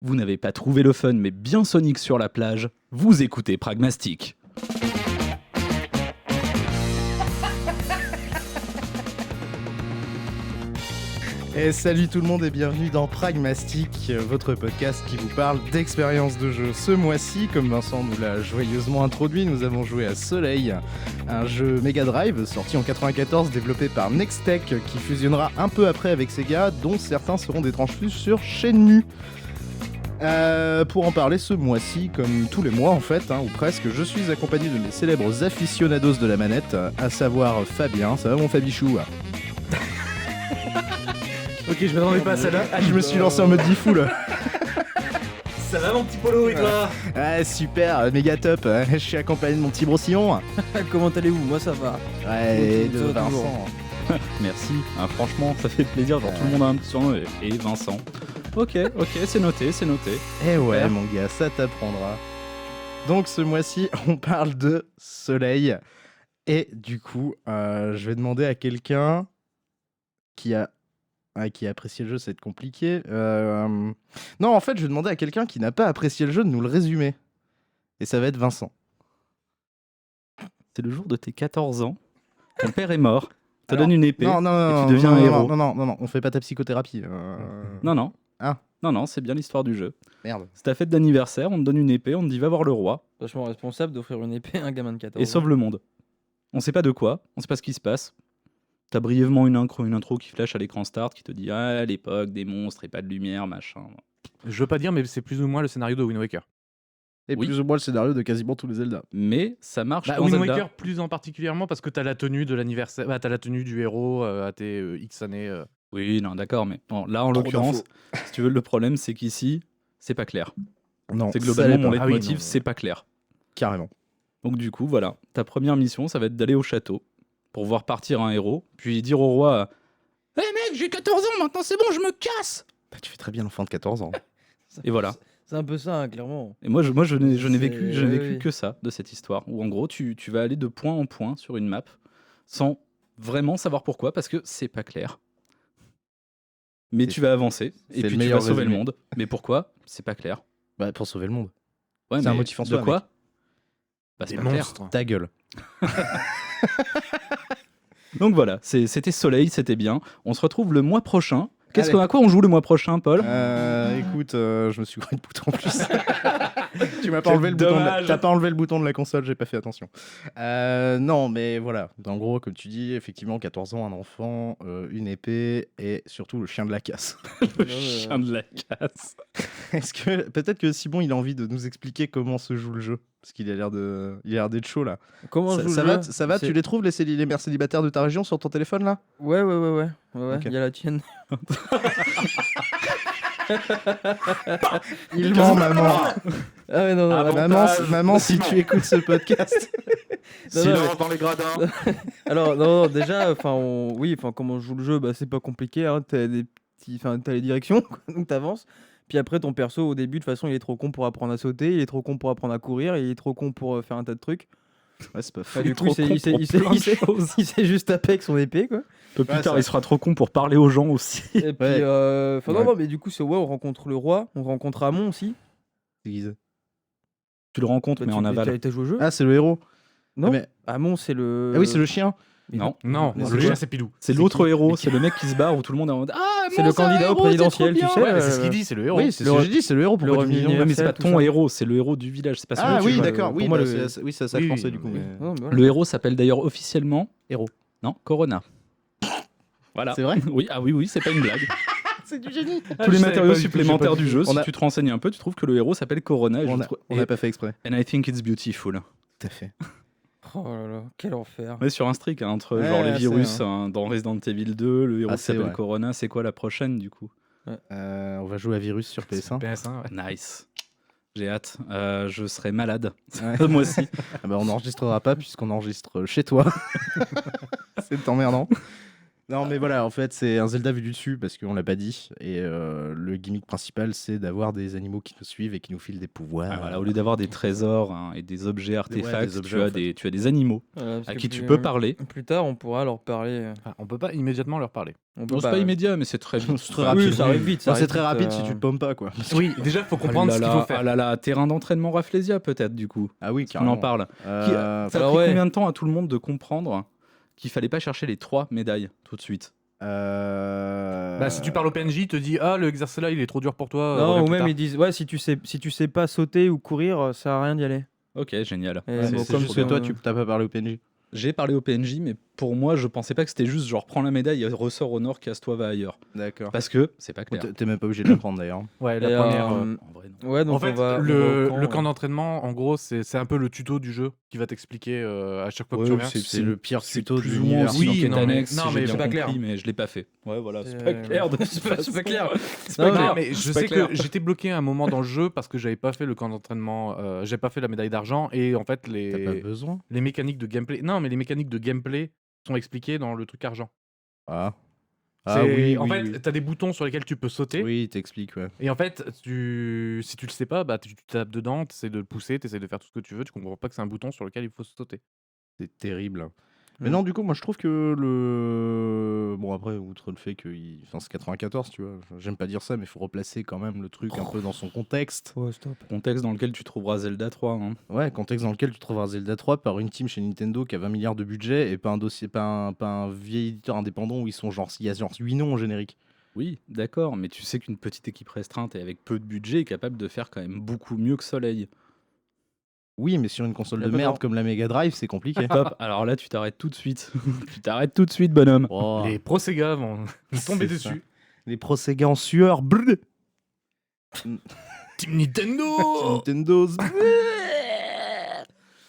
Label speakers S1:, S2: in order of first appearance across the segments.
S1: Vous n'avez pas trouvé le fun, mais bien Sonic sur la plage, vous écoutez Pragmastic.
S2: Et salut tout le monde et bienvenue dans Pragmastic, votre podcast qui vous parle d'expériences de jeu. Ce mois-ci, comme Vincent nous l'a joyeusement introduit, nous avons joué à Soleil, un jeu Mega Drive sorti en 94, développé par Nextech, qui fusionnera un peu après avec Sega, dont certains seront des tranches plus sur Shenmue. Pour en parler ce mois-ci, comme tous les mois en fait, ou presque, je suis accompagné de mes célèbres aficionados de la manette, à savoir Fabien. Ça va mon Fabichou?
S3: Ok, je m'attendais pas à celle-là.
S2: Je me suis lancé en mode diffoul.
S3: Ça va mon petit Polo et toi?
S2: Ouais, super, méga top. Je suis accompagné de mon petit brossillon.
S4: Comment allez-vous? Moi ça va.
S2: Ouais, et de
S4: Ça va toujours.
S2: Vincent.
S1: Merci, franchement, ça fait plaisir, genre tout le monde a un petit surnom et Vincent. Ok, c'est noté.
S2: Eh ouais,
S1: Super.
S2: mon gars, ça t'apprendra. Donc ce mois-ci, on parle de Soleil. Et du coup, je vais demander à quelqu'un qui a apprécié le jeu, ça va être compliqué. Non, en fait, je vais demander à quelqu'un qui n'a pas apprécié le jeu de nous le résumer. Et ça va être Vincent.
S1: C'est le jour de tes 14 ans, ton père est mort, te
S2: Alors,
S1: donne une épée,
S2: Non,
S1: et tu deviens un héros.
S2: Non, on fait pas ta psychothérapie.
S1: Non.
S2: Ah.
S1: Non, c'est bien l'histoire du jeu.
S2: Merde.
S1: C'est ta fête d'anniversaire, on te donne une épée, on te dit va voir le roi
S4: Vachement responsable d'offrir une épée à un gamin de 14
S1: et sauve le monde. On sait pas de quoi, on sait pas ce qui se passe. T'as brièvement une intro qui flash à l'écran start qui te dit ah, à l'époque des monstres et pas de lumière, machin.
S3: Je veux pas dire, mais c'est plus ou moins le scénario de Wind Waker.
S2: Et
S1: Oui.
S2: plus ou moins le scénario de quasiment tous les Zelda.
S1: Mais ça marche dans
S3: Wind
S1: Zelda.
S3: Waker plus en particulièrement parce que t'as la tenue de l'anniversaire, t'as la tenue du héros à tes X années.
S1: Oui, non, d'accord, mais bon, là en
S2: Trop
S1: l'occurrence, si tu veux, le problème c'est qu'ici, c'est pas clair.
S2: Non,
S1: C'est
S2: ça
S1: globalement
S2: l'est
S1: mon
S2: pas.
S3: Ah oui,
S1: leitmotiv,
S3: non.
S1: c'est pas clair.
S2: Carrément.
S1: Donc du coup, voilà, ta première mission, ça va être d'aller au château pour voir partir un héros, puis dire au roi « Hé mec, j'ai 14 ans, maintenant c'est bon, je me casse !»
S2: Bah, tu fais très bien l'enfant de 14 ans.
S1: Et voilà.
S4: C'est un peu ça, hein, clairement.
S1: Et moi, je n'ai vécu,
S4: C'est-
S1: vécu
S4: oui.
S1: que ça, de cette histoire, où en gros, tu vas aller de point en point sur une map, sans vraiment savoir pourquoi, parce que c'est pas clair. Mais tu vas avancer,
S2: c'est
S1: et
S2: le
S1: puis tu
S2: meilleur
S1: vas sauver le
S2: résumé.
S1: monde. Mais pourquoi? C'est pas clair.
S2: Bah, pour sauver le monde.
S1: Ouais,
S2: C'est un
S1: mais
S2: motif en
S1: de
S2: soi,
S1: quoi? Bah, c'est
S3: Des
S1: pas clair.
S3: monstres.
S2: Ta gueule.
S1: Donc voilà, c'était Soleil, c'était bien. On se retrouve le mois prochain.
S2: Allez.
S1: À quoi on joue le mois prochain, Paul?
S2: Écoute, je me suis pris le bouton en plus. Tu m'as pas
S1: Quel
S2: enlevé le bouton.
S1: dommage.
S2: T'as pas enlevé le bouton de la console, j'ai pas fait attention. Non, mais voilà. En gros, comme tu dis, effectivement, 14 ans, un enfant, une épée et surtout le chien de la casse.
S1: Le chien de la casse.
S2: Est-ce que peut-être que Simon il a envie de nous expliquer comment se joue le jeu parce qu'il a l'air d'être chaud là.
S4: Comment je joue
S2: Ça
S4: le
S2: va,
S4: jeu
S2: ça va.
S4: C'est-
S2: Tu les trouves les mères célibataires de ta région sur ton téléphone là?
S4: Ouais.
S2: Ok.
S4: Il y a la tienne.
S2: Il ment, maman.
S4: Ah ouais, non,
S3: Ah bon.
S2: Maman, si tu écoutes ce podcast.
S4: Non,
S3: Silence dans les gradins.
S4: Alors non, déjà, comment je joue le jeu, bah c'est pas compliqué. Hein. T'as les directions, quoi, donc t'avances. Puis après, ton perso au début, de toute façon, il est trop con pour apprendre à sauter, il est trop con pour apprendre à courir, il est trop con pour faire un tas de trucs.
S2: Ouais, c'est pas fou.
S4: Enfin, du coup,
S1: trop con pour plein de choses.
S4: il sait juste taper avec son épée, quoi.
S1: Un peu plus
S2: Ouais,
S1: tard,
S2: ça-
S1: il sera trop con pour parler aux gens aussi.
S4: Et puis,
S2: Ouais.
S4: non, mais du coup, c'est on rencontre le roi, on rencontre Amon aussi.
S1: Tu le rencontres,
S4: Bah,
S1: mais en aval.
S4: T'as joué au jeu?
S2: Ah, c'est le héros.
S4: Non.
S2: mais-
S4: Amon, c'est le.
S2: Ah oui, c'est le chien.
S1: Non,
S3: Non,
S4: Mais
S3: le
S4: c'est
S3: chien
S4: quoi
S3: c'est Pilou.
S1: c'est l'autre
S2: qui
S1: héros, c'est le mec qui se barre où tout le monde est en mode ah,
S4: C'est
S1: mon,
S4: le candidat
S1: un
S4: au
S1: héros,
S4: présidentiel,
S1: c'est
S4: tu
S1: trop
S4: sais,
S1: bien.
S3: Ouais, mais c'est ce qu'il dit, c'est le héros.
S2: Oui, c'est ce que j'ai dit, c'est le héros.
S4: le
S2: Pourquoi tu me
S4: revenu
S2: dis non?
S1: Ouais, mais c'est pas
S4: tout
S1: ton
S4: ça.
S1: héros, c'est le héros du village. C'est pas celui
S2: Ah
S1: que tu
S2: oui,
S1: vois.
S2: d'accord.
S4: pour
S2: Oui,
S4: moi,
S2: bah,
S4: le-
S2: oui, ça
S3: Oui,
S2: français du coup.
S3: oui.
S2: mais-
S4: Non, mais voilà.
S1: Le héros s'appelle d'ailleurs officiellement
S2: Héros.
S1: Non, Corona. Voilà.
S2: C'est vrai?
S1: Oui, ah oui, c'est pas une blague.
S2: C'est du génie.
S1: Tous les
S3: je savais
S1: matériaux
S3: pas du tout,
S1: supplémentaires
S3: j'ai pas
S1: du
S3: du
S1: jeu,
S2: tout.
S1: si
S2: On a-
S1: tu te renseignes un peu, tu trouves que le héros s'appelle Corona. Et
S2: On
S1: je
S2: a-
S1: trouve-
S2: on
S1: et-
S2: n'a pas fait exprès.
S1: And I think it's beautiful.
S2: Tout à fait.
S4: Oh là là, quel enfer.
S1: On est sur un streak hein, entre
S2: Ouais,
S1: genre les
S2: c'est,
S1: virus hein, dans Resident Evil 2, le héros
S2: Ah,
S1: qui
S2: c'est
S1: s'appelle
S2: vrai.
S1: Corona. C'est quoi la prochaine du coup?
S2: On va jouer à Virus sur PS1.
S3: PS1, ouais.
S1: Nice. J'ai hâte. Je serai malade.
S2: Ouais.
S1: Moi aussi.
S2: Ah bah, on n'enregistrera pas puisqu'on enregistre chez toi. C'est emmerdant. Non, mais voilà, en fait, c'est un Zelda vu du dessus parce qu'on l'a pas dit. Et le gimmick principal, c'est d'avoir des animaux qui nous suivent et qui nous filent des pouvoirs.
S1: Ah, voilà, au lieu d'avoir des trésors hein, et des objets artefacts,
S2: des objets,
S1: tu, as
S2: en fait.
S1: tu as des animaux
S4: Voilà, parce
S1: à
S4: que
S1: qui tu
S4: plus-
S1: peux parler.
S4: Plus tard, on pourra leur parler.
S3: Ah, on peut pas immédiatement leur parler.
S4: On peut
S1: Non, c'est pas immédiat, mais c'est très vite.
S2: C'est très
S1: Enfin,
S2: rapide.
S4: Oui, ça arrive vite.
S2: Enfin,
S4: ça
S2: c'est
S4: arrive
S2: très
S4: vite,
S2: rapide si tu te paumes pas, quoi.
S3: Oui, déjà, il faut
S1: Ah
S3: comprendre
S1: là
S3: ce qu'il
S1: là,
S3: faut faire.
S1: ah là là, terrain d'entraînement Rafflesia peut-être du coup.
S2: Ah oui,
S1: On
S2: carrément.
S1: en parle. Ça a
S4: alors
S1: pris
S4: ouais.
S1: combien de temps à tout le monde de comprendre qu'il fallait pas chercher les 3 médailles tout de suite?
S3: Bah, si tu parles au PNJ, il te dit ah le exercice là il est trop dur pour toi.
S4: Non,
S3: reviens
S4: ou
S3: plus
S4: même
S3: tard.
S4: ils disent ouais, si tu sais pas sauter ou courir, ça sert à rien d'y aller.
S1: Ok, génial.
S4: Et
S2: C'est
S4: bon,
S2: c'est
S4: comme
S2: juste
S4: ça,
S2: que toi, tu t'as pas parlé au PNJ.
S1: J'ai parlé au PNJ, mais pour moi, je pensais pas que c'était juste genre prends la médaille et ressort au nord, casse-toi, va ailleurs.
S2: D'accord.
S1: Parce que c'est pas clair.
S2: T'es même pas obligé de la prendre d'ailleurs.
S3: Ouais, la
S4: Et,
S3: première.
S1: En vrai, non.
S4: Ouais, donc
S3: En fait,
S4: on va
S3: le
S4: au
S3: camp d'entraînement, en gros, c'est un peu le tuto du jeu qui va t'expliquer à chaque fois que
S1: Ouais,
S3: tu reviens.
S2: c'est le pire
S1: C'est
S2: tuto
S1: plus
S2: de
S1: ou moins
S2: l'univers.
S1: aussi
S3: Oui,
S1: dans quête
S3: non, mais-
S1: annexe,
S3: non,
S1: si
S3: mais
S1: j'ai
S3: c'est
S1: bien
S3: pas
S1: compris,
S3: clair.
S1: mais je l'ai pas fait. Ouais, voilà, c'est
S4: Euh,
S1: pas clair. de toute
S4: c'est pas
S1: façon.
S4: clair.
S1: C'est
S4: Non,
S1: pas
S3: Non,
S1: clair.
S3: mais je
S1: C'est pas
S3: sais
S1: clair.
S3: que j'étais bloqué à un moment dans le jeu parce que j'avais pas fait le camp d'entraînement, j'ai pas fait la médaille d'argent et en fait
S2: T'as pas
S3: les
S2: besoin.
S3: mécaniques de gameplay. Non, mais les mécaniques de gameplay sont expliquées dans le truc argent.
S2: Ah.
S3: C'est-
S2: Ah oui,
S3: en
S2: oui,
S3: fait,
S2: oui.
S3: t'as des boutons sur lesquels tu peux sauter.
S2: Oui, t'expliques, ouais.
S3: Et en fait, si tu le sais pas, bah tu tapes dedans, t'essaies de le pousser, t'essaies de faire tout ce que tu veux, tu comprends pas que c'est un bouton sur lequel il faut sauter.
S2: C'est terrible. Mais
S4: Mm.
S2: non, du coup, moi je trouve que le. Bon, après, outre le fait que. Enfin, c'est 94, tu vois. J'aime pas dire ça, mais il faut replacer quand même le truc un peu dans son contexte.
S4: Ouais, stop.
S1: Contexte dans lequel tu trouveras Zelda 3. Hein.
S2: Ouais, contexte dans lequel tu trouveras Zelda 3 par une team chez Nintendo qui a 20 milliards de budget et pas un dossier, pas un vieil éditeur indépendant où ils sont genre. Il y a genre 8 noms en générique.
S1: Oui, d'accord, mais tu sais qu'une petite équipe restreinte et avec peu de budget est capable de faire quand même beaucoup mieux que Soleil.
S2: Oui, mais sur une console
S4: Y a
S2: de
S4: pas
S2: merde
S4: tort.
S2: comme la Mega Drive, c'est compliqué.
S1: Top, alors là tu t'arrêtes tout de suite. Tu t'arrêtes tout de suite, bonhomme.
S2: Oh,
S3: Les Pro Sega vont tomber
S2: C'est ça.
S3: dessus.
S2: les Pro Sega en sueur. Brrr.
S3: Team Nintendo.
S2: Nintendo.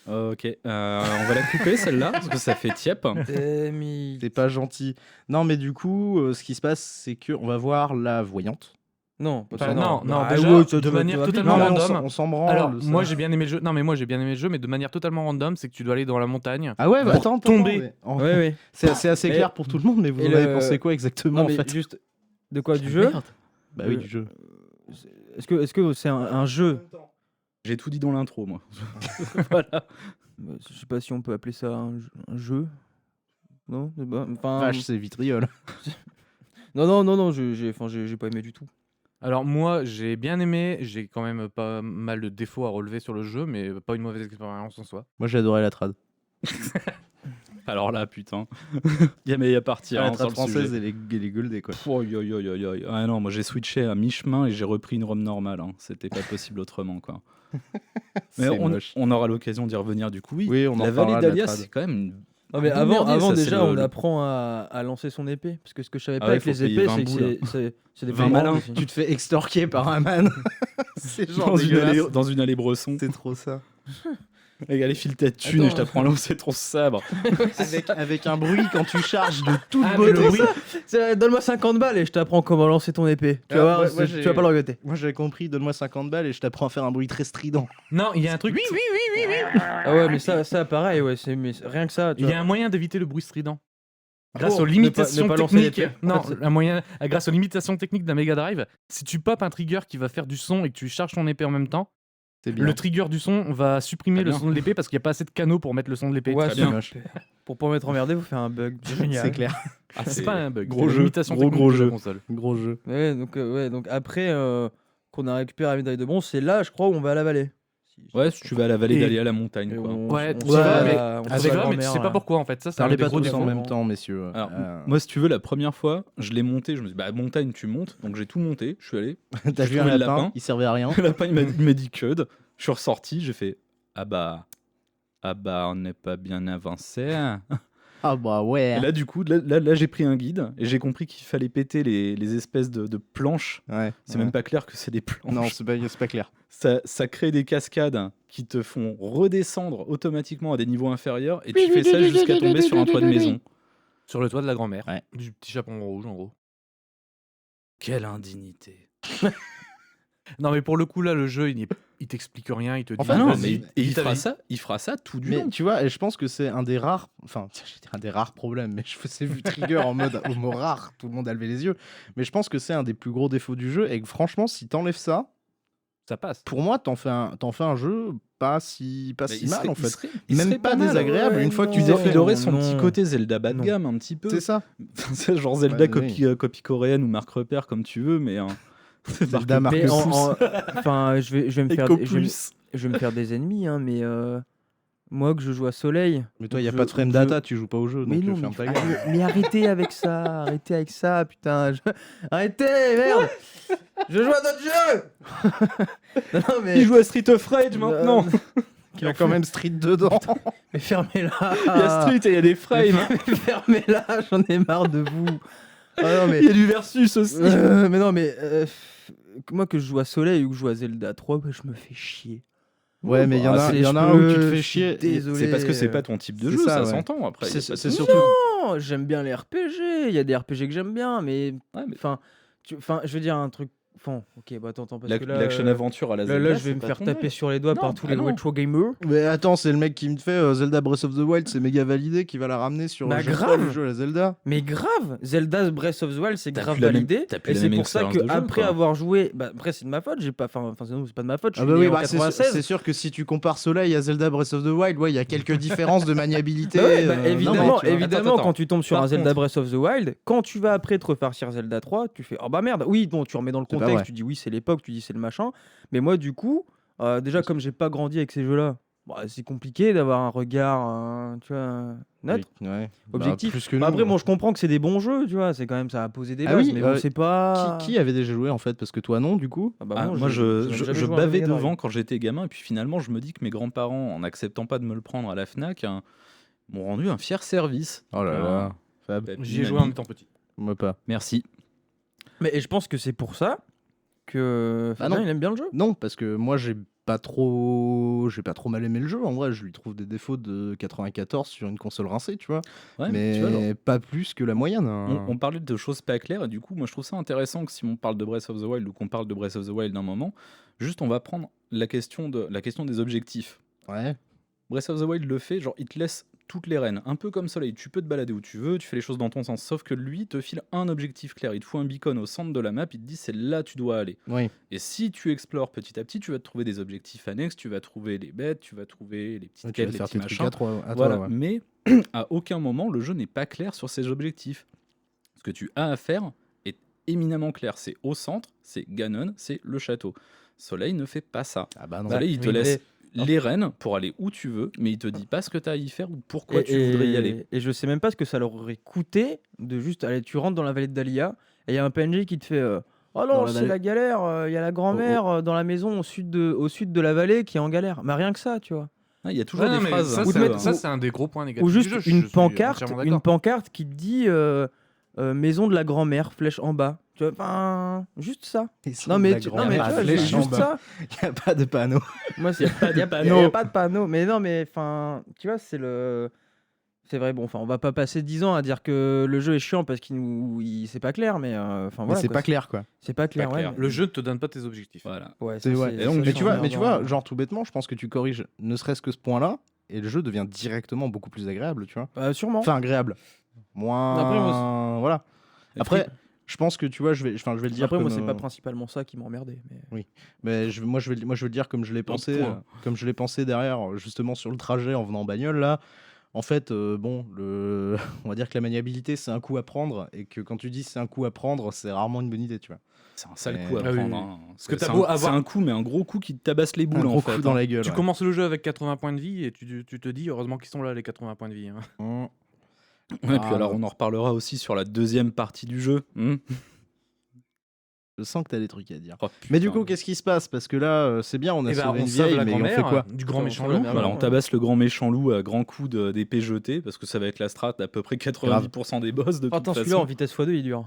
S1: Ok, on va la couper celle-là parce que ça fait tiep.
S2: C'est pas gentil. Non, mais du coup, ce qui se passe, c'est que on va voir la voyante.
S4: Non, pas
S3: Enfin,
S4: ça,
S3: non,
S4: Ah,
S3: déjà,
S4: ouais, ça,
S3: de
S4: tu vas-
S3: manière
S4: tu vas vite.
S3: totalement
S2: Non, mais
S3: random.
S2: on s'en branle.
S3: Alors,
S2: ça.
S3: moi j'ai bien aimé le jeu. Non, mais moi j'ai bien aimé le jeu, mais de manière totalement random, c'est que tu dois aller dans la montagne.
S2: Ah ouais, bah,
S3: pour
S2: attends,
S3: tomber.
S2: mais en-
S4: Ouais, ouais.
S2: C'est assez
S4: Mais-
S2: clair pour tout le monde, mais vous
S4: et
S2: en avez
S4: le-
S2: pensé quoi exactement
S4: Non,
S2: en
S4: mais
S2: fait
S4: juste de quoi du jeu
S1: Merde.
S2: Bah oui, du jeu.
S4: Est-ce que c'est un jeu
S1: J'ai tout dit dans l'intro, moi. Voilà.
S4: Je sais pas si on peut appeler ça un jeu. Non, c'est pas- enfin,
S2: Vache, c'est vitriol.
S4: non, j'ai pas aimé du tout.
S3: Alors moi j'ai bien aimé, j'ai quand même pas mal de défauts à relever sur le jeu, mais pas une mauvaise expérience en soi.
S2: Moi, j'ai adoré la trad.
S1: Alors là, putain. Il y a partir
S2: la
S1: hein, sur
S2: trad
S1: le
S2: française
S1: sujet.
S2: et les goldés, quoi.
S1: Pff, oi, oi, oi, oi, oi. Ah non, moi j'ai switché à mi-chemin et j'ai repris une ROM normale. Hein. C'était pas possible autrement, quoi. Mais
S2: C'est
S1: on,
S2: moche.
S1: on aura l'occasion d'y revenir du coup. Oui,
S2: Oui, on en
S1: la
S2: reparlera
S1: vallée
S2: de la
S1: d'Alia,
S2: trad.
S1: c'est quand même une.
S4: Non, mais
S1: D'où
S4: avant
S1: merdier, ça,
S4: déjà,
S1: c'est
S4: on
S1: le-
S4: apprend à lancer son épée. Parce que ce que je savais
S1: Ah
S4: pas
S1: ouais,
S4: avec
S1: faut
S4: les
S1: payer
S4: épées,
S1: 20
S4: c'est que
S1: boules.
S4: c'est des
S1: 20
S4: boomerangs
S1: malins.
S4: aussi.
S2: Tu te fais extorquer par un man. C'est genre
S1: dans une, allée,
S2: dégueulasse.
S1: dans une allée Bresson.
S2: C'est trop ça.
S1: Et allez, file ta thune
S4: Attends.
S1: et je t'apprends à lancer ton sabre.
S2: Avec un bruit quand tu charges de toute
S3: Ah, mais
S2: beauté.
S3: le bruit.
S4: Donne-moi 50 balles et je t'apprends comment lancer ton épée. Tu vas
S2: Ah,
S4: voir,
S2: ouais,
S4: tu
S2: j'ai-
S4: vas pas le regretter.
S2: Moi, j'avais compris, donne-moi 50 balles et je t'apprends à faire un bruit très strident.
S3: Non, il y a un truc.
S4: Ah ouais, mais ça pareil, ouais, mais rien que ça. Tu
S3: Il y
S4: vois.
S3: a un moyen d'éviter le bruit strident. Grâce
S4: Oh,
S3: aux limitations
S4: ne pas lancer
S3: techniques.
S4: l'épée.
S3: Non,
S4: C'est-
S3: grâce aux limitations techniques d'un Mega Drive, si tu popes un trigger qui va faire du son et que tu charges ton épée en même temps,
S2: C'est bien.
S3: le trigger du son va supprimer
S1: Très
S3: le
S1: bien.
S3: son de l'épée parce qu'il n'y a pas assez de canaux pour mettre le son de l'épée.
S4: Ouais,
S3: Très
S4: c'est
S3: bien.
S2: moche.
S4: Pour pas m'être emmerdé, faut faire un bug. Génial.
S2: C'est clair.
S1: Ah,
S3: C'est pas un bug.
S1: gros
S3: c'est une
S1: jeu,
S3: limitation
S1: gros,
S3: technique
S1: gros
S3: de la
S1: jeu.
S3: console.
S2: Gros jeu.
S4: Ouais, donc après qu'on a récupéré la médaille de bronze, c'est là, je crois, où on va à la vallée.
S1: Ouais, si tu vas à la vallée
S3: Et-
S1: d'Alia, à la montagne.
S4: Et
S1: Quoi.
S3: Ouais,
S4: on
S3: tu
S4: s'y
S3: vas,
S4: va,
S3: mais-
S4: on
S3: Ah,
S4: s'y
S3: c'est
S4: va,
S3: vrai, mais tu
S4: grand-mère,
S3: sais pas
S4: là.
S3: pourquoi en fait. Ça, c'est un
S2: Parlez
S3: des
S2: pas
S3: gros
S2: tous en
S3: défauts.
S2: même temps, messieurs.
S1: Alors, moi, si tu veux, la première fois, je l'ai monté. Je me suis dit, bah, montagne, tu montes. Donc, j'ai tout monté. Je suis allé.
S2: T'as
S1: j'ai
S2: vu un
S1: trouvé le
S2: lapin,
S1: lapin.
S2: il servait à rien.
S1: Le lapin, il m'a dit cud. Je suis ressorti. J'ai fait, ah bah, on n'est pas bien avancé.
S2: Ah bah ouais.
S1: Et là, du coup, là, j'ai pris un guide et j'ai compris qu'il fallait péter les espèces de planches.
S2: Ouais.
S1: C'est même pas clair que c'est des planches.
S2: Non, c'est pas clair.
S1: Ça crée des cascades qui te font redescendre automatiquement à des niveaux inférieurs et tu fais ça jusqu'à tomber sur un toit de maison.
S3: Sur le toit de la grand-mère.
S2: Ouais.
S3: Du petit chaperon rouge en gros.
S1: Quelle indignité.
S3: Non, mais pour le coup, là, le jeu, il t'explique rien, il te dit.
S2: Enfin,
S1: Ah non,
S2: vas-y,
S1: mais il
S3: vis ta
S1: fera
S3: vie.
S1: ça, il fera ça tout du
S2: Mais
S1: long.
S2: tu vois, et je pense que c'est un des rares, enfin, je dirais un des rares problèmes, mais je faisais vu trigger en mode au mot rare, tout le monde a levé les yeux. Mais je pense que c'est un des plus gros défauts du jeu et que franchement, si t'enlèves ça,
S3: Ça passe.
S2: pour moi, t'en fais un jeu pas si
S1: Mais
S2: mal en fait.
S1: il
S2: Même
S1: serait
S2: pas
S1: mal.
S2: désagréable une fois que tu
S4: non,
S2: t'es
S1: Il
S2: fait.
S1: aurait son petit
S4: non.
S1: côté Zelda bas de
S4: Non.
S1: gamme un petit peu.
S2: C'est ça.
S1: C'est genre Zelda
S2: Ouais,
S1: copie coréenne ou marque repère comme tu veux, mais
S2: Zelda marque
S4: Mais
S2: le
S4: en-
S2: pouce.
S4: enfin, je vais me faire,
S1: Eco
S4: je vais, me-
S1: plus.
S4: je vais me faire des ennemis, hein, mais moi que je joue à Soleil.
S2: Mais toi, il y a
S4: je-
S2: pas de frame
S4: je-
S2: data, tu joues pas au jeu,
S4: Mais
S2: donc
S4: non,
S2: ferme ta
S4: mais,
S2: gueule.
S4: mais arrêtez avec ça, putain. Arrêtez, merde. Je joue à d'autres jeux. Non, mais...
S1: Il joue à Street of Rage maintenant.
S2: Il y a quand même Street dedans.
S4: Mais fermez-la.
S1: Il y a Street et il y a des frames.
S4: Mais fermez-la, j'en ai marre de vous. Ah non, mais...
S1: Il y a du versus aussi.
S4: mais non, mais moi que je joue à Soleil ou que je joue à Zelda 3, bah, je me fais chier.
S2: Ouais, mais il y en a,
S4: c'est-
S2: il y en a
S4: je
S2: un où
S4: peux-
S2: tu te
S4: je
S2: fais
S4: suis
S2: chier.
S4: désolé.
S1: C'est parce que c'est pas ton type de
S2: C'est
S1: jeu,
S2: ça,
S1: ça
S2: ouais.
S1: s'entend après.
S2: C'est
S1: y a pas de
S2: c'est
S1: souci.
S2: surtout.
S4: Non, j'aime bien les RPG. Il y a des RPG que j'aime bien, mais
S1: Ouais, mais
S4: enfin, je veux dire un truc. Enfin, ok, bah attends, parce que là,
S1: l'action aventure à la
S4: là,
S1: Zelda.
S4: là, je vais
S1: c'est
S4: me
S1: pas
S4: faire
S1: ton
S4: taper
S1: délire.
S4: sur les doigts
S1: Non,
S4: par tous
S1: bah
S4: les
S1: non.
S4: retro gamers.
S2: Mais attends, c'est le mec qui me fait Zelda Breath of the Wild, c'est méga validé, qui va la ramener sur
S4: Bah,
S2: je crois,
S4: grave.
S2: le jeu à la Zelda.
S4: Mais grave, Zelda Breath of the Wild, c'est
S1: T'as
S4: grave
S1: plus la même-
S4: validé.
S1: t'as plus
S4: Et
S1: la
S4: c'est
S1: même
S4: pour ça
S1: expérience
S4: que
S1: de jeu,
S4: après
S1: quoi.
S4: avoir joué, bah après c'est de ma faute, j'ai pas, enfin c'est pas de ma faute. Je
S2: Ah
S4: suis
S2: bah
S4: né
S2: oui,
S4: en
S2: bah,
S4: 96.
S2: c'est sûr que si tu compares Soleil à Zelda Breath of the Wild, ouais, il y a quelques différences de maniabilité.
S4: Bah ouais, bah,
S2: non, mais
S4: évidemment,
S2: tu vois.
S4: évidemment,
S1: Attends.
S4: quand tu tombes sur
S1: Par
S4: un Zelda
S1: contre-
S4: Breath of the Wild, quand tu vas après te refarcir Zelda 3, tu fais oh bah merde, oui, bon, tu remets dans le
S2: C'est pas
S4: contexte,
S2: vrai.
S4: tu dis oui, c'est l'époque, tu dis c'est le machin, mais moi du coup, déjà comme j'ai pas grandi avec ces jeux-là, bah, c'est compliqué d'avoir un regard, tu vois, neutre,
S2: Oui, ouais. Bah,
S4: objectif.
S2: plus que
S4: Bah,
S2: nous.
S4: après, bon, je comprends que c'est des bons jeux, tu vois, c'est quand même ça a posé des
S2: Ah
S4: bases,
S2: oui,
S4: mais bon, c'est pas.
S2: Qui avait déjà joué en fait? Parce que toi non, du coup.
S4: Ah bah,
S1: Ah,
S4: non,
S1: moi,
S4: j'ai
S1: je
S4: jamais
S1: je
S4: joué à un
S1: bavais
S4: Mega Drive.
S1: devant quand j'étais gamin, et puis finalement, je me dis que mes grands-parents, en acceptant pas de me le prendre à la Fnac, m'ont rendu un fier service.
S2: Oh là là. Fab,
S1: Papy,
S3: J'y ai joué en
S1: mamie,
S3: même temps petit.
S2: moi pas.
S1: Merci.
S4: Mais et je pense que c'est pour ça que
S2: Bah
S4: Fabien,
S2: non.
S4: il aime bien le jeu.
S2: Non, parce que moi j'ai pas trop mal aimé le jeu. En vrai, je lui trouve des défauts de 94 sur une console rincée, tu vois.
S1: Ouais,
S2: mais
S1: tu vois, genre,
S2: pas plus que la moyenne. hein.
S1: on parlait de choses pas claires, et du coup, moi, je trouve ça intéressant que si on parle de Breath of the Wild ou qu'on parle de Breath of the Wild d'un moment, juste on va prendre la question des objectifs.
S2: Ouais.
S1: Breath of the Wild le fait, genre il te laisse toutes les rênes, un peu comme Soleil, tu peux te balader où tu veux, tu fais les choses dans ton sens, sauf que lui il te file un objectif clair, il te fout un beacon au centre de la map, il te dit c'est là tu dois aller.
S2: Oui.
S1: Et si tu explores petit à petit, tu vas te trouver des objectifs annexes, tu vas trouver les bêtes, tu vas trouver les petites
S2: Ouais, tu vas
S1: quêtes, les
S2: faire
S1: petits
S2: tes trucs
S1: machins.
S2: à toi.
S1: Voilà,
S2: ouais.
S1: mais à aucun moment le jeu n'est pas clair sur ses objectifs. Ce que tu as à faire est éminemment clair, c'est au centre, c'est Ganon, c'est le château. Soleil ne fait pas ça.
S2: Ah bah non.
S1: Soleil, il te
S4: oui,
S1: laisse
S4: mais-
S1: les rênes pour aller où tu veux, mais il te dit pas ce que tu as à y faire ou pourquoi tu voudrais y aller.
S4: Et je sais même pas ce que ça leur aurait coûté de juste aller, tu rentres dans la vallée de Dahlia et il y a un PNJ qui te fait oh
S2: Dans
S4: non,
S2: la
S4: c'est
S2: vallée.
S4: la galère, il y a la grand-mère dans la maison au sud de la vallée qui est en galère. Mais rien que ça, tu vois.
S1: Ah, il y a toujours
S3: Ouais,
S1: des
S3: mais
S1: phrases.
S3: ça,
S1: un
S4: Ou
S1: peu,
S4: de mettre-
S3: ça, c'est un des gros points négatifs.
S4: Ou juste
S3: du jeu, je
S4: une
S3: suis
S4: pancarte,
S3: entièrement
S4: une
S3: d'accord.
S4: pancarte qui te dit maison de la grand-mère, flèche en bas. Tu vois, enfin, juste ça. Non mais, tu vois, juste ça.
S2: Il n'y a pas de panneau.
S4: Moi, c'est
S1: pas de
S4: y a
S1: panneau.
S4: pas de panneau. Mais non, mais enfin, tu vois, c'est vrai. Bon, enfin, on va pas passer 10 ans à dire que le jeu est chiant parce c'est pas clair, mais enfin
S2: Mais
S4: voilà.
S2: c'est
S4: quoi.
S2: pas clair quoi.
S4: C'est pas clair,
S1: Pas
S4: ouais.
S1: clair.
S3: Le jeu ne te donne pas tes objectifs.
S1: Voilà.
S4: Ouais,
S2: C'est
S4: ça,
S2: ouais.
S1: Et donc,
S4: ça,
S2: Mais
S4: c'est
S2: tu vois,
S4: emmerdant.
S2: genre tout bêtement, je pense que tu corriges ne serait-ce que ce point-là et le jeu devient directement beaucoup plus agréable, tu vois.
S4: Sûrement.
S2: Enfin agréable. Moins.
S4: Après, moi,
S2: voilà.
S1: Et
S2: Après,
S1: puis,
S2: je pense que tu vois, je vais le dire.
S4: Après, moi,
S2: comme,
S4: c'est pas principalement ça qui m'emmerdait. Mais...
S2: Mais moi, je vais le dire comme je l'ai pensé,
S1: point.
S2: comme je l'ai pensé derrière, justement sur le trajet en venant en bagnole là. En fait, bon, on va dire que la maniabilité c'est un coup à prendre et que quand tu dis c'est un coup à prendre, c'est rarement une bonne idée, tu vois.
S1: c'est un sale
S2: Et-
S1: coup à
S3: Ah oui,
S1: prendre.
S3: oui.
S1: hein.
S3: Parce que
S1: C'est
S3: t'as
S1: un-
S3: beau
S1: c'est
S3: avoir-
S1: un coup, mais un gros coup qui te tabasse les
S2: Un
S1: boules en
S2: gros
S1: fait.
S2: coup dans
S1: hein.
S2: la gueule.
S3: Tu
S2: ouais.
S3: commences le jeu avec 80 points de vie et tu te dis heureusement qu'ils sont là les 80 points de vie. hein.
S2: Mmh.
S1: Ouais, puis
S2: Ah,
S1: alors
S2: non.
S1: on en reparlera aussi sur la deuxième partie du jeu.
S2: Je sens que t'as des trucs à dire.
S1: Oh,
S2: Mais du
S1: putain.
S2: coup, qu'est-ce qui se passe? Parce que là, c'est bien, on a
S3: Et ben,
S2: sauvé
S3: on
S2: une
S3: sauve
S2: vieille,
S3: la
S2: mais on fait
S3: grand-mère
S2: quoi?
S3: du grand
S4: On
S3: méchant
S4: sauve la
S3: loup.
S4: mère.
S1: Voilà, on tabasse le grand méchant loup à grands coups d'épée jetée parce que ça va être la strat d'à peu près 90% des boss de toute
S4: Attends,
S1: façon.
S4: celui-là en vitesse x2, il est dur.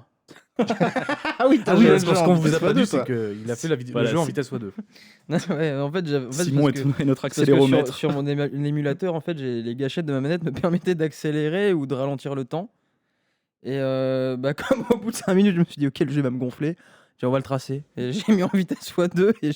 S2: Ah oui,
S3: Ah oui,
S2: joué
S3: c'est
S2: au
S3: parce
S2: jeu
S3: qu'on
S2: en
S3: vous a
S2: vitesse
S3: pas dit,
S2: x2,
S3: c'est
S2: toi.
S3: qu'il a fait
S1: Voilà,
S3: le jeu en
S1: c'est-
S3: vitesse x2.
S4: Ouais, en fait,
S1: Simon
S4: parce que-
S1: est notre
S4: parce que
S1: accéléromètre.
S4: sur mon émulateur, en fait, les gâchettes de ma manette me permettaient d'accélérer ou de ralentir le temps. Et comme au bout de 5 minutes, je me suis dit, ok, le jeu va me gonfler. J'ai dit, on va le tracer. Et j'ai mis en vitesse x2 et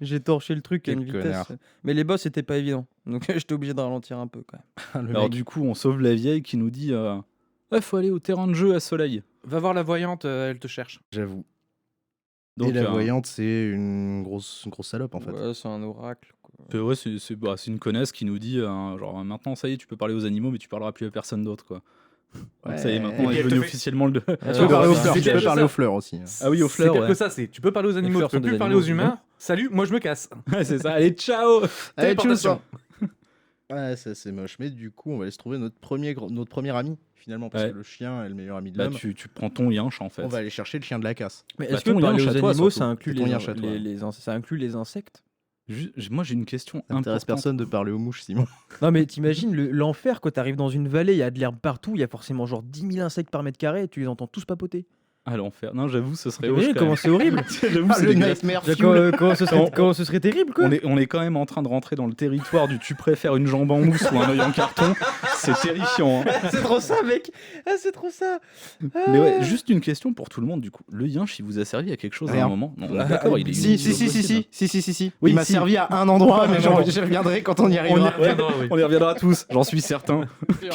S4: j'ai torché le truc à
S2: Quel
S4: une vitesse.
S2: connard.
S4: Mais les boss, c'était pas évident. Donc j'étais obligé de ralentir un peu quand même.
S1: Alors du coup, on sauve la vieille qui nous dit ouais, faut aller au terrain de jeu à Soleil.
S3: Va voir la voyante, elle te cherche.
S2: J'avoue.
S1: Donc
S2: Et la voyante, c'est une grosse salope en fait.
S4: Ouais, c'est un oracle. Quoi.
S1: ouais, c'est une connasse qui nous dit genre maintenant ça y est, tu peux parler aux animaux, mais tu parleras plus à personne d'autre quoi. Donc, ça y est, maintenant
S3: Et
S1: on
S3: puis
S1: est
S3: elle te
S1: devenu
S3: fait-
S1: officiellement le.
S2: Tu peux parler aux fleurs, tu peux parler aux fleurs aussi. hein.
S1: Ah oui, aux
S3: C'est
S1: fleurs.
S3: pire
S1: Ouais.
S3: que ça, c'est tu peux parler aux animaux,
S4: fleurs
S3: tu peux
S4: sont
S3: plus
S4: des
S3: parler aux
S4: animaux.
S3: humains. Salut, moi je me casse.
S1: Ouais, c'est ça. Allez, ciao.
S2: Allez,
S3: Téléportation.
S2: tchuss. Ouais, ça c'est moche. Mais du coup, on va aller se trouver notre premier ami finalement, parce
S1: Ouais.
S2: que le chien est le meilleur ami de
S1: Bah
S2: l'homme.
S1: tu prends ton yinche en fait.
S2: On va aller chercher le chien de la casse.
S4: Mais
S1: Bah,
S4: est-ce que
S1: ton
S4: parler
S1: yinche
S4: aux
S1: à toi,
S4: animaux,
S1: surtout.
S4: ça inclut
S2: C'est ton yinche à toi.
S4: ça inclut les insectes?
S1: Moi j'ai une question
S2: Ça intéresse
S1: importante.
S2: personne de parler aux mouches, Simon.
S4: Non mais t'imagines l'enfer quand t'arrives dans une vallée, il y a de l'herbe partout, il y a forcément genre 10 000 insectes par mètre carré et tu les entends tous papoter.
S1: Ah l'enfer. Non, j'avoue, ce serait
S4: T'imagines
S1: hoche, quand
S4: comment
S1: même.
S4: c'est horrible.
S1: J'avoue, c'est
S2: le
S1: dégueulasse.
S2: nightmare
S4: Comment ce serait terrible quoi.
S1: On est quand même en train de rentrer dans le territoire du tu préfères une jambe en mousse ou un œil en carton. C'est terrifiant. Hein.
S4: C'est trop ça mec. Ah c'est trop ça.
S1: Mais ouais, juste une question pour tout le monde du coup. Le yinche, il vous a servi à quelque chose à
S2: Rien.
S1: un moment? Non, on est d'accord, il est
S2: Si.
S1: Oui,
S2: Il m'a
S1: si.
S2: servi à un endroit, mais
S1: non,
S2: j'y reviendrai quand on y
S3: On y
S2: arrivera.
S3: reviendra, oui.
S1: On y reviendra tous, j'en suis certain.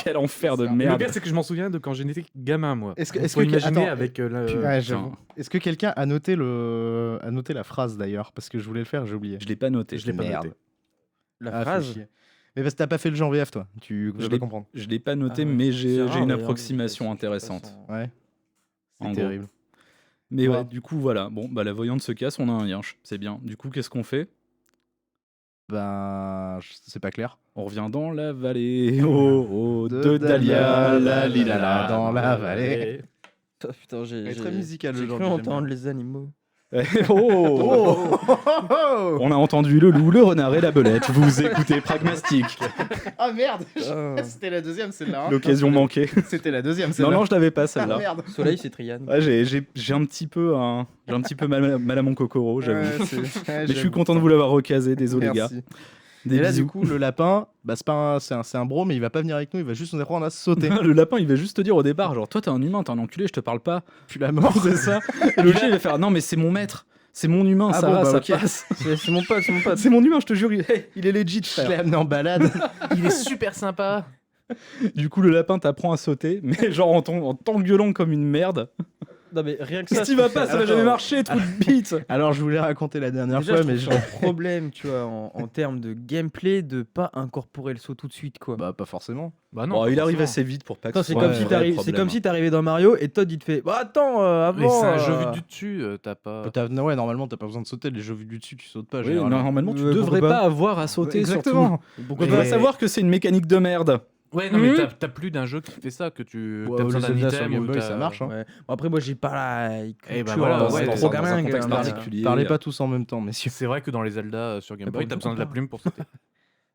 S1: Quel enfer de
S3: Le
S1: merde.
S3: pire, c'est que je m'en souviens de quand j'étais gamin, moi.
S2: Est-ce que-
S3: Donc,
S2: est-ce
S3: faut
S2: que-
S3: imaginer
S2: attends,
S3: avec
S2: Ouais, j'avoue.
S1: putain.
S2: Est-ce que quelqu'un a noté la phrase d'ailleurs? Parce que je voulais le faire, j'ai oublié.
S1: Je l'ai pas noté.
S3: Je l'ai pas
S2: Merde.
S3: noté.
S4: La
S2: Ah,
S4: phrase.
S2: fais chier. Mais parce que t'as pas fait le genre VF, toi. Tu
S1: Je
S2: vas
S1: l'ai-
S2: pas comprendre.
S1: Je l'ai pas noté,
S4: Ah ouais.
S1: mais
S4: C'est
S1: j'ai
S4: rare,
S1: une
S4: d'ailleurs,
S1: approximation
S4: de toute
S1: intéressante.
S4: façon.
S2: Ouais.
S1: En
S2: C'est
S1: gros.
S2: terrible.
S1: Mais ouais,
S2: Ouais.
S1: du coup, voilà. Bon, bah la voyante se casse, on a un yinche. C'est bien. Du coup, qu'est-ce qu'on fait?
S2: Ben, c'est pas clair.
S1: On revient dans la vallée. Oh, oh, de Dahlia, la lilala,
S2: dans la vallée.
S4: Oh, putain,
S2: Elle est très musicale
S4: j'ai cru
S2: aujourd'hui, j'aime
S4: entendre les animaux.
S1: Oh On a entendu le loup, le renard et la belette. Vous écoutez Pragmastique.
S2: Ah merde
S4: Ah.
S2: C'était la deuxième celle-là. hein.
S1: L'occasion manquée.
S2: C'était la deuxième
S1: Non,
S2: celle-là.
S1: non, je l'avais pas
S2: Ah,
S1: celle-là.
S2: merde.
S4: Soleil c'est Triane.
S1: Ouais, j'ai un petit peu, mal à mon cocoro, j'avoue.
S2: Ouais,
S1: Mais je suis content de vous l'avoir recasé, désolé les gars.
S2: Merci.
S1: Des
S2: Et là,
S1: bisous.
S2: du coup, le lapin, bah, c'est un bro, mais il va pas venir avec nous, il va juste nous apprendre à sauter.
S1: Le lapin, il va juste te dire au départ, genre, toi, t'es un humain, t'es un enculé, je te parle pas.
S2: Puis la mort.
S1: C'est ça. Et le chien, il va faire, non, mais c'est mon maître, c'est mon humain,
S2: Ah
S1: Sarah,
S2: bon, bah,
S1: ça
S2: ok.
S1: passe.
S4: C'est mon pote,
S1: C'est mon humain, je te jure, il est legit,
S2: Je l'ai
S1: frère.
S2: amené en balade.
S3: Il est super sympa.
S1: Du coup, le lapin t'apprend à sauter, mais genre en t'engueulant comme une merde.
S4: Non mais rien que
S1: Qu'est-ce
S4: ça.
S1: qui va pas, ça va
S2: Attends.
S1: jamais marcher, trou de bite.
S2: Alors, je voulais raconter la dernière
S4: Déjà,
S2: fois,
S4: je
S2: mais
S4: trouve que c'est un problème, tu vois, en termes de gameplay, de pas incorporer le saut tout de suite, quoi.
S2: Bah, pas forcément.
S3: Bah
S1: Bon, il arrive
S3: forcément.
S1: assez vite pour pas que
S4: Attends,
S1: ce
S4: c'est
S1: soit
S4: comme,
S1: un
S4: si
S1: vrai
S4: t'arrives- c'est
S1: problème.
S4: comme si t'arrivais dans Mario et Todd il te fait bah attends
S3: Mais
S4: avant
S3: c'est un jeu
S4: euh,
S3: vu du dessus, t'as pas.
S2: Ouais, normalement, t'as pas besoin de sauter. Les jeux vus du dessus, tu sautes pas.
S1: Oui,
S2: généralement.
S1: normalement, tu
S4: Ouais,
S1: devrais
S4: pourquoi
S1: pas
S4: pas
S1: avoir à sauter
S2: Exactement.
S1: Pourquoi
S2: Mais-
S1: pas savoir que c'est une mécanique de merde.
S3: Ouais, non, mais
S1: Mhm.
S3: t'as plus d'un jeu qui fait ça, que tu
S2: Ouais,
S3: t'as besoin
S2: le
S3: d'un
S2: Zelda sur
S3: item
S2: Game
S3: ou
S2: Boy,
S3: t'as-
S2: ça marche, hein.
S4: ouais. Bon, après moi j'ai pas la
S3: Eh
S4: culture,
S3: ben voilà,
S1: Dans
S3: ouais,
S1: un-
S3: dans
S1: dans un
S4: gamingue,
S1: contexte
S4: hein,
S1: particulier.
S2: Parlez pas tous en même temps, messieurs.
S3: C'est vrai que dans les Zelda sur Game
S4: Mais
S3: Boy,
S4: pour
S3: t'as
S4: une
S3: besoin de
S4: fois
S3: la
S4: pas.
S3: plume pour sauter.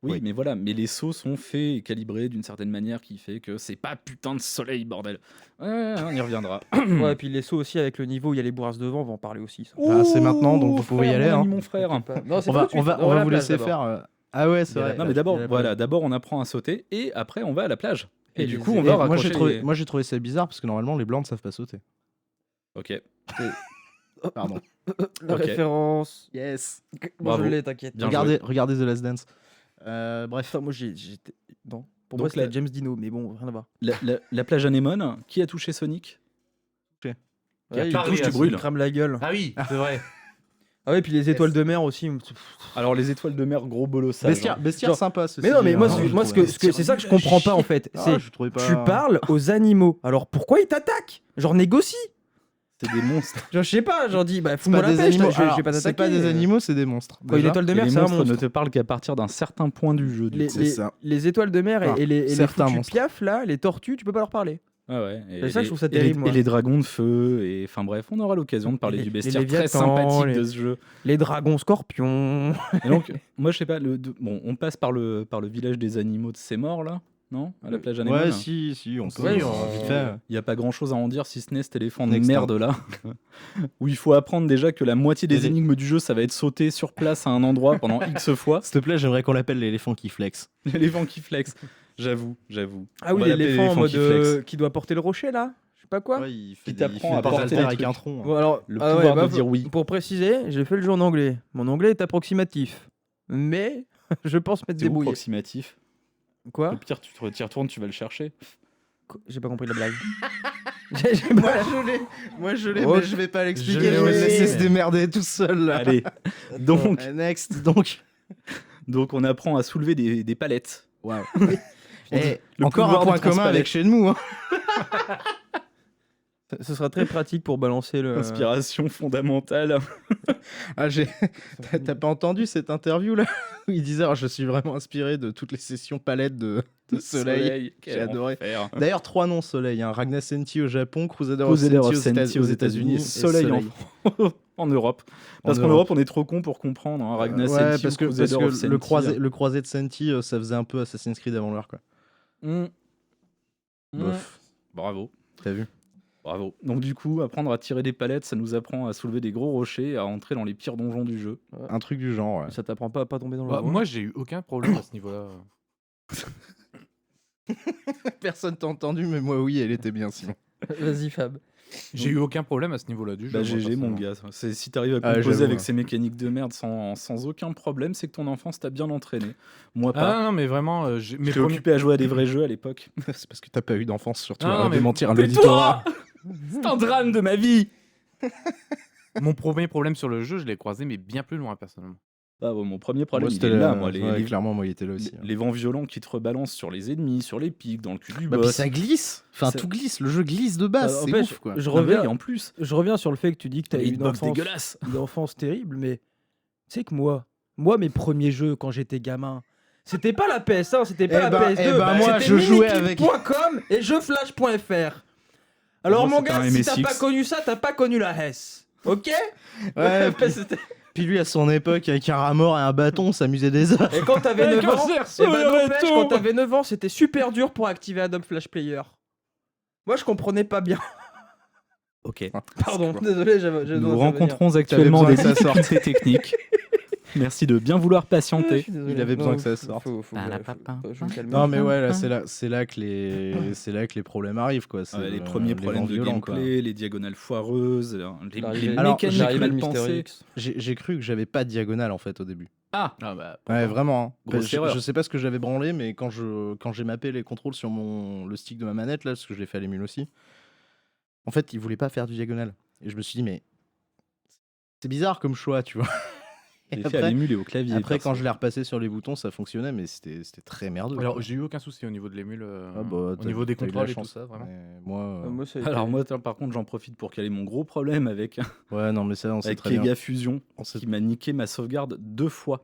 S1: Oui,
S2: Oui.
S1: mais voilà, mais les sauts sont faits et calibrés d'une certaine manière qui fait que c'est pas putain de soleil, bordel. Ouais, on y reviendra.
S4: Ouais, et puis les sauts aussi avec le niveau, il y a les bourrasques devant, on va en parler aussi. Ça.
S2: Bah, c'est maintenant, donc vous
S1: Ouh,
S2: pouvez y
S1: frère,
S2: aller,
S1: mon
S2: hein.
S1: ami, mon frère.
S4: Non, c'est
S2: On
S4: pas
S2: va,
S4: tout de
S2: on va,
S4: suite,
S2: on va
S4: la
S2: vous
S4: plage
S2: laisser
S4: d'abord.
S2: faire. Ah ouais, c'est
S4: Il y a
S2: vrai.
S4: la
S1: Non, mais d'abord,
S4: Il y a la
S1: voilà, d'abord on apprend à sauter et après on va à la plage. Et,
S4: Et
S1: du
S4: les-
S1: coup, on
S4: et
S1: va
S2: moi,
S1: raccrocher
S2: j'ai trouvé,
S1: les-
S2: moi, j'ai trouvé ça bizarre parce que normalement, les blancs ne savent pas sauter.
S1: Ok.
S2: Pardon.
S4: La
S1: Ok.
S4: référence.
S2: Yes.
S4: Bon,
S1: Bravo.
S4: je l'ai, t'inquiète.
S1: Bien
S2: Regardez The Last Dance. Bref.
S4: Enfin, moi j'étais. Non. Pour
S1: Donc
S4: moi c'était
S1: la-
S4: James Dino, mais bon, rien à voir.
S1: La plage anémone, qui a touché Sonic?
S4: Ouais, il
S3: parlé
S4: touche,
S3: à
S4: tu
S3: son-
S4: brûles. Il crame la gueule.
S3: Ah oui, c'est vrai.
S4: Ah ouais, puis les étoiles de mer aussi.
S1: Alors les étoiles de mer, gros bolossage.
S2: Bestiaire
S4: Genre-
S2: sympa.
S4: Mais non, mais moi, c'est ça que je comprends pas en fait. C'est
S2: je trouvais pas.
S4: tu parles aux animaux. Alors pourquoi ils t'attaquent? Genre négocie.
S1: C'est des monstres.
S4: Genre je sais pas, genre dis bah
S2: C'est
S4: fous-moi
S2: pas
S4: la
S2: des
S4: paix, je
S2: animaux.
S4: je vais
S2: Alors,
S4: pas
S2: c'est
S4: t'attaquer.
S2: pas des animaux, c'est des monstres.
S4: Quoi, une
S2: déjà.
S4: étoile de
S1: Et
S4: mer,
S1: les
S4: c'est un
S1: monstres
S4: monstre.
S1: ne te parlent qu'à partir d'un certain point du jeu. Du coup.
S2: C'est ça.
S4: Les étoiles de mer
S2: Ah,
S4: et les
S2: certains
S4: foutus
S2: monstres.
S4: piafs là, les tortues, tu peux pas leur parler.
S1: Ah ouais. Et
S4: C'est ça que
S1: les-
S4: je trouve ça
S1: et les-
S4: terrible, moi.
S1: Et les dragons de feu. Et enfin bref, on aura l'occasion de parler
S4: Les-
S1: du
S4: les
S1: bestiaire très
S4: Léviathans,
S1: sympathique
S4: les-
S1: de ce jeu.
S4: Les dragons scorpions.
S1: Et donc, moi je sais pas. Bon, on passe par le village des animaux de Sémor là, non? À la plage anémone.
S2: Ouais, si, on peut.
S4: Ouais,
S2: vite fait.
S1: Il n'y a pas grand chose à en dire si ce n'est cet éléphant de
S2: Next
S1: merde là. Où il faut apprendre déjà que la moitié des
S2: Et les-
S1: énigmes du jeu ça va être sauter sur place à un endroit pendant X fois.
S2: S'il te plaît, j'aimerais qu'on l'appelle l'éléphant qui flex.
S1: L'éléphant qui flex. J'avoue.
S4: Ah
S1: On
S4: oui,
S1: va l'appeler
S4: l'éléphant en mode
S1: qui flex.
S4: qui doit porter le rocher là. Je sais pas quoi.
S2: Ouais, il fait
S1: Qui
S2: des- il
S1: t'apprend
S2: fait
S1: à
S2: des
S1: porter
S2: haltères
S1: les
S2: avec
S1: trucs.
S2: un tronc.
S4: Bon, alors,
S1: Le
S4: ah ouais,
S1: pouvoir
S4: bah,
S1: de dire oui.
S4: Pour préciser, j'ai fait le jeu en anglais. Mon anglais est approximatif. Mais je pense m'être
S1: T'es où
S4: débrouillé.
S1: approximatif. Au
S4: Quoi
S1: pire, tu t'y retournes, tu vas le chercher.
S4: J'ai pas compris la blague.
S2: Moi je l'ai,
S4: Oh,
S2: mais je vais pas l'expliquer,
S3: l'ai
S2: je vais le
S3: aussi,
S2: laisser
S3: mais-
S2: se démerder tout seul là.
S1: Allez, donc,
S2: Next, donc.
S1: on apprend à soulever des palettes.
S2: Waouh.
S1: Le
S2: Encore
S1: pouvoir
S2: un point
S1: du
S2: commun
S1: transpalette.
S2: avec Shenmue. Hein.
S4: Ce sera très pratique pour balancer le.
S1: Inspiration fondamentale.
S2: Ah, t'as pas entendu cette interview là où il disait je suis vraiment inspiré de toutes les sessions palettes de Soleil.
S1: Quel
S2: J'ai adoré.
S1: enfer.
S2: D'ailleurs 3 noms Soleil, hein. Ragnar Senti au Japon, Crusader of
S1: Crusader of
S2: Senti
S1: Senti aux États-Unis,
S2: et
S1: Soleil en Europe. Parce
S2: En
S1: qu'en
S2: Europe.
S1: Europe, on est trop con pour comprendre. Hein. Ragnar
S2: Ouais,
S1: Senti
S2: parce
S1: ou
S2: que,
S1: Crusader of Senti.
S2: le croisé de Senti, ça faisait un peu Assassin's Creed avant l'heure quoi. Bof.
S1: Bravo.
S2: T'as vu?
S1: Bravo. Donc du coup, apprendre à tirer des palettes, ça nous apprend à soulever des gros rochers, à entrer dans les pires donjons du jeu.
S2: Un truc du genre, ouais.
S4: Ça t'apprend pas à pas tomber dans le.
S3: Bah, moi, j'ai eu aucun problème à ce niveau-là.
S2: Personne t'a entendu, mais moi oui, elle était bien Simon.
S4: Vas-y, Fab.
S3: J'ai eu aucun problème à ce niveau-là du jeu.
S1: Bah
S3: moi,
S1: GG mon
S3: personnellement.
S1: gars. Si t'arrives à
S2: Ah,
S1: composer
S2: j'avoue,
S1: avec
S2: ouais.
S1: ces mécaniques de merde sans aucun problème, c'est que ton enfance t'a bien entraîné. Moi
S3: Ah
S1: pas.
S3: non, mais vraiment, mes
S1: J'étais
S3: premiers...
S1: occupé à jouer à des vrais jeux à l'époque.
S2: C'est parce que t'as pas eu d'enfance surtout.
S3: Non,
S2: Arrête
S3: non,
S2: de
S3: mais-
S2: mentir à
S1: Mais
S2: l'auditorat.
S1: C'est un drame de ma vie.
S3: mon premier problème sur le jeu, je l'ai croisé, mais bien plus loin, personnellement.
S1: Ah ouais, mon premier problème,
S2: Moi,
S1: il
S2: c'était
S1: est là, moi. Les,
S2: clairement, moi, il était là
S1: les-
S2: aussi. hein.
S1: les vents violents qui te rebalancent sur les ennemis, sur les pics, dans le cul du
S2: Bah, puis
S1: boss.
S2: ça glisse. Enfin,
S1: Ça-
S2: tout glisse. Le jeu glisse de base.
S4: En
S2: C'est
S4: fait,
S2: ouf, quoi.
S4: Je
S1: Ah bah oui,
S4: reviens,
S1: en plus.
S4: je reviens sur le fait que tu dis que tu as
S1: Les
S4: eu une
S1: hitbox
S4: enfance,
S1: dégueulasses.
S4: une enfance terrible, mais tu sais que moi, mes premiers jeux quand j'étais gamin, c'était pas la PS1, c'était pas
S2: Eh
S4: la
S2: ben-
S4: PS2,
S2: eh ben, moi,
S4: c'était
S2: je jouais avec-
S4: miniclip.com et jeflash.fr. Alors
S1: Moi,
S4: mon
S1: c'était
S4: gars,
S1: un
S4: si t'as
S1: MSX.
S4: pas connu ça, t'as pas connu la Hesse. Ok.
S2: Ouais, puis,
S4: C'était-
S2: puis lui, à son époque, avec un rat mort et un bâton, on s'amusait des heures.
S4: Et quand t'avais
S1: Avec
S4: 9
S1: un
S4: ans,
S1: cerceau
S4: eh ben,
S1: et un
S4: n'empêche,
S1: bâton.
S4: quand t'avais 9 ans, c'était super dur pour activer Adobe Flash Player. Moi, je comprenais pas bien.
S1: Ok.
S4: Pardon, désolé,
S1: Nous rencontrons actuellement
S2: T'avais
S1: des
S2: besoin que ça
S1: difficultés techniques. Merci de bien vouloir patienter.
S2: Il avait besoin que ça sorte.
S4: Je vais me calmer.
S2: Non, mais ouais, là, c'est là que les problèmes arrivent, quoi. C'est
S1: Les
S2: le-
S1: premiers
S2: les
S1: problèmes
S2: vents
S1: de
S2: violents, quoi.
S1: gameplay, les diagonales foireuses, les
S2: Alors,
S1: mécaniques
S2: j'arrive
S1: mal
S4: le Mister
S1: pensées.
S4: X.
S2: J'ai cru que j'avais pas de diagonale, en fait, au début.
S1: Ah,
S3: bah,
S2: Ouais, vraiment. Hein.
S1: Grosse
S2: je,
S1: erreur.
S2: je sais pas ce que j'avais branlé, mais quand j'ai mappé les contrôles sur le stick de ma manette, là, parce que je l'ai fait à l'émule aussi, en fait, il voulait pas faire du diagonal. Et je me suis dit, mais c'est bizarre comme choix, tu vois. Et
S1: j'ai fait à l'émule et au clavier.
S2: après
S1: perso.
S2: quand je l'ai repassé sur les boutons, ça fonctionnait, mais c'était très merdeux.
S3: Alors,
S2: quoi.
S3: j'ai eu aucun souci au niveau de l'émule,
S2: Ah bah,
S3: au niveau des
S2: t'as eu de la
S3: contrôles et tout
S2: chance.
S3: ça, vraiment.
S2: Mais moi,
S4: Moi, ça a été-
S1: Alors moi, par contre, j'en profite pour caler mon gros problème avec,
S2: ouais, non, mais ça, on sait
S1: avec
S2: très bien.
S1: Kega Fusion,
S2: On sait-
S1: qui m'a niqué ma sauvegarde 2 fois.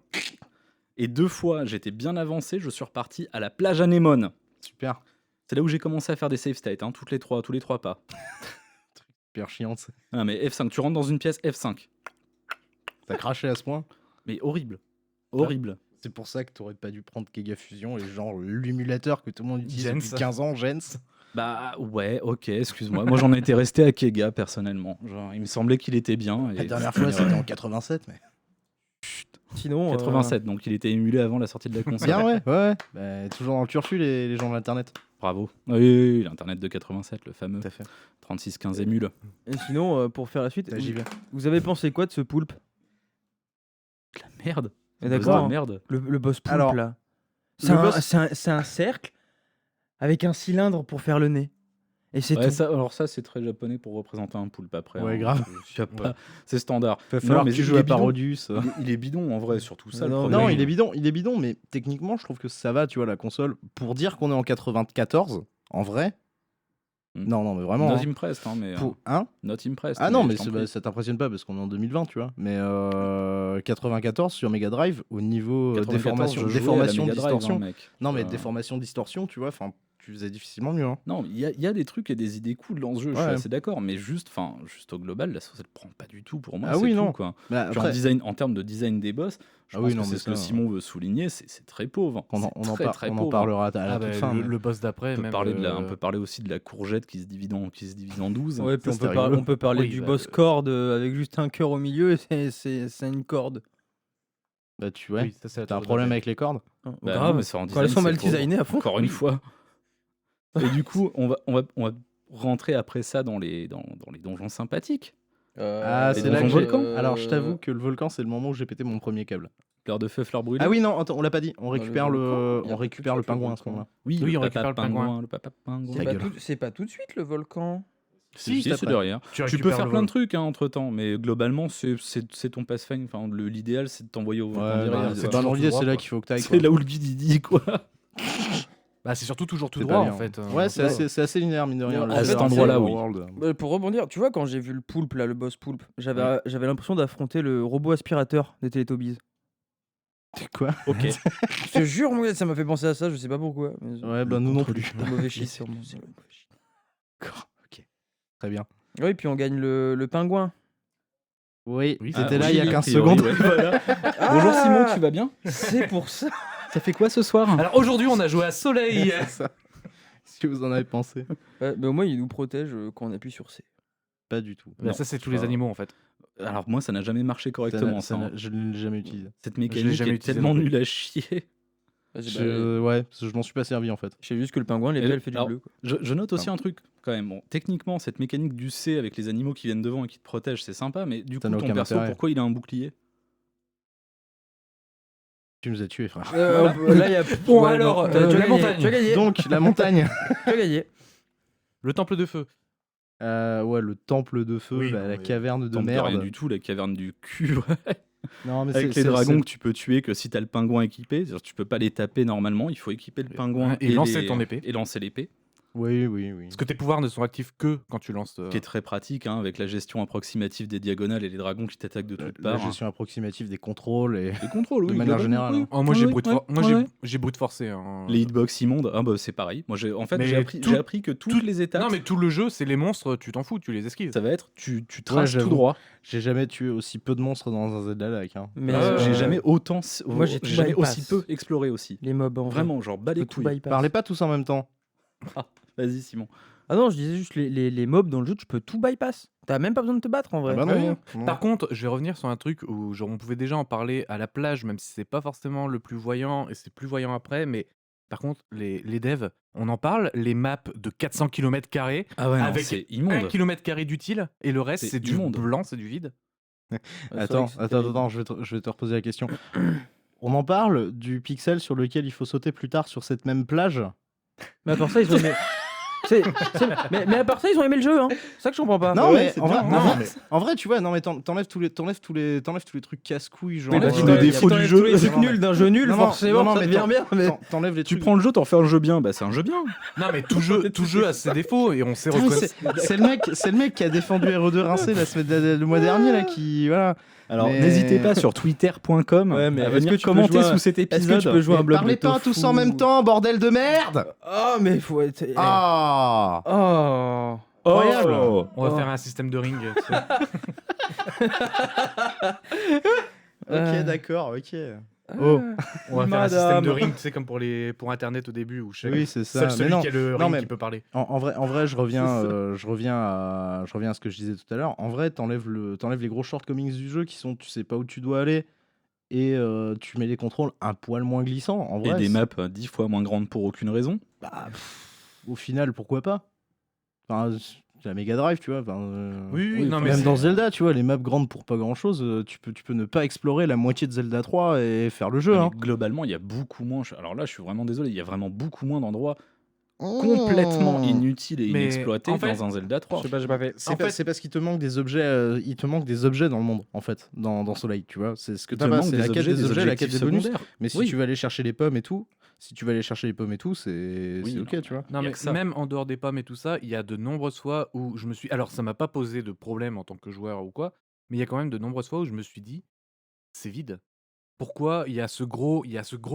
S1: Et 2 fois, j'étais bien avancé, je suis reparti à la plage Anémone.
S2: Super,
S1: C'est là où j'ai commencé à faire des save states, hein, tous les 3 pas.
S2: super chiant.
S1: Ah mais F5, tu rentres dans une pièce, F5.
S2: T'as craché à ce point.
S1: Mais horrible. Horrible.
S2: C'est pour ça que t'aurais pas dû prendre Kega Fusion et genre l'émulateur que tout le monde utilise
S3: Jens.
S2: depuis 15 ans, Jens.
S1: Bah ouais, ok, excuse-moi. Moi j'en étais resté à Kega personnellement. Genre, il me semblait qu'il était bien. Et
S2: La dernière
S1: c'est une
S2: fois, c'était
S1: erreur.
S2: en 87, mais.
S4: Sinon,
S1: 87, donc il était émulé avant la sortie de la console.
S2: Bien, ouais. Bah, toujours dans le turfu, les gens de l'internet.
S1: Bravo. Oui, l'internet de 87, le fameux
S2: Tout à fait.
S1: 3615 émule.
S4: Et sinon, pour faire la suite,
S2: Bah, j'y vais.
S4: vous avez pensé quoi de ce poulpe?
S1: De la merde.
S4: Et
S1: Boss
S4: d'accord,
S1: de
S4: hein.
S1: merde.
S4: Le boss poulpe
S2: Alors,
S4: là.
S2: le
S4: C'est un,
S2: boss-
S4: c'est un cercle avec un cylindre pour faire le nez. Et c'est
S1: Ouais,
S4: tout.
S1: alors ça c'est très japonais pour représenter un poulpe après.
S2: Ouais,
S1: hein.
S2: grave.
S1: Y a pas- C'est standard.
S2: Va
S1: Non,
S2: falloir
S1: mais
S2: que tu
S1: il
S2: joues
S1: est
S2: à
S1: bidon.
S2: Parodius.
S1: Il est bidon en vrai, surtout ça. le
S4: Non,
S1: problème.
S2: Non, il est bidon, mais techniquement, je trouve que ça va, tu vois, la console. Pour dire qu'on est en 94, en vrai.
S1: Hmm.
S2: Non, mais vraiment.
S1: Not
S2: hein.
S1: impressed, hein, mais.
S2: Pour... Hein
S1: Not impressed.
S2: Ah non, mais
S1: je t'en prie.
S2: ça t'impressionne pas parce qu'on est en 2020, tu vois. Mais 94 sur Mega Drive, au niveau
S1: 94,
S2: déformation,
S1: je jouais à la
S2: déformation,
S1: Mega Drive,
S2: distorsion.
S1: hein, mec.
S2: Non, mais
S1: Euh,
S2: déformation, distorsion, tu vois, enfin, tu faisais difficilement mieux. Hein.
S1: Non, il y a des trucs et des idées cool dans ce jeu, je suis
S2: Ouais.
S1: assez d'accord, mais juste au global, la sauce elle prend pas du tout pour moi.
S2: Ah
S1: c'est
S2: oui,
S1: tout,
S2: non.
S1: quoi.
S2: Bah,
S1: Puis en termes de design des boss, je
S2: Ah
S1: pense
S2: oui,
S1: que
S2: non,
S1: c'est
S2: mais
S1: ce que
S2: ça,
S1: Simon veut souligner, c'est très pauvre.
S2: on en,
S1: C'est
S2: on en
S1: très,
S2: par-
S1: très
S2: on en
S1: pauvre.
S2: parlera à la
S3: Ah,
S2: toute
S3: bah,
S2: fin. mais-
S3: le boss d'après,
S1: On peut,
S3: même.
S1: on peut parler aussi de la courgette qui se divise en 12.
S4: Ouais, puis
S2: Ça,
S4: on peut,
S2: c'était rigolo.
S4: on peut parler
S3: Oui,
S4: du
S3: bah,
S4: boss corde avec juste un cœur au milieu, et c'est une corde.
S2: Bah, tu vois,
S3: Oui, ça, c'est la
S2: t'as un
S3: tour de
S2: problème
S3: Babel.
S2: avec les cordes
S4: Hein,
S1: Bah
S4: grave.
S1: non, mais ça en
S4: Quand elles
S1: design,
S4: sont mal
S1: c'est pauvre.
S4: designées à fond.
S1: Encore une fois. Et du coup, on va rentrer après ça dans les donjons sympathiques.
S2: Ah,
S1: les
S2: c'est là que
S1: donjons
S2: j'ai...
S1: volcans.
S2: Alors, je t'avoue que le volcan, c'est le moment où j'ai pété mon premier câble.
S1: Fleur de feu, fleur brûlée.
S2: Ah oui, non, attends, on l'a pas dit. On
S4: le
S2: récupère
S4: volcan,
S2: le,
S4: il y a
S2: on
S4: pas
S2: récupère
S4: tout
S2: le
S4: de suite, le
S2: pingouin à ce
S4: volcan.
S2: moment-là.
S1: Oui,
S3: Oui,
S1: le
S3: on récupère
S1: papa
S3: le pingouin.
S1: pingouin, le papa pingouin.
S2: Ta gueule.
S4: C'est pas tout de suite le volcan.
S1: Si, c'est
S3: après.
S1: derrière.
S3: Tu
S1: Tu peux
S3: récupères
S1: faire
S3: le
S1: plein de
S3: vol.
S1: trucs entre temps, mais globalement, c'est ton Pathfinder. Enfin, l'idéal, c'est de t'envoyer au volcan
S2: Ouais,
S1: derrière.
S2: bah,
S1: quoi.
S2: c'est
S3: toujours
S2: dans
S3: tout
S2: l'idée,
S3: droit,
S2: c'est là
S3: quoi.
S2: qu'il faut que t'ailles.
S1: C'est là où le guide il dit quoi.
S3: Bah, c'est surtout toujours tout
S2: C'est
S3: droit
S2: pas
S3: en
S2: bien.
S3: fait.
S2: Ouais, c'est assez linéaire, mine de rien.
S4: Non,
S2: le
S4: à cet
S2: Zelda
S1: endroit-là, oui.
S2: Overworld.
S4: Pour rebondir, tu vois, quand j'ai vu le poulpe, là, le boss poulpe, j'avais l'impression d'affronter le robot aspirateur des Teletubbies.
S2: Quoi?
S1: Ok.
S4: Je te jure, moi, ça m'a fait penser à ça, je sais pas pourquoi. Mais
S2: Ouais, bah nous non plus.
S4: c'est mauvais shit, sûrement.
S2: D'accord, ok. Très bien.
S4: Oui, puis on gagne le pingouin.
S2: Oui,
S3: Oui,
S2: c'était
S1: Ah,
S2: là
S1: oui,
S2: il y a
S1: a
S2: 15
S1: priori,
S2: secondes.
S1: ouais, voilà. Bonjour Simon, tu vas bien?
S4: C'est pour ça.
S1: T'as fait quoi ce soir?
S3: Alors aujourd'hui, on a joué à Soleil.
S2: C'est ça. Si vous en avez pensé.
S4: Ouais, mais au moins, il nous protège quand on appuie sur C.
S2: Pas du tout.
S3: Bah, ça, c'est tous les
S2: Enfin,
S3: animaux en fait.
S1: Alors moi, ça n'a jamais marché correctement. ça, hein.
S2: je ne l'ai jamais utilisé.
S1: Cette
S3: Je l'ai
S1: mécanique
S3: jamais
S1: est
S3: utilisé
S1: tellement
S3: non plus.
S1: nulle à chier.
S2: Ouais, parce que je m'en suis pas servi en fait.
S4: Je sais juste que le pingouin,
S1: Et
S4: l'épée, elle fait du
S1: alors,
S4: bleu. Quoi.
S1: Je note aussi un truc quand même. Bon, techniquement, cette mécanique du C avec les animaux qui viennent devant et qui te protègent, c'est sympa, mais du
S2: Ça
S1: coup,
S2: n'a
S1: ton
S2: aucun
S1: perso,
S2: intérêt.
S1: pourquoi il a un bouclier?
S2: Tu nous as tués, frère.
S4: Là, il y a.
S3: Bon,
S4: Ouais,
S3: alors,
S4: non, tu as
S3: la
S4: gagné,
S3: montagne.
S4: Tu as gagné.
S2: Donc, la montagne.
S4: Tu as gagné.
S3: Le temple de feu.
S2: Ouais, le temple de feu,
S3: Oui, non,
S2: la
S3: mais
S2: caverne de
S1: Temple de rien
S2: merde.
S1: du tout, la caverne du cul. Ouais.
S2: Non, mais
S1: Avec
S2: c'est-
S1: les
S2: c'est-
S1: dragons
S2: c'est-
S1: que tu peux tuer que si t'as le pingouin équipé. C'est-à-dire, tu peux pas les taper normalement, il faut équiper le pingouin
S3: Et lancer ton épée.
S1: Et lancer l'épée.
S2: Oui, oui, oui.
S3: Parce que tes pouvoirs ne sont actifs que quand tu lances.
S1: Qui est très pratique hein, avec la gestion approximative des diagonales et les dragons qui t'attaquent de toutes
S2: La
S1: parts.
S2: gestion approximative des contrôles et.
S1: Les contrôles,
S2: de
S1: oui.
S2: manière
S1: globalement,
S2: générale,
S1: oui.
S2: hein.
S3: Oh, moi j'ai
S1: Ouais,
S3: brute,
S1: ouais,
S3: moi
S1: ouais.
S3: j'ai brute forcé. Hein.
S1: Les hitbox immondes, ah bah c'est pareil. Moi, en fait,
S3: Mais
S1: j'ai appris,
S3: tout-
S1: j'ai appris que toutes les étapes,
S3: Non mais tout le jeu, c'est les monstres, tu t'en fous, tu les esquives.
S1: ça va être, tu traces tout
S2: j'avoue.
S1: droit.
S2: J'ai jamais tué aussi peu de monstres dans un Zelda-like. Hein.
S4: Mais
S1: J'ai jamais autant,
S4: moi, j'ai tout
S1: jamais
S4: bypass.
S1: aussi peu exploré aussi.
S4: Les mobs, en vrai.
S1: Vraiment, genre bas
S4: Je
S1: les
S4: peux tout
S1: couilles.
S4: bypass.
S2: Parlez pas tous en même temps.
S1: Vas-y Simon.
S4: Ah non, je disais juste les mobs dans le jeu, tu peux tout bypass. T'as même pas besoin de te battre en vrai.
S2: Ah bah non,
S3: Ouais.
S2: non.
S3: Par contre, je vais revenir sur un truc où genre, on pouvait déjà en parler à la plage, même si c'est pas forcément le plus voyant et c'est plus voyant après, mais par contre, les devs, on en parle, les maps de 400 km,
S1: Ah ouais, non,
S3: Avec
S1: c'est
S3: 1
S1: immonde.
S3: km d'utile, et le reste,
S1: C'est
S3: c'est du
S1: immonde.
S3: blanc, c'est du vide.
S2: Attends, je vais te reposer la question. On en parle du pixel sur lequel il faut sauter plus tard sur cette même plage.
S4: Mais à part ça, ils ont aimé. Mais à part ça, ils ont aimé le jeu, hein. C'est ça que je comprends pas.
S2: Non,
S1: ouais,
S2: mais
S1: c'est
S2: en
S1: bien.
S2: vrai,
S1: Non,
S2: en vrai-
S1: mais-
S2: en vrai, tu vois, non mais t'enlèves tous les trucs casse-couilles, genre.
S4: Oui,
S1: bah,
S4: parce
S1: tu
S4: que
S1: nos
S4: y a-
S1: défauts
S4: t'enlèves
S1: du jeu.
S4: tous les trucs
S2: Non, mais-
S4: nuls d'un jeu nul,
S2: Non,
S4: forcément,
S2: non,
S4: ça
S2: mais
S4: devient bien. Mais...
S2: T'enlèves les
S1: Tu
S2: trucs.
S1: prends le jeu, t'en fais un jeu bien, bah c'est un jeu bien.
S3: Non mais tout jeu a ses défauts, et on sait
S2: Putain,
S3: reconnaître.
S2: c'est le mec qui a défendu RE2 Rincé le mois dernier là qui voilà.
S1: Alors
S2: Mais-
S1: n'hésitez pas sur twitter.com
S4: Ouais, mais
S1: à
S4: est-ce
S1: venir
S4: que tu peux
S1: commenter
S4: jouer à-
S1: sous cet
S4: Est-ce
S1: épisode.
S4: que tu peux jouer un bloc
S2: Parlez
S4: de
S2: pas
S4: tofu
S2: tous en même temps, bordel de merde.
S4: Oh, mais faut être.
S2: Ah.
S4: Oh.
S2: Incroyable.
S1: Oh.
S3: On va
S4: Oh.
S3: faire un système de ring. tu sais.
S2: Ok, d'accord, ok. Oh.
S3: On va faire un système
S4: Madame.
S3: de ring, tu sais, comme pour Internet au début, où chaque...
S2: Oui, c'est ça.
S3: seul
S2: Mais
S3: celui
S2: non,
S3: qui a le
S2: non,
S3: ring
S2: mais-
S3: qui peut parler.
S2: En vrai, je reviens à ce que je disais tout à l'heure. En vrai, t'enlèves les gros shortcomings du jeu qui sont, tu sais pas où tu dois aller et tu mets les contrôles un poil moins glissants. En
S1: Et
S2: vrai,
S1: des
S2: c'est-
S1: maps 10 fois moins grandes pour aucune raison.
S2: bah, au final, pourquoi pas. Enfin, c'est la Mega Drive, tu vois. enfin,
S3: Oui, non, mais
S2: même
S3: c'est-
S2: dans Zelda, tu vois, les maps grandes pour pas grand chose, tu peux ne pas explorer la moitié de Zelda 3 et faire le jeu.
S1: Mais
S2: Hein.
S1: globalement, il y a beaucoup moins. Alors là, je suis vraiment désolé, il y a vraiment beaucoup moins d'endroits complètement inutiles et
S3: Mais
S1: inexploités
S3: en fait-
S1: dans un Zelda 3.
S4: j'ai pas fait.
S2: C'est
S3: En
S2: pas-
S3: fait-
S2: c'est parce qu'il te manque des objets, il te manque des objets dans le monde, en fait, dans Soleil, tu vois. C'est ce que
S1: Il
S2: t'as
S1: te
S2: pas,
S1: manque
S2: c'est
S1: des
S2: la quête
S1: objets,
S2: des
S1: des
S2: objets, la quête des
S1: objectifs
S2: bonus.
S1: secondaires.
S2: Mais si
S1: Oui.
S2: tu vas aller chercher les pommes et tout, c'est
S1: Oui,
S2: ok, tu vois.
S3: Non,
S1: Y a
S3: mais
S1: que ça.
S3: même en dehors des pommes et tout ça, il y a de nombreuses fois où je me suis. Alors, ça m'a pas posé de problème en tant que joueur ou quoi, mais il y a quand même de nombreuses fois où je me suis dit, c'est vide. Pourquoi il y a ce gros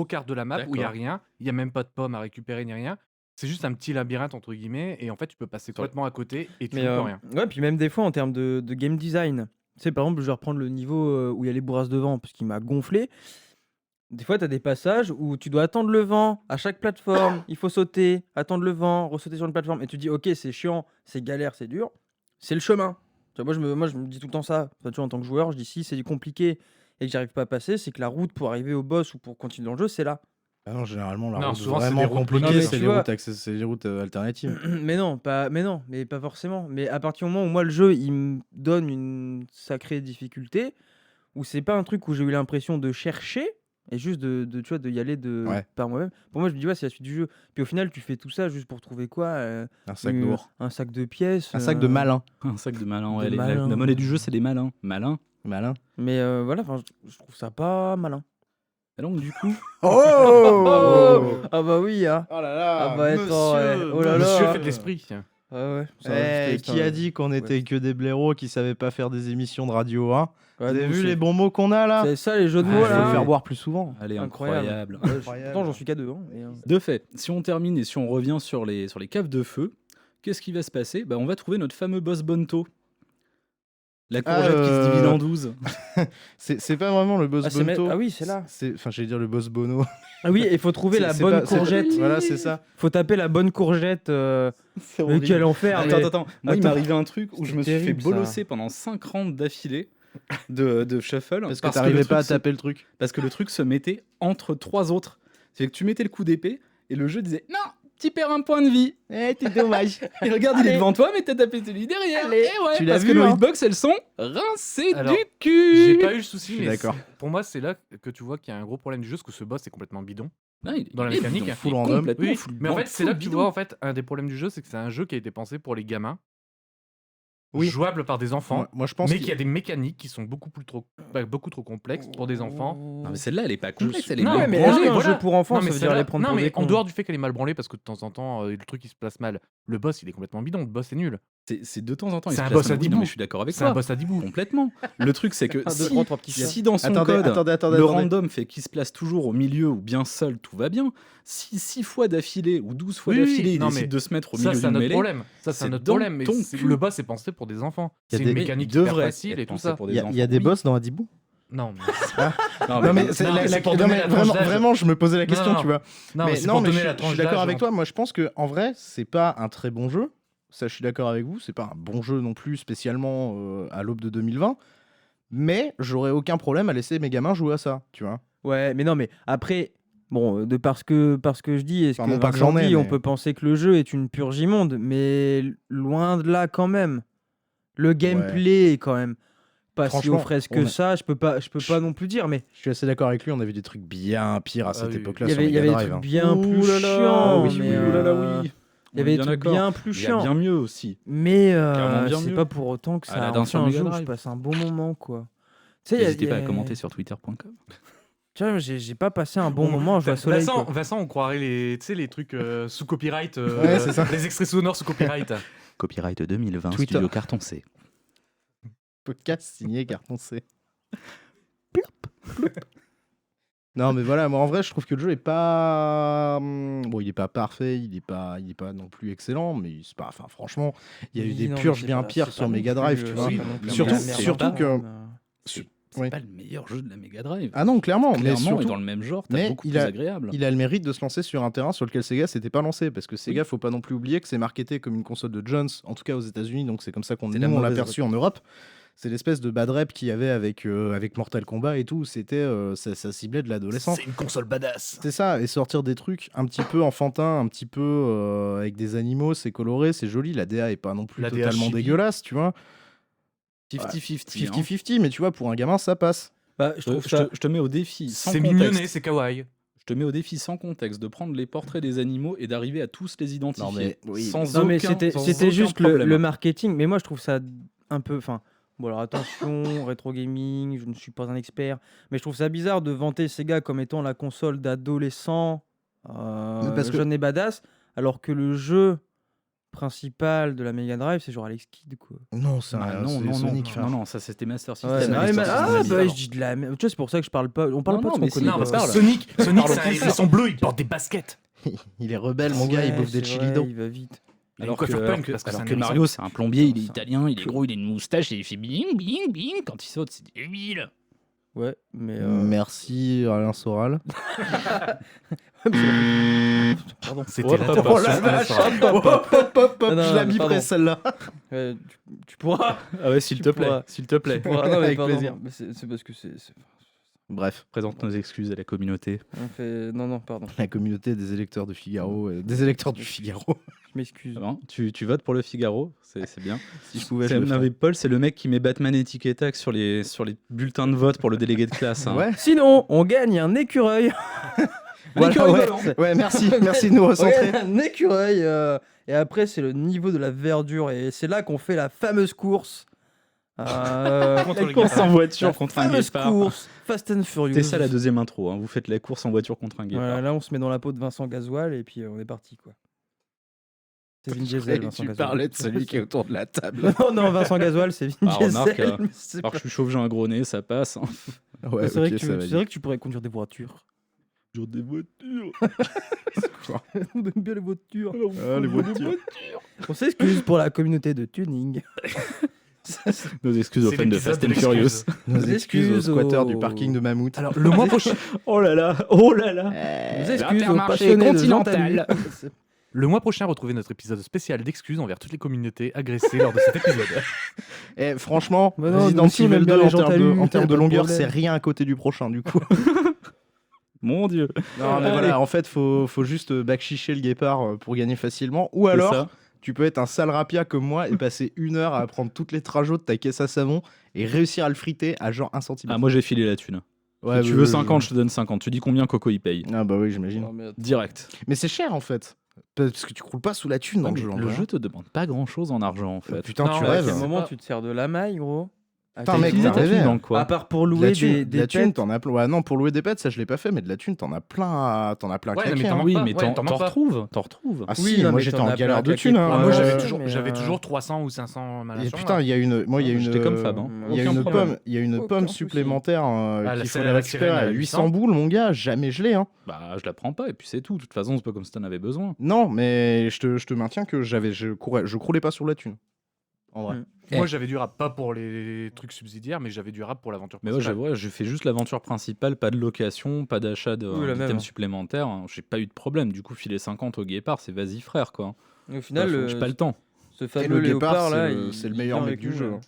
S3: quart de la map où il y a
S1: D'accord.
S3: rien, il y a même pas de pommes à récupérer ni rien. C'est juste un petit labyrinthe entre guillemets, et en fait, tu peux passer complètement à côté et tu
S4: Mais
S3: ne peux rien.
S4: ouais, puis même des fois en termes de game design. Tu sais, par exemple, je vais reprendre le niveau où il y a les bourrasques de vent parce qu'il m'a gonflé. Des fois, tu as des passages où tu dois attendre le vent à chaque plateforme, il faut sauter, attendre le vent, ressauter sur une plateforme. Et tu dis, ok, c'est chiant, c'est galère, c'est dur, c'est le chemin. Tu vois, moi, je me dis tout le temps ça. Enfin, tu vois, en tant que joueur, je dis si c'est compliqué et que j'arrive pas à passer, c'est que la route pour arriver au boss ou pour continuer dans le jeu, c'est là.
S2: Ah non, généralement, la
S3: Non,
S2: route
S3: souvent, c'est
S2: vraiment
S3: des routes
S2: compliquée,
S4: Non, mais
S2: c'est
S4: tu
S2: les
S4: vois-
S2: routes, c'est les routes alternatives.
S4: mais pas forcément. Mais à partir du moment où moi le jeu il me donne une sacrée difficulté, où c'est pas un truc où j'ai eu l'impression de chercher et juste tu vois, de y aller
S2: Ouais.
S4: par moi-même. Pour moi je me dis ouais c'est la suite du jeu. Puis au final tu fais tout ça juste pour trouver quoi
S2: Un sac d'or.
S4: un sac de pièces.
S2: Un sac de malin.
S1: Un sac de malin, ouais.
S4: De
S1: La
S4: malin.
S1: monnaie du jeu, c'est les malins. Malin.
S2: Malin.
S4: Mais voilà, enfin, je trouve ça pas malin.
S1: Et donc, du coup,
S4: Ah bah oui hein.
S2: Oh là là,
S4: Ah bah attends, ouais. Oh là là.
S3: Monsieur fait de l'esprit.
S4: Ah ouais.
S2: Qui a dit qu'on était que des blaireaux qui savaient pas faire des émissions de radio, hein?
S4: Ouais,
S2: Vous avez
S4: nous,
S2: vu
S4: c'est-
S2: les bons mots qu'on a là?
S4: C'est ça les jeux de
S1: Ah,
S4: mots
S1: faut
S4: là.
S1: le
S2: faire boire plus souvent.
S1: allez,
S4: Incroyable.
S1: incroyable.
S2: Incroyable.
S4: Pourtant j'en suis qu'à 2 hein.
S1: De fait, si on termine et si on revient sur les caves de feu, qu'est-ce qui va se passer? Bah, on va trouver notre fameux boss Bonto. La courgette qui se divise en 12.
S2: C'est pas vraiment le boss Bonto.
S4: Ah oui c'est là.
S2: Enfin, j'allais dire le boss Bono.
S4: Ah oui, il faut trouver la
S2: C'est
S4: bonne
S2: pas- c'est pas-
S4: courgette.
S2: Voilà, c'est ça.
S4: Faut taper la bonne courgette.
S2: C'est
S4: Mais quel enfer.
S1: Attends,
S4: mais-
S1: attends. Moi, il m'est
S4: Attends.
S1: arrivé un truc où je me suis fait
S4: terrible, ça.
S1: bolosser pendant 5 rounds d'affilée de shuffle.
S2: Parce que
S1: le
S2: t'arrivais
S1: truc
S2: pas à
S1: se-
S2: taper le truc.
S1: Parce que le truc se mettait entre 3 autres. C'est que tu mettais le coup d'épée et le jeu disait non, tu perds un point de vie.
S2: Eh, t'es dommage.
S1: Et regarde, il est devant toi, mais t'as tapé celui derrière.
S2: Allez.
S1: Et ouais,
S2: Tu l'as
S1: parce
S2: vu,
S1: que nos
S2: hein.
S1: hitbox, elles sont rincées
S3: Alors,
S1: du
S3: J'ai
S1: cul.
S3: pas eu le souci,
S2: Je suis
S3: mais
S2: d'accord.
S3: pour moi, c'est là que tu vois qu'il y a un gros problème du jeu, parce que ce boss est complètement bidon.
S1: Non, il-
S3: Dans la
S1: il est
S3: mécanique,
S1: bidon,
S2: full
S1: il est
S2: random.
S1: complètement
S3: Oui,
S1: full
S3: mais en
S1: bidon,
S3: fait, c'est là
S1: full
S3: que tu
S1: bidon.
S3: vois, en fait, un des problèmes du jeu, c'est que c'est un jeu qui a été pensé pour les gamins,
S2: Oui.
S3: jouable par des enfants,
S2: Moi, je pense
S3: mais
S2: qu'il-
S3: qui a des mécaniques qui sont beaucoup trop complexes pour des enfants.
S1: Non, mais celle-là, elle est pas complexe, elle est
S3: Non,
S1: mal
S3: mais
S4: mais
S1: branlée.
S4: un jeu pour enfants,
S3: Non,
S4: ça
S3: mais
S4: veut dire
S3: celle-là-
S4: les prendre
S3: non,
S4: pour
S3: mais
S4: des
S3: en
S4: cons.
S3: dehors du fait qu'elle est mal branlée, parce que de temps en temps, le truc il se place mal, le boss il est complètement bidon, le boss est nul.
S1: C'est de temps en temps, il
S3: C'est
S1: se
S3: un
S1: place
S3: boss à
S1: oui,
S3: 10
S1: non, mais
S3: bouts.
S1: je suis d'accord avec
S3: C'est un
S1: toi.
S3: boss à 10 bouts.
S1: Complètement. Le truc, c'est que
S4: Un, deux,
S1: si,
S4: trois, 3 petits chiens.
S1: si dans son
S2: Attendez,
S1: code,
S2: attendez.
S1: le random fait qu'il se place toujours au milieu ou bien seul, tout va bien. Si 6 fois d'affilée ou 12 fois
S3: Oui, oui,
S1: d'affilée, il
S3: non,
S1: décide
S3: mais
S1: de se mettre au
S3: Ça,
S1: milieu
S3: c'est un
S1: d'une
S3: autre
S1: mêlée,
S3: problème. Ça, c'est un
S1: c'est
S3: autre
S1: dans
S3: problème. Mais
S1: ton cul.
S3: le boss est pensé pour des enfants.
S2: Il y a
S3: C'est
S2: des-
S3: une mécanique
S1: il devrait
S3: hyper facile
S1: être
S3: et tout
S1: pensé
S3: ça.
S1: pour
S2: Il
S1: des
S2: y a
S1: enfants.
S2: des
S3: Oui.
S2: boss dans Adibou.
S3: Non, mais
S2: Non, mais c'est
S3: non,
S2: la-
S3: mais
S2: la-
S3: c'est pour
S2: non,
S3: donner
S2: mais
S3: la
S2: vraiment,
S3: tranche d'âge.
S2: vraiment, je me posais la question,
S3: non.
S2: tu vois.
S3: non, mais c'est
S2: non,
S3: pour
S2: mais
S3: donner
S2: je
S3: la
S2: suis
S3: tranche
S2: d'accord
S3: d'âge,
S2: avec
S3: hein.
S2: toi. Moi, je pense que en vrai, c'est pas un très bon jeu. Ça, je suis d'accord avec vous. C'est pas un bon jeu non plus, spécialement à l'aube de 2020. Mais j'aurais aucun problème à laisser mes gamins jouer à ça, tu vois.
S4: Ouais, mais non, mais après, bon, parce que je dis, est-ce
S2: Enfin,
S4: que
S2: non pas que
S4: Vincent
S2: j'en ai,
S4: dit, on
S2: mais-
S4: peut penser que le jeu est une purge immonde, mais loin de là quand même. Le gameplay est quand même pas si
S2: Franchement,
S4: aux fraises
S2: on
S4: que
S2: a-
S4: ça. Je peux pas non plus dire, mais
S2: Je suis assez d'accord avec lui. On a vu des trucs bien pires à cette
S3: oui.
S2: époque-là
S4: il y
S2: sur
S4: avait
S2: Mega
S4: des
S2: Drive.
S4: trucs
S2: hein.
S4: bien plus
S1: Ouh là là,
S4: chiants.
S1: oui,
S4: mais,
S1: oui, ouh là là, oui.
S4: il y avait des trucs
S1: d'accord.
S4: bien plus
S1: Il y a
S4: chiants.
S1: bien mieux aussi.
S4: Mais
S1: Clairement bien
S4: c'est
S1: mieux.
S4: pas pour autant que ça
S1: Aladdin
S4: en
S1: sur
S4: fait un
S1: Mega
S4: jeu où je
S1: Drive.
S4: passe un bon moment, quoi. Tu sais, il y a-
S1: N'hésitez
S4: il y
S1: pas
S4: a-
S1: à commenter sur twitter.com.
S4: Tu vois, j'ai pas passé un bon moment à jouer à Soleil,
S3: Vincent,
S4: quoi.
S3: Vincent, on croirait les trucs sous copyright,
S2: Ouais, c'est ça.
S3: les extraits sonores sous copyright.
S1: Copyright 2020,
S2: Twitter.
S1: Studio Carton C.
S2: Podcast signé Carton C. Non, mais voilà, moi en vrai, je trouve que le jeu est pas. Bon, il est pas parfait, il est pas non plus excellent, mais c'est pas. Enfin, franchement, il y a eu
S4: Oui,
S2: des
S4: non, mais
S2: purges
S4: c'est
S2: bien
S4: pas-
S2: pire
S4: c'est
S2: sur
S4: pas non
S2: Mega
S4: plus,
S2: Drive, tu vois.
S4: c'est pas non plus
S2: Surtout-
S4: la merde,
S2: surtout
S4: hein,
S2: que-
S4: mais-
S1: C'est
S2: Oui.
S1: pas le meilleur jeu de la Mega Drive.
S2: Ah non, clairement, mais
S1: Clairement, et
S2: surtout,
S1: dans le même genre, t'as
S2: mais
S1: beaucoup
S2: il
S1: plus
S2: a-
S1: agréable.
S2: il a le mérite de se lancer sur un terrain sur lequel Sega s'était pas lancé, parce que Sega, faut pas non plus oublier que c'est marketé comme une console de Jones, en tout cas aux États-Unis, donc c'est comme ça qu'on
S1: C'est
S2: nous,
S1: la
S2: on l'a
S1: mauvaise
S2: perçu en Europe. C'est l'espèce de bad rap qu'il y avait avec Mortal Kombat et tout, c'était ça ciblait de l'adolescent.
S3: C'est une console badass.
S2: C'est ça, et sortir des trucs un petit peu enfantins, un petit peu avec des animaux, c'est coloré, c'est joli, la DA est pas non plus
S3: La DA
S2: totalement
S3: chibi.
S2: dégueulasse, tu vois.
S1: 50-50.
S2: 50-50, mais tu vois, pour un gamin, ça passe.
S4: Bah, je trouve ça.
S1: Je te mets au défi sans
S3: C'est
S1: contexte.
S3: mignonné, c'est kawaii.
S1: Je te mets au défi sans contexte de prendre les portraits des animaux et d'arriver à tous les identifier.
S2: Non, mais oui.
S1: Sans
S4: Non, mais
S1: aucun-
S4: c'était
S1: sans
S4: c'était
S1: aucun
S4: juste
S1: problème.
S4: le marketing. Mais moi, je trouve ça un peu. Enfin, bon, alors attention, rétro gaming, je ne suis pas un expert. Mais je trouve ça bizarre de vanter Sega comme étant la console d'adolescents
S2: Parce que-
S4: jeunes et badass, alors que le jeu principal de la Mega Drive, c'est genre Alex Kidd, quoi.
S2: Non, c'est
S1: Ah,
S2: un
S1: non,
S2: c'est
S1: non,
S2: Sonic.
S1: non,
S2: enfin.
S1: non, non, ça c'était Master System.
S4: Ouais,
S1: Master
S4: mais-
S1: System,
S4: ah,
S1: c'est
S4: bah,
S1: bizarre.
S4: je dis de la merde. Tu vois, c'est pour ça que je parle pas. On parle
S1: Non,
S4: pas
S1: non,
S4: de ce
S1: mais
S4: qu'on
S1: si,
S4: connaît
S3: Non,
S1: on
S4: pas.
S3: parce que
S1: parle.
S3: Sonic, c'est un hérisson bleu, il porte des baskets.
S2: Il est rebelle, mon gars, il bouffe des
S4: Ouais,
S2: chili
S4: il va vite.
S3: Il a une
S1: Alors
S3: coiffure
S1: que,
S3: punk,
S1: alors que-
S3: parce que
S1: alors
S3: c'est un
S1: que
S3: hérisson.
S1: Mario, c'est un plombier, il est
S4: Ça.
S1: italien, il est gros, il a une moustache et il fait bing, bing, bing. Quand il saute, c'est des huiles.
S4: Ouais, mais.
S2: Merci Alain Soral.
S4: Pardon.
S3: C'était
S1: Oh,
S3: la
S1: papa,
S3: torsion.
S1: oh la
S3: vache.
S2: Hop, hop, hop,
S4: Non, non,
S2: je la
S4: pardon.
S2: biperai celle-là.
S4: Tu pourras.
S1: Ah ouais, s'il
S4: Tu
S1: te plaît,
S4: pourras-
S1: s'il te plaît.
S4: Tu pourras- non, mais
S2: Avec
S4: pardon,
S2: plaisir.
S4: mais c'est parce que c'est
S2: Bref,
S1: Présente nos excuses à la communauté.
S4: On fait... Non, pardon.
S2: la communauté des électeurs de Figaro, des électeurs du Figaro.
S4: Je m'excuse.
S1: Ah bon, tu votes pour le Figaro, c'est bien.
S2: Si je pouvais, je
S1: C'est-
S2: le
S1: non,
S2: ferais.
S1: mais Paul, c'est le mec qui met Batman et Tic et Tac sur les bulletins de vote pour le délégué de classe. hein.
S2: Ouais.
S4: Sinon, on gagne un écureuil.
S2: Voilà,
S4: écureuil
S2: ouais.
S4: volant.
S2: Ouais, merci de nous
S4: On
S2: recentrer.
S4: gagne un écureuil. Et après, c'est le niveau de la verdure. Et c'est là qu'on fait la fameuse course.
S3: Contre
S4: la
S3: le
S1: Course en voiture
S4: la
S1: contre un
S4: fameuse
S1: guépard.
S4: course Fast and Furious.
S1: C'est ça la deuxième intro. hein. Vous faites la course en voiture contre un guépard.
S4: Voilà, là, on se met dans la peau de Vincent Gasoil et puis on est parti, quoi. C'est Vin
S2: Et
S4: Diesel, Vincent
S2: tu
S4: Gasoil.
S2: parlais de celui qui est autour de la table.
S4: Non, Vincent Gasoil, c'est Vin
S1: Ah, remarque,
S4: Diesel. mais c'est
S1: Alors
S4: pas-
S1: que je suis chauve, j'ai un gros nez, ça passe. hein.
S2: Ouais,
S4: c'est vrai,
S2: ok,
S4: que
S2: ça va
S4: c'est
S2: dire.
S4: vrai que tu pourrais conduire des voitures.
S1: Sur des voitures.
S4: On aime bien les voitures.
S2: Ah, les voitures.
S4: On s'excuse pour la communauté de tuning.
S1: Nos excuses aux
S3: C'est
S1: fans de
S3: l'épisode
S1: Fast
S3: de
S1: and
S3: l'excuse.
S1: Furious.
S2: Nos excuses aux
S4: excuses
S2: squatteurs
S4: aux-
S2: du parking de Mammouth.
S3: Alors, le mois prochain,
S1: Oh là là, oh là là.
S4: Nos excuses aux
S1: L'Intermarché
S4: passionnés de
S1: continental.
S4: Jean-Talu.
S3: le mois prochain, retrouvez notre épisode spécial d'excuses envers toutes les communautés agressées lors de cet épisode.
S2: Et franchement,
S4: Bah non,
S2: Resident
S4: nous aussi, on
S2: Evil
S4: aime
S2: 2
S4: bien les
S2: en
S4: gens
S2: termes
S4: talus,
S2: en
S4: y a
S2: termes
S4: pas
S2: de
S4: de
S2: longueur,
S4: problème.
S2: c'est rien à côté du prochain du coup.
S1: Mon Dieu.
S2: Non, mais
S1: Allez.
S2: voilà, en fait, faut juste backchicher le guépard pour gagner facilement. Ou
S1: C'est
S2: alors,
S1: ça.
S2: tu peux être un sale rapia comme moi et passer 1 heure à prendre toutes les trajots de ta caisse à savon et réussir à le friter à genre 1 cm.
S1: Ah, moi j'ai filé la thune.
S2: Ouais,
S1: Si tu
S2: ouais,
S1: veux
S2: ouais,
S1: 50, je te donne 50. Tu dis combien Coco il paye
S2: Ah bah oui, j'imagine.
S4: Non, mais attends.
S1: Direct.
S2: Mais c'est cher en fait. Parce que tu croules pas sous la thune dans le jeu. en
S1: Le
S2: vrai.
S1: jeu te demande pas grand chose en argent en fait.
S2: Putain,
S3: Non,
S2: tu
S3: ouais,
S4: À
S2: rêves.
S4: quel
S3: c'est
S4: moment
S3: pas-
S4: tu te sers de la maille, gros
S2: Putain,
S4: T'as
S2: mec,
S4: utilisé
S2: t'as
S4: ta
S2: rêvé,
S4: thune
S1: dans quoi
S4: À part pour
S2: De la
S4: louer
S2: thune,
S4: des
S2: de la thune,
S4: pets.
S2: t'en as plein. Ouais, non, pour louer des pets, ça je l'ai pas fait, mais de la thune, t'en as plein, t'en as plein
S3: Ouais,
S2: claqué,
S3: mais
S2: hein.
S3: t'en
S1: Oui,
S3: pas,
S1: mais
S3: ouais,
S1: t'en
S3: t'en manques pas.
S1: retrouves. T'en retrouves.
S2: Ah
S4: Oui,
S2: si,
S4: non,
S2: moi
S4: mais
S2: j'étais
S4: t'en
S2: en
S4: as
S2: galère
S4: plein
S2: de thune.
S4: claqué
S2: hein.
S3: Ah, moi,
S4: Ouais,
S3: j'avais
S4: mais,
S3: toujours 300 ou 500
S2: Et
S3: malachons,
S2: putain,
S3: là.
S2: il y a une, moi il y a une,
S1: J'étais comme Fab, hein.
S2: il y a
S3: Aucun
S2: une
S3: problème.
S2: pomme, il y a une
S4: Aucun
S2: pomme
S4: souci.
S2: supplémentaire
S3: Ah,
S2: qu'il
S3: la
S2: faut
S3: sirène
S2: la
S3: à
S2: récupérer à 800
S3: 800
S2: boules, mon gars, jamais je l'ai. Hein.
S1: Bah, je la prends pas et puis c'est tout. De toute façon, c'est pas comme si t'en avais besoin.
S2: Non, mais je te maintiens que je croulais pas sur la thune. En vrai.
S4: Mm.
S3: Moi, j'avais du rap, pas pour les trucs subsidiaires, mais j'avais du rap pour l'aventure
S1: Mais ouais,
S3: principale.
S1: je fais juste l'aventure principale, pas de location, pas d'achat
S4: Oui, la même.
S1: d'items supplémentaires. hein. J'ai pas eu de problème. Du coup, filer 50 au guépard, c'est vas-y frère quoi.
S4: Au final,
S1: J'ai pas le temps.
S4: ce
S2: Et
S4: fameux
S2: le guépard,
S4: léopard là,
S2: c'est le meilleur
S4: vient
S2: mec
S4: avec
S2: du
S4: nous,
S2: jeu.
S4: là.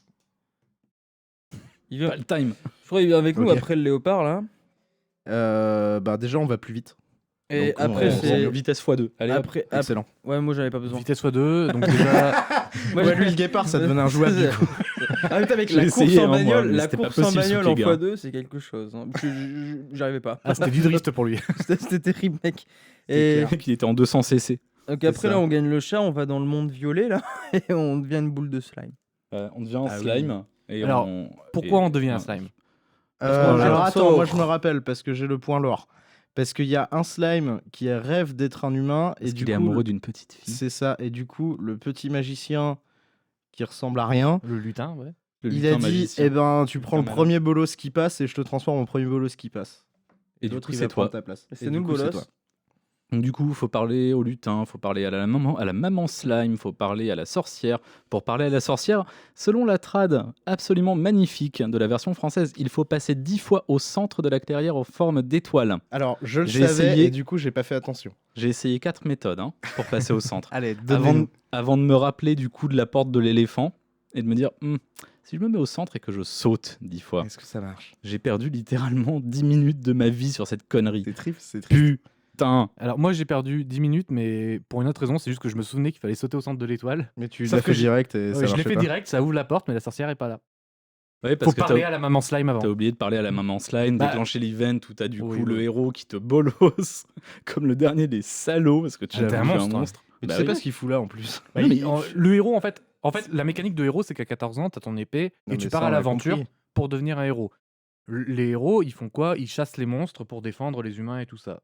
S4: Il vient,
S1: Pas le time.
S4: je crois qu'il vient avec nous
S2: Ok.
S4: après le léopard là.
S2: Bah déjà, on va plus vite.
S4: Et
S2: Donc,
S4: après,
S2: on-
S4: c'est.
S1: vitesse x2. Allez, hop.
S4: Après,
S2: Excellent.
S4: ouais, moi j'en avais pas besoin.
S3: Vitesse x2, donc déjà.
S4: Moi,
S2: Ouais,
S4: j'ai-
S2: lui, le guépard, ça devenait injouable du coup.
S4: Ah, putain, avec
S1: J'ai
S4: la course
S1: essayé,
S4: en
S1: hein, moi,
S4: bagnole,
S1: mais
S4: la
S1: c'était pas
S4: course en
S1: possible sous
S4: bagnole en
S1: Pléga.
S4: x2, c'est quelque chose. hein. J'arrivais pas.
S3: Ah, c'était du drift pour lui.
S4: C'était terrible, mec.
S2: C'est
S4: Et
S2: clair.
S1: Le mec, il était en 200 cc.
S4: donc après,
S2: ça.
S4: là, on gagne le chat, on va dans le monde violet, là, et on devient une boule de slime.
S1: On devient un
S2: Ah oui.
S1: slime. Et
S3: Alors,
S1: on...
S3: Pourquoi
S1: et-
S3: on devient un
S1: ouais.
S3: slime
S4: qu'on a
S2: Alors
S4: un
S2: attends,
S4: sort.
S2: moi je me rappelle parce que j'ai le point lore. Parce qu'il y a un slime qui rêve d'être un humain et
S1: Parce
S2: du
S1: qu'il est
S2: coup,
S1: amoureux d'une petite fille.
S2: c'est ça. Et du coup, le petit magicien qui ressemble à rien,
S3: Le lutin, ouais.
S1: Le
S2: il a
S1: lutin
S2: dit
S1: magicien.
S2: eh ben tu prends le
S1: Lutin
S2: premier bolos qui passe et je te transforme en premier bolos qui passe.
S1: Et du
S2: l'autre,
S1: coup,
S2: il
S1: c'est
S2: va prendre
S1: toi.
S2: ta place.
S4: Et c'est
S2: Et
S4: nous
S2: du
S4: le
S2: coup, c'est
S4: bolos.
S2: toi.
S1: Donc, du coup, faut parler au lutin, faut parler à la maman slime, faut parler à la sorcière. Pour parler à la sorcière, selon la trad absolument magnifique de la version française, il faut passer 10 fois au centre de la clairière en forme d'étoile.
S2: Alors je le
S1: J'ai
S2: savais
S1: essayé.
S2: et du coup j'ai pas fait attention.
S1: J'ai essayé 4 méthodes hein, pour passer au centre.
S2: Allez,
S1: Avant de me rappeler du coup de la porte de l'éléphant et de me dire, si je me mets au centre et que je saute 10 fois,
S2: Est-ce que ça marche?
S1: j'ai perdu littéralement 10 minutes de ma vie sur cette connerie.
S2: C'est triste, c'est triste.
S1: Putain.
S3: Alors, moi, j'ai perdu 10 minutes, mais pour une autre raison, c'est juste que je me souvenais qu'il fallait sauter au centre de l'étoile.
S2: Mais tu
S3: Sauf
S2: l'as
S3: que
S2: fait direct et
S3: Ouais,
S2: ça
S3: je l'ai
S2: marchait
S3: fait
S2: pas.
S3: direct, ça ouvre la porte, mais la sorcière est pas là.
S1: Ouais, parce
S3: Faut
S1: que
S3: parler à la maman slime avant.
S1: t'as oublié de parler à la maman slime,
S3: Bah,
S1: déclencher l'event où t'as du
S3: oui,
S1: coup le
S3: oui.
S1: héros qui te bolos comme le dernier des salauds parce que tu
S3: Ah, t'es un monstre, hein.
S2: Mais
S1: Bah
S2: tu sais
S1: oui.
S2: pas ce qu'il fout là en plus.
S3: Ouais, le héros, en fait, la mécanique de héros, c'est qu'à 14 ans, t'as ton épée
S2: Non,
S3: et tu
S2: mais
S3: pars
S2: ça,
S3: à
S2: on l'a
S3: l'aventure
S2: compris.
S3: pour devenir un héros. Les héros, ils font quoi? Ils chassent les monstres pour défendre les humains et tout ça.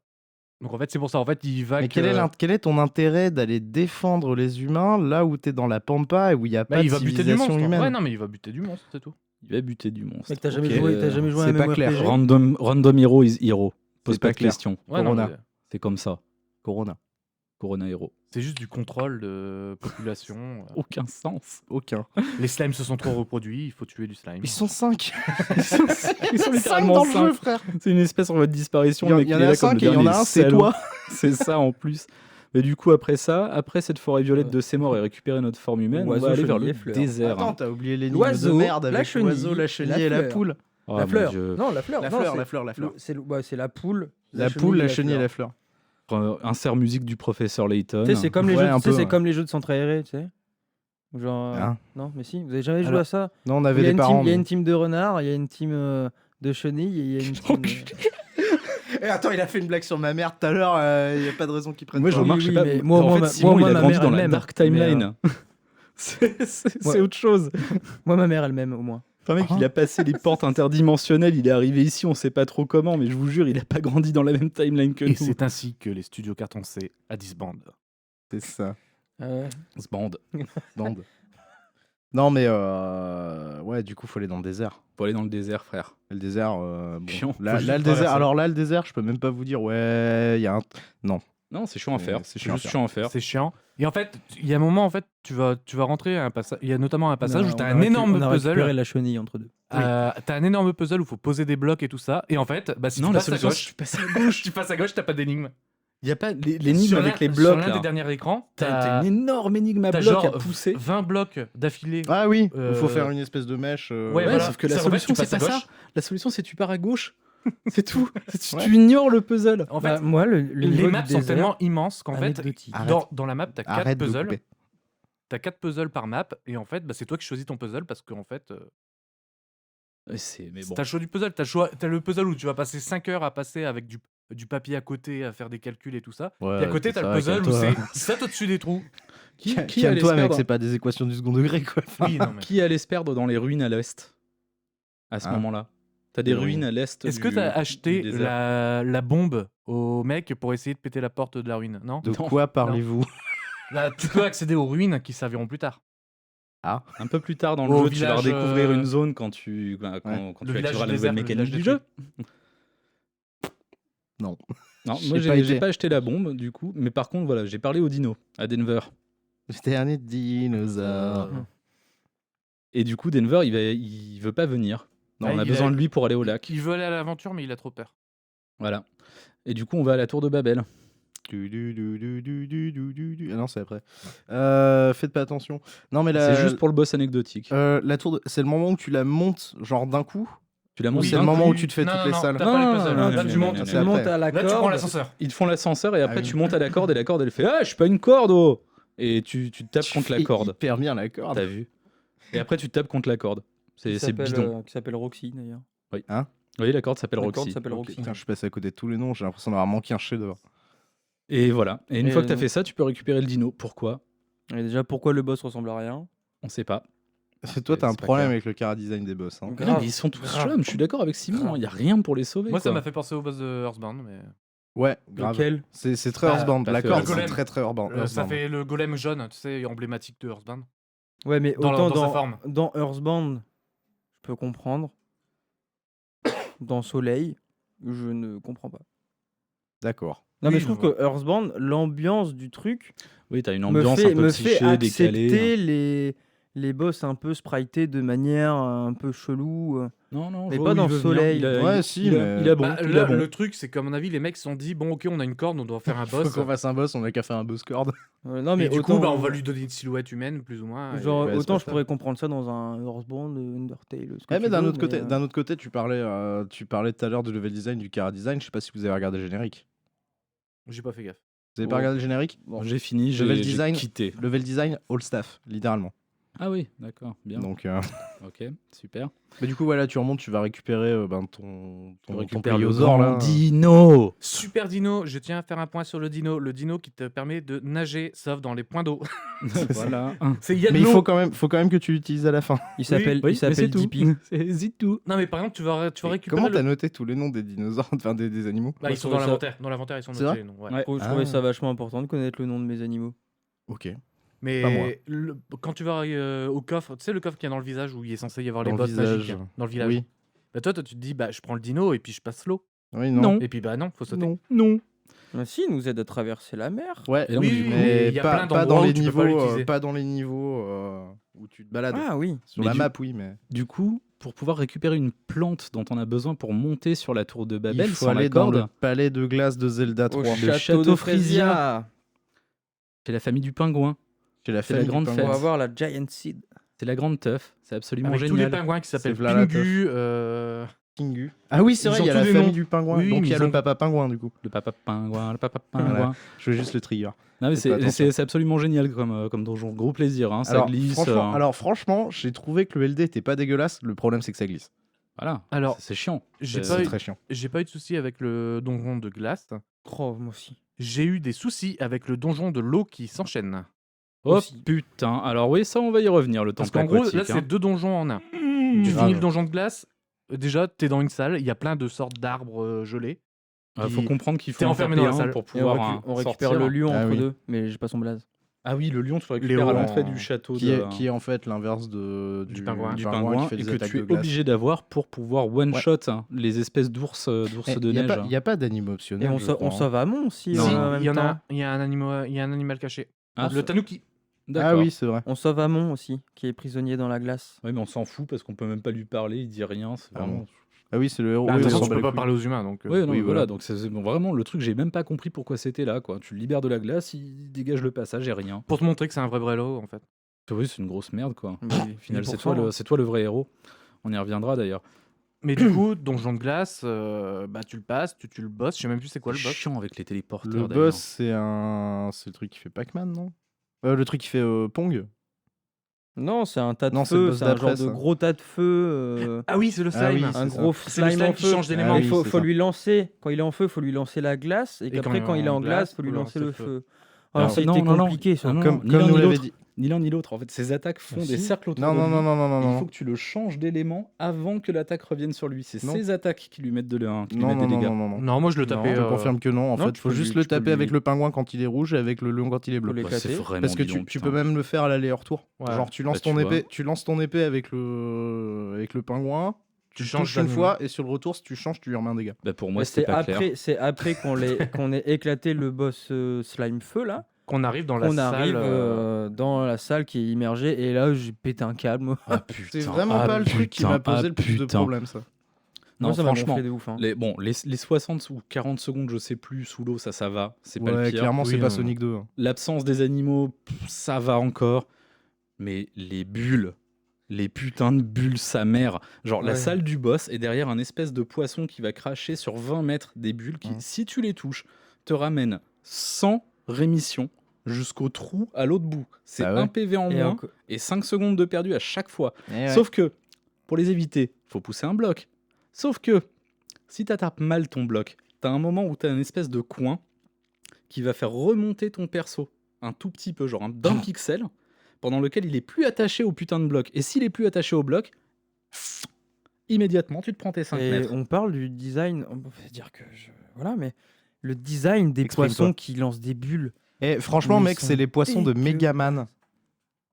S3: Donc en fait, c'est pour ça. En fait, ils vaguent.
S2: Mais quel est ton intérêt d'aller défendre les humains là où t'es dans la pampa et où il y a pas
S3: il
S2: de
S3: va buter du
S2: civilisation
S3: monstre.
S2: humaine?
S3: Ouais, non, mais il va buter du monstre, c'est tout.
S1: Il va buter du monstre.
S4: Mec, t'as jamais,
S2: Ok,
S4: t'as jamais joué à un
S2: c'est pas clair.
S4: MMORPG?
S1: Random hero is hero. Pose
S2: C'est
S1: pas
S2: pas
S1: de
S2: clair.
S1: questions.
S3: Ouais, non,
S2: Corona.
S3: mais
S1: C'est comme ça.
S2: Corona.
S1: Corona hero.
S3: c'est juste du contrôle de population.
S1: Aucun sens.
S2: Aucun.
S3: Les slimes se sont trop reproduits, il faut tuer du slime.
S2: Ils sont 5.
S1: Ils sont
S2: Cinq
S1: littéralement
S2: dans le jeu,
S1: 5.
S2: frère.
S1: C'est une espèce en voie de disparition.
S2: Il y en-
S1: le mec,
S2: il y en
S1: est
S2: a
S1: là comme
S2: 5
S1: le
S2: et il y en a
S1: dernier
S2: un, c'est
S1: salaud.
S2: toi.
S1: C'est ça en plus. Mais du coup, après cette forêt violette de ses morts et récupérer notre forme humaine, on
S4: Oiseau,
S1: va aller vers
S4: chenille
S1: le
S4: et fleur.
S1: désert.
S2: Attends, t'as oublié l'énigme
S4: L'oiseau,
S2: de merde
S4: la
S2: avec
S4: chenille,
S2: l'oiseau, la chenille et la
S4: fleur.
S2: poule.
S1: Oh,
S4: La
S1: mon
S4: fleur.
S1: Dieu.
S4: Non, la fleur.
S3: La
S4: non,
S3: fleur,
S4: c'est
S3: la fleur, la fleur.
S4: c'est la poule.
S2: La poule, la chenille et
S4: fleur.
S2: la fleur.
S1: Insert musique du professeur Layton.
S4: Tu sais, c'est comme les
S2: Ouais,
S4: jeux,
S2: un
S4: tu sais,
S2: peu,
S4: c'est
S2: ouais.
S4: comme les jeux de centre aéré, tu sais. Genre,
S2: Hein
S4: non, mais si, vous avez jamais joué
S3: Alors,
S4: à ça.
S2: Non, on
S4: Il
S2: avait
S4: y a
S2: des
S4: une
S2: parents.
S4: team, il y a
S2: nous.
S4: une team de renards, il y a une team de chenilles et il y a une team.
S2: Eh, attends, il a fait une blague sur ma mère tout à l'heure. Il y a pas de raison qu'il prenne.
S1: Moi, je
S2: pas.
S1: remarque,
S4: oui,
S1: je sais pas.
S4: mais
S1: en
S4: moi,
S1: fait,
S4: ma-
S1: Simon,
S4: moi,
S1: il a
S4: ma
S1: grandi
S4: mère,
S1: dans
S4: elle
S1: la
S4: m'aime,
S1: dark
S4: mais,
S1: timeline.
S4: Ouais.
S1: C'est autre chose.
S4: Moi, ma mère, elle m'aime au moins.
S1: Enfin, mec, il a passé les portes interdimensionnelles, il est arrivé ici, on sait pas trop comment, mais je vous jure, il a pas grandi dans la même timeline que
S3: Et
S1: nous.
S3: c'est ainsi que les studios carton C a disbandé.
S2: C'est ça.
S1: Ce bande.
S2: Bande. Non, mais ouais, du coup, faut aller dans le désert.
S1: Faut aller dans le désert, frère.
S2: Et le désert,
S1: Chiant.
S2: Là,
S3: Faut juste
S2: là, le
S3: traverser.
S2: désert. Alors là, le désert, je peux même pas vous dire. Ouais, il y a un. Non.
S1: Non, c'est chiant à faire.
S2: C'est
S1: C'est
S2: chiant à
S1: juste
S2: faire.
S1: chiant à faire.
S3: C'est chiant. Et en fait, il y a un moment, en fait, tu vas rentrer à un passage. Il y a notamment un passage où tu as un énorme
S4: on a récupéré
S3: puzzle.
S4: la chenille entre deux.
S3: T'as un énorme puzzle où il faut poser des blocs et tout ça. Et en fait, bah, si
S1: Non,
S3: tu
S1: la
S3: passes à
S1: solution,
S3: gauche,
S1: tu passes à gauche.
S3: tu passes à gauche, t'as pas d'énigme.
S1: Il y a pas l'énigme
S3: Sur
S1: avec
S3: l'un-
S1: les blocs
S3: Sur l'un
S1: là.
S3: des derniers écrans,
S1: T'as une énorme énigme à
S3: t'as
S1: blocs à
S3: genre
S1: pousser.
S3: 20 blocs d'affilée.
S2: Ah oui, il
S3: Euh,
S2: faut faire une espèce de mèche.
S3: Ouais,
S1: Ouais,
S3: voilà.
S1: sauf que la
S3: Ça, en fait,
S1: solution,
S3: tu
S1: c'est
S3: passes
S1: pas
S3: à
S1: ça.
S3: gauche.
S1: La solution, c'est tu pars à gauche. C'est tout. Tu
S2: Ouais.
S1: ignores le puzzle.
S3: En fait,
S4: Moi, le niveau
S3: les
S4: du
S3: maps sont
S4: désert,
S3: tellement immenses qu'en fait,
S4: anecdotique.
S2: Arrête.
S3: dans la map, t'as 4
S2: Arrête de
S3: puzzles.
S2: couper.
S3: T'as 4 puzzles par map. Et en fait, bah, c'est toi qui choisis ton puzzle parce qu'en fait,
S1: Mais bon.
S3: t'as le choix du puzzle. T'as le puzzle où tu vas passer 5 heures à passer avec du papier à côté, à faire des calculs et tout ça.
S2: Ouais,
S3: et à côté, t'as
S2: ça
S3: le
S2: va,
S3: puzzle où
S2: calme-toi.
S3: c'est ça au-dessus des trous.
S1: Qui allait se
S2: Calme-toi, mec,
S1: perdre
S2: c'est pas des équations du second degré, quoi.
S3: Oui, non, mais...
S1: Qui allait se perdre dans les ruines à l'est à ce
S2: Ah.
S1: moment-là? T'as des
S2: Les
S1: ruines
S2: ruines.
S1: à l'est.
S3: Est-ce que t'as acheté
S1: du désert.
S3: la bombe au mec pour essayer de péter la porte de la ruine? Non,
S2: De
S1: Non.
S2: quoi parlez-vous?
S3: Là, tu peux accéder aux ruines qui serviront plus tard.
S1: Un peu plus tard dans le
S3: Au
S1: jeu, tu vas
S3: village,
S1: redécouvrir une zone quand tu
S2: Ouais.
S1: quand
S3: Le
S1: tu
S3: village
S1: activeras la
S3: désert,
S1: nouvelle
S3: le
S1: mécanique
S3: village
S1: du jeu.
S2: Non.
S1: Non,
S2: J'ai
S1: moi
S2: pas
S1: j'ai
S2: été.
S1: pas acheté la bombe du coup, mais par contre voilà, j'ai parlé au dino à Denver.
S2: Le dernier dinosaure.
S1: Et du coup Denver il veut pas venir. Non,
S3: Ah,
S1: on a
S3: il
S1: besoin
S3: a-
S1: de lui pour aller au lac.
S3: Il veut aller à l'aventure, mais il a trop peur.
S1: Voilà. Et du coup on va à la tour de Babel.
S2: Ah non, c'est après. Faites pas attention. Non, mais
S1: C'est juste pour le boss anecdotique.
S2: la tour c'est le moment où tu la montes, genre d'un coup.
S1: Tu l'as
S2: Ou
S1: monté
S2: c'est le
S1: d'un
S2: moment
S1: coup.
S2: où tu te fais
S3: Non,
S2: toutes
S3: non,
S2: les
S3: non,
S2: salles.
S3: t'as pas les
S1: Non,
S3: puzzles.
S1: non,
S3: Là,
S1: non,
S3: tu
S1: non,
S3: montes.
S1: non,
S2: c'est
S4: Tu
S1: non,
S2: après.
S4: montes à la
S3: Là, tu
S4: corde.
S3: prends l'ascenseur.
S1: Ils te font l'ascenseur et après
S2: oui.
S1: tu montes à la corde et la corde elle fait ah je suis pas une corde oh et tu tapes
S2: Tu
S1: contre la
S2: fais
S1: corde.
S2: hyper bien la corde.
S1: T'as vu? Et après tu tapes contre la corde. C'est bidon.
S4: Qui s'appelle Roxy d'ailleurs.
S1: Oui, la corde s'appelle
S4: La corde
S1: Roxy.
S4: s'appelle
S2: Ok,
S4: Roxy.
S2: putain, je suis passé à côté de tous les noms, j'ai l'impression d'avoir manqué un chef-d'œuvre.
S1: Et voilà. Et une
S4: Et
S1: fois que tu as
S4: non.
S1: fait ça, tu peux récupérer le dino. Pourquoi?
S4: Et déjà, pourquoi le boss ressemble à rien?
S1: On sait pas.
S2: Toi, t'as un
S1: c'est pas
S2: problème
S1: clair.
S2: avec le chara-design des boss. Hein.
S1: Mais
S4: Grave.
S1: non, mais ils sont tous
S4: Grave.
S1: chums, je suis d'accord avec Simon.
S4: Grave.
S1: Il n'y a rien pour les sauver.
S3: Moi, ça
S1: quoi.
S3: m'a fait penser au boss de Earthbound, mais
S2: Ouais, grave.
S4: Lequel?
S2: C'est très
S3: Bah,
S2: Earthbound.
S1: pas
S2: La
S1: fait
S2: corde,
S3: Earthbound.
S2: c'est très Earthbound.
S3: ça fait le golem jaune, tu sais, emblématique de Earthbound.
S4: Ouais, mais
S3: Dans
S4: autant
S3: sa forme.
S4: dans Earthbound, je peux comprendre. Dans Soleil, je ne comprends pas.
S2: D'accord.
S4: Non,
S3: Oui,
S4: mais je trouve
S3: je vois.
S4: que Earthbound, l'ambiance du truc
S1: Oui, t'as une
S4: me
S1: ambiance
S4: fait,
S1: un peu
S4: me fait
S1: psyché, décalée.
S4: accepter les boss un peu sprités de manière un peu chelou.
S1: Non, non,
S4: Mais
S1: je
S4: pas
S1: vois où
S4: dans
S1: il veut
S4: Soleil.
S1: venir.
S2: Ouais,
S1: il,
S2: si,
S1: il a,
S2: mais-
S1: il a bon.
S3: Bah,
S1: il
S3: là,
S1: a bon.
S3: le truc, c'est qu'à mon avis, les mecs se sont dit bon, ok, on a une corde, on doit faire un boss.
S2: Faut qu'on fasse un boss, on a qu'à faire un boss corde.
S4: Non, mais
S3: Et du
S4: autant,
S3: coup, bah, on va lui donner une silhouette humaine, plus ou moins. et-
S4: genre,
S2: Ouais, c'est
S4: autant
S2: pas
S4: je
S2: ça.
S4: pourrais comprendre ça dans un Earthbound, Undertale. ce que
S2: Ouais,
S4: tu
S2: mais d'un
S4: veux,
S2: autre côté, tu parlais tout à l'heure du level design, du chara design. Je sais pas si vous avez regardé le générique.
S3: J'ai pas fait gaffe.
S2: Vous avez
S1: Oh.
S2: pas regardé le générique?
S1: Bon, j'ai fini,
S2: Level
S1: j'ai
S2: design.
S1: quitté.
S2: Level design, all staff, littéralement.
S1: Ah oui, d'accord, bien.
S2: Donc,
S1: Ok, super.
S2: mais du coup, voilà, tu remontes, tu vas récupérer ton
S1: Récupère le
S2: pliosaure,
S1: grand
S2: là.
S1: dino.
S3: Super dino, je tiens à faire un point sur le dino. Le dino qui te permet de nager, sauf dans les points d'eau.
S1: Voilà.
S3: Il y a de
S2: Mais il
S3: l'eau.
S2: faut quand même que tu l'utilises à la fin.
S4: Il s'appelle
S1: Oui,
S4: il s'appelle
S1: mais c'est tout.
S4: Dippy.
S1: C'est tout.
S3: Non, mais par exemple, tu vas récupérer.
S2: Comment
S3: le-
S2: t'as noté tous les noms des dinosaures, enfin des animaux?
S3: Bah, ils sont
S4: Ouais,
S3: dans
S4: ça-
S3: l'inventaire. Dans l'inventaire, ils sont
S2: C'est
S3: notés.
S2: vrai
S3: les noms, ouais.
S1: Ouais.
S4: Je trouvais
S2: Ah.
S4: ça vachement important de connaître le nom de mes animaux.
S2: Ok.
S3: Mais
S2: Pas moi.
S3: quand tu vas au coffre, tu sais le coffre qu'il y a dans le visage où il est censé y avoir
S2: Dans
S3: les
S2: le
S3: bottes magiques
S2: visage.
S3: dans le village.
S2: Oui.
S3: Bah toi, tu te dis bah je prends le dino et puis je passe l'eau.
S2: Oui,
S1: Non.
S3: Et puis bah non, faut sauter.
S2: Non.
S1: Non.
S4: Ah, si, il nous aide à traverser la mer.
S2: Ouais,
S1: Et donc,
S3: Oui,
S1: du coup,
S3: mais il y a
S2: pas,
S3: plein
S2: pas
S3: d'endroits
S2: dans
S3: où
S2: les
S3: tu peux
S2: niveaux,
S3: pas l'utiliser.
S2: pas dans les niveaux où tu te balades.
S4: Ah oui.
S2: Sur
S1: Mais
S2: la
S1: du-
S2: map, oui, mais
S1: Du coup, pour pouvoir récupérer une plante dont on a besoin pour monter sur la tour de Babel
S2: il faut
S1: sans la
S2: aller dans
S1: corde,
S2: le palais de glace de Zelda 3.
S4: Au
S1: Le château
S4: de
S1: Frisia. c'est la famille du pingouin.
S2: Chez la
S1: c'est la
S2: famille du
S1: grande
S2: pingouin.
S4: On va
S1: fête.
S4: voir la Giant Seed.
S1: C'est la grande teuf. C'est absolument
S3: Avec tous les
S1: génial.
S3: pingouins qui s'appellent
S2: C'est Vlad la
S3: Pingu,
S2: Kingu. Ah oui, c'est
S3: Ils
S2: vrai,
S3: ont
S2: il y a
S3: tous
S2: la
S3: des
S2: famille
S3: noms.
S2: du pingouin.
S3: Oui,
S2: Donc
S3: mais
S2: il y a
S3: ils
S2: le
S3: ont-
S2: papa pingouin du coup.
S1: Le papa pingouin, le papa
S2: Voilà.
S1: pingouin.
S2: Je veux juste le trigger.
S1: Non, mais
S2: Faites pas attention.
S1: c'est absolument génial comme donjon. Gros plaisir, hein, ça
S2: Alors
S1: glisse.
S2: franchement, j'ai trouvé que le LD était pas dégueulasse. Le problème, c'est que ça glisse.
S1: Voilà,
S3: Alors,
S1: c'est chiant.
S3: j'ai
S1: C'est
S3: pas,
S2: C'est
S3: eu,
S2: très chiant.
S3: j'ai pas eu de soucis avec le donjon de glace.
S4: Oh, moi aussi.
S3: J'ai eu des soucis avec le donjon de l'eau qui s'enchaîne.
S1: Oh
S4: Aussi.
S1: putain, alors oui, ça on va y revenir, le
S3: Parce
S1: temple
S3: qu'en gros,
S1: aquatique.
S3: là, c'est 2 donjons en un. Tu
S2: grave.
S3: finis le donjon de glace, déjà, t'es dans une salle, il y a plein de sortes d'arbres gelés.
S1: Faut comprendre qu'il faut
S3: T'es
S1: en
S3: enfermé
S1: taper
S3: dans la
S1: un
S3: salle.
S1: pour
S4: Et on,
S1: pouvoir
S4: on récupère
S1: sortir.
S4: le lion
S2: Ah
S4: entre
S2: oui.
S4: deux, mais j'ai pas son blaze.
S1: Ah oui, le lion, tu le récupères
S3: Léo
S1: à l'entrée
S3: en-
S1: du château
S2: Qui est en fait l'inverse
S3: Du pingouin.
S1: du
S2: pingouin
S1: pingouin
S2: qui fait
S1: et
S2: des
S1: que
S2: attaques
S1: tu
S2: de
S1: es
S2: glace.
S1: obligé d'avoir pour pouvoir one-shot les espèces d'ours
S2: Il
S1: de neige.
S2: n'y a pas d'anime
S4: Et
S2: optionnel.
S4: on,
S2: je
S4: on
S2: crois, hein.
S4: sauve Amon aussi.
S3: Si,
S4: en
S3: il y
S4: même
S3: en a,
S4: temps.
S3: il y a un animal caché.
S1: Ah,
S3: Le tanuki.
S2: Ah
S1: D'accord.
S2: oui, c'est vrai.
S4: On sauve Amon aussi, qui est prisonnier dans la glace.
S1: Ouais, mais on s'en fout parce qu'on peut même pas lui parler, il dit rien. C'est
S2: Ah
S1: vraiment...
S2: bon. Ah oui, c'est le héros.
S3: Bah,
S2: Oui,
S3: de toute
S2: on
S3: façon,
S2: s'en
S3: tu
S2: bat
S3: peux
S2: les
S3: pas
S2: couilles.
S3: parler aux humains. Donc,
S1: Ouais, non,
S2: oui,
S1: mais voilà,
S2: voilà.
S1: donc c'est bon, vraiment le truc, j'ai même pas compris pourquoi c'était là, quoi. Tu le libères de la glace, il dégage le passage et rien.
S3: Pour te montrer que c'est un vrai Brello, en fait.
S1: Oui, c'est une grosse merde, quoi.
S4: Mais
S1: Au final, c'est
S4: 10%,
S1: toi,
S4: hein.
S1: c'est toi le vrai héros. On y reviendra d'ailleurs.
S3: Mais du coup, donjon de glace, bah, tu le passes, tu tues le boss. Je sais même plus c'est quoi le
S1: C'est
S3: boss.
S1: chiant avec les téléporteurs.
S2: Le
S1: d'ailleurs.
S2: boss, c'est le truc qui fait Pac-Man, non Le truc qui fait Pong.
S4: Non, c'est un tas de
S2: Non, c'est le
S4: feu,
S2: boss
S4: c'est un genre
S2: d'après,
S4: de
S2: ça.
S4: gros tas de feu.
S3: Ah oui, c'est le slime.
S2: Ah oui,
S4: Un
S2: c'est
S4: gros
S3: C'est le
S4: slime en
S3: slime qui
S4: feu.
S3: change d'élément.
S2: Ah
S4: Il
S2: oui,
S4: faut,
S2: c'est
S4: faut
S2: ça.
S4: lui lancer, quand il est en feu, il faut lui lancer la glace, et
S3: Et
S4: qu'après,
S3: quand
S4: quand il est en glace, il faut lui
S3: faut
S4: lancer le feu. Ah,
S1: Alors,
S4: ça a
S1: non,
S4: été
S1: non, non.
S4: compliqué, ça.
S1: Ah non,
S2: Comme
S1: ni l'un
S2: nous
S1: ni
S2: l'avait
S1: l'autre.
S2: dit.
S1: Ni l'un ni l'autre. En fait, ces attaques font des
S4: Si.
S1: cercles autour
S2: Non,
S1: de
S2: non,
S1: lui.
S2: non, non, non, non,
S1: Il
S2: non.
S1: faut que tu le changes d'élément avant que l'attaque revienne sur lui. C'est
S2: Non.
S1: ces attaques qui lui mettent qui lui
S2: Non,
S1: mettent
S2: non,
S1: des
S2: non,
S1: dégâts.
S2: non, non, non.
S3: Non, moi je le
S4: Non,
S3: tapais.
S2: Je te confirme que non. En
S4: non,
S2: fait,
S4: tu
S2: faut
S4: peux
S2: juste
S4: lui-
S2: le
S4: tu peux
S2: taper avec
S4: lui-
S2: le pingouin quand il est rouge et avec le lion quand il est bleu.
S4: Faut les
S1: Ouais, c'est
S4: éclater.
S1: vraiment
S2: Parce que
S1: bidon,
S2: tu
S1: putain.
S2: peux même le faire à l'aller-retour.
S3: Ouais.
S2: Genre, tu lances
S1: Bah, tu
S2: tu lances ton épée avec le pingouin,
S3: Tu
S2: tu
S3: changes
S2: touches une
S3: d'animal.
S2: fois et sur le retour, si tu changes, tu lui remets un dégât.
S1: Bah, pour moi,
S4: Mais
S1: c'était pas clair.
S4: c'est après qu'on ait éclaté le boss slime feu là,
S3: Qu'on arrive dans la
S4: qu'on
S3: salle.
S4: arrive dans la salle qui est immergée, et là j'ai pété un câble. Moi,
S1: Ah putain.
S2: C'est vraiment
S1: ah,
S2: pas le truc qui
S1: putain,
S2: m'a posé
S1: ah,
S2: le plus de
S1: putain.
S2: problèmes, ça.
S1: Non,
S4: Moi, ça m'a
S1: franchement,
S4: gonflé de ouf. Hein.
S1: les 60 ou 40 secondes, je sais plus, sous l'eau, ça va. C'est pas le
S2: Ouais,
S1: pire.
S2: clairement,
S3: Oui,
S2: c'est pas
S3: non.
S2: Sonic 2. hein.
S1: L'absence des animaux, ça va encore. Mais les bulles, les putains de bulles, sa mère. Genre, la
S4: Ouais.
S1: salle du boss est derrière un espèce de poisson qui va cracher sur 20 mètres des bulles qui, si tu les touches, te ramènent sans rémission jusqu'au trou à l'autre bout. C'est
S2: Bah ouais.
S1: un PV en
S4: Et
S1: moins
S4: encore-
S1: et 5 secondes de perdu à chaque fois.
S2: Ouais.
S1: Sauf que, pour les éviter, faut pousser un bloc. Sauf que, si t'attrapes mal ton bloc, t'as un moment où t'as une espèce de coin qui va faire remonter ton perso un tout petit peu, genre d'un pixel, pendant lequel il est plus attaché au putain de bloc. Et s'il est plus attaché au bloc, immédiatement, tu te prends tes 5
S4: Et
S1: mètres.
S4: on parle du design, on peut dire que voilà, mais le design des
S3: Exprime-toi.
S4: poissons qui lancent des bulles.
S2: Et franchement,
S4: Ils
S2: mec,
S4: sont
S2: c'est les poissons de
S4: dégueux.
S2: Megaman.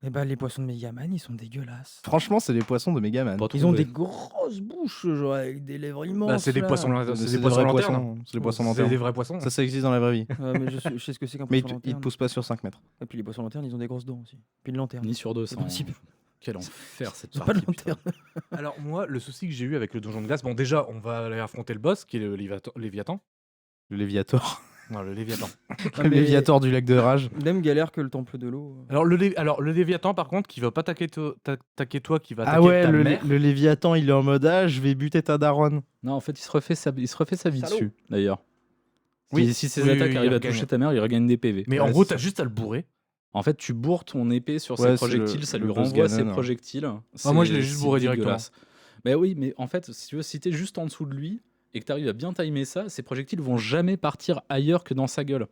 S4: Et bah les poissons de Megaman, ils sont dégueulasses.
S2: Franchement, c'est les poissons de Megaman.
S1: Pas
S4: Ils ont
S1: trouvé.
S4: des grosses bouches, genre avec des lèvres immenses.
S3: Bah, c'est des
S4: là.
S3: poissons,
S2: C'est
S3: c'est des
S2: des
S3: poissons
S2: vrais
S3: lanternes.
S2: poissons. C'est des poissons
S3: C'est
S2: lanternes.
S3: des vrais poissons.
S2: Ça existe dans la vraie vie.
S4: Ouais, mais je sais ce que c'est qu'un
S2: Mais
S4: poisson
S2: ils te
S4: lanterne.
S2: poussent pas sur 5 mètres.
S4: Et puis les poissons lanternes, ils ont des grosses dents aussi. Puis une lanterne.
S1: Ni sur 200.
S4: principe.
S1: Quel enfer cette
S4: C'est pas de
S1: partie. putain.
S4: lanterne.
S3: Alors moi, le souci que j'ai eu avec le donjon de glace, bon déjà, on va aller affronter le boss qui est le Léviathan.
S2: Le Léviator.
S3: Non, le Léviathan.
S2: Le Léviator du lac de rage.
S4: Même galère que le temple de l'eau.
S3: Alors le Léviathan, par contre, qui va pas t'attaquer toi, qui va
S2: Ah
S3: attaquer
S2: ouais,
S3: ta
S2: le
S3: mère.
S2: Léviathan, il est en mode ah, je vais buter ta daronne.
S1: Non, en fait, il se refait sa vie
S4: Salaud.
S1: dessus, d'ailleurs.
S3: Oui.
S1: Si ses
S3: Oui,
S1: attaques
S3: oui,
S1: arrivent
S3: il
S1: à
S3: regagne.
S1: toucher ta mère, il regagne des PV.
S3: Mais
S2: Ouais,
S3: en gros,
S2: c'est
S3: t'as
S2: ça.
S3: juste à le bourrer.
S1: En fait, tu bourres ton épée sur
S2: Ouais,
S1: ses
S2: c'est
S1: projectiles,
S2: le-
S1: ça
S2: le
S1: lui
S2: boss
S1: renvoie ses
S2: Ganon, hein.
S1: projectiles.
S3: Ah, moi, je l'ai
S1: C'est-
S3: juste
S1: c'est
S3: bourré
S1: dégueulasse. Mais oui, mais en fait, si tu veux, si t'es juste en dessous de lui et que t'arrives à bien timer ça, ses projectiles vont jamais partir ailleurs que dans sa gueule.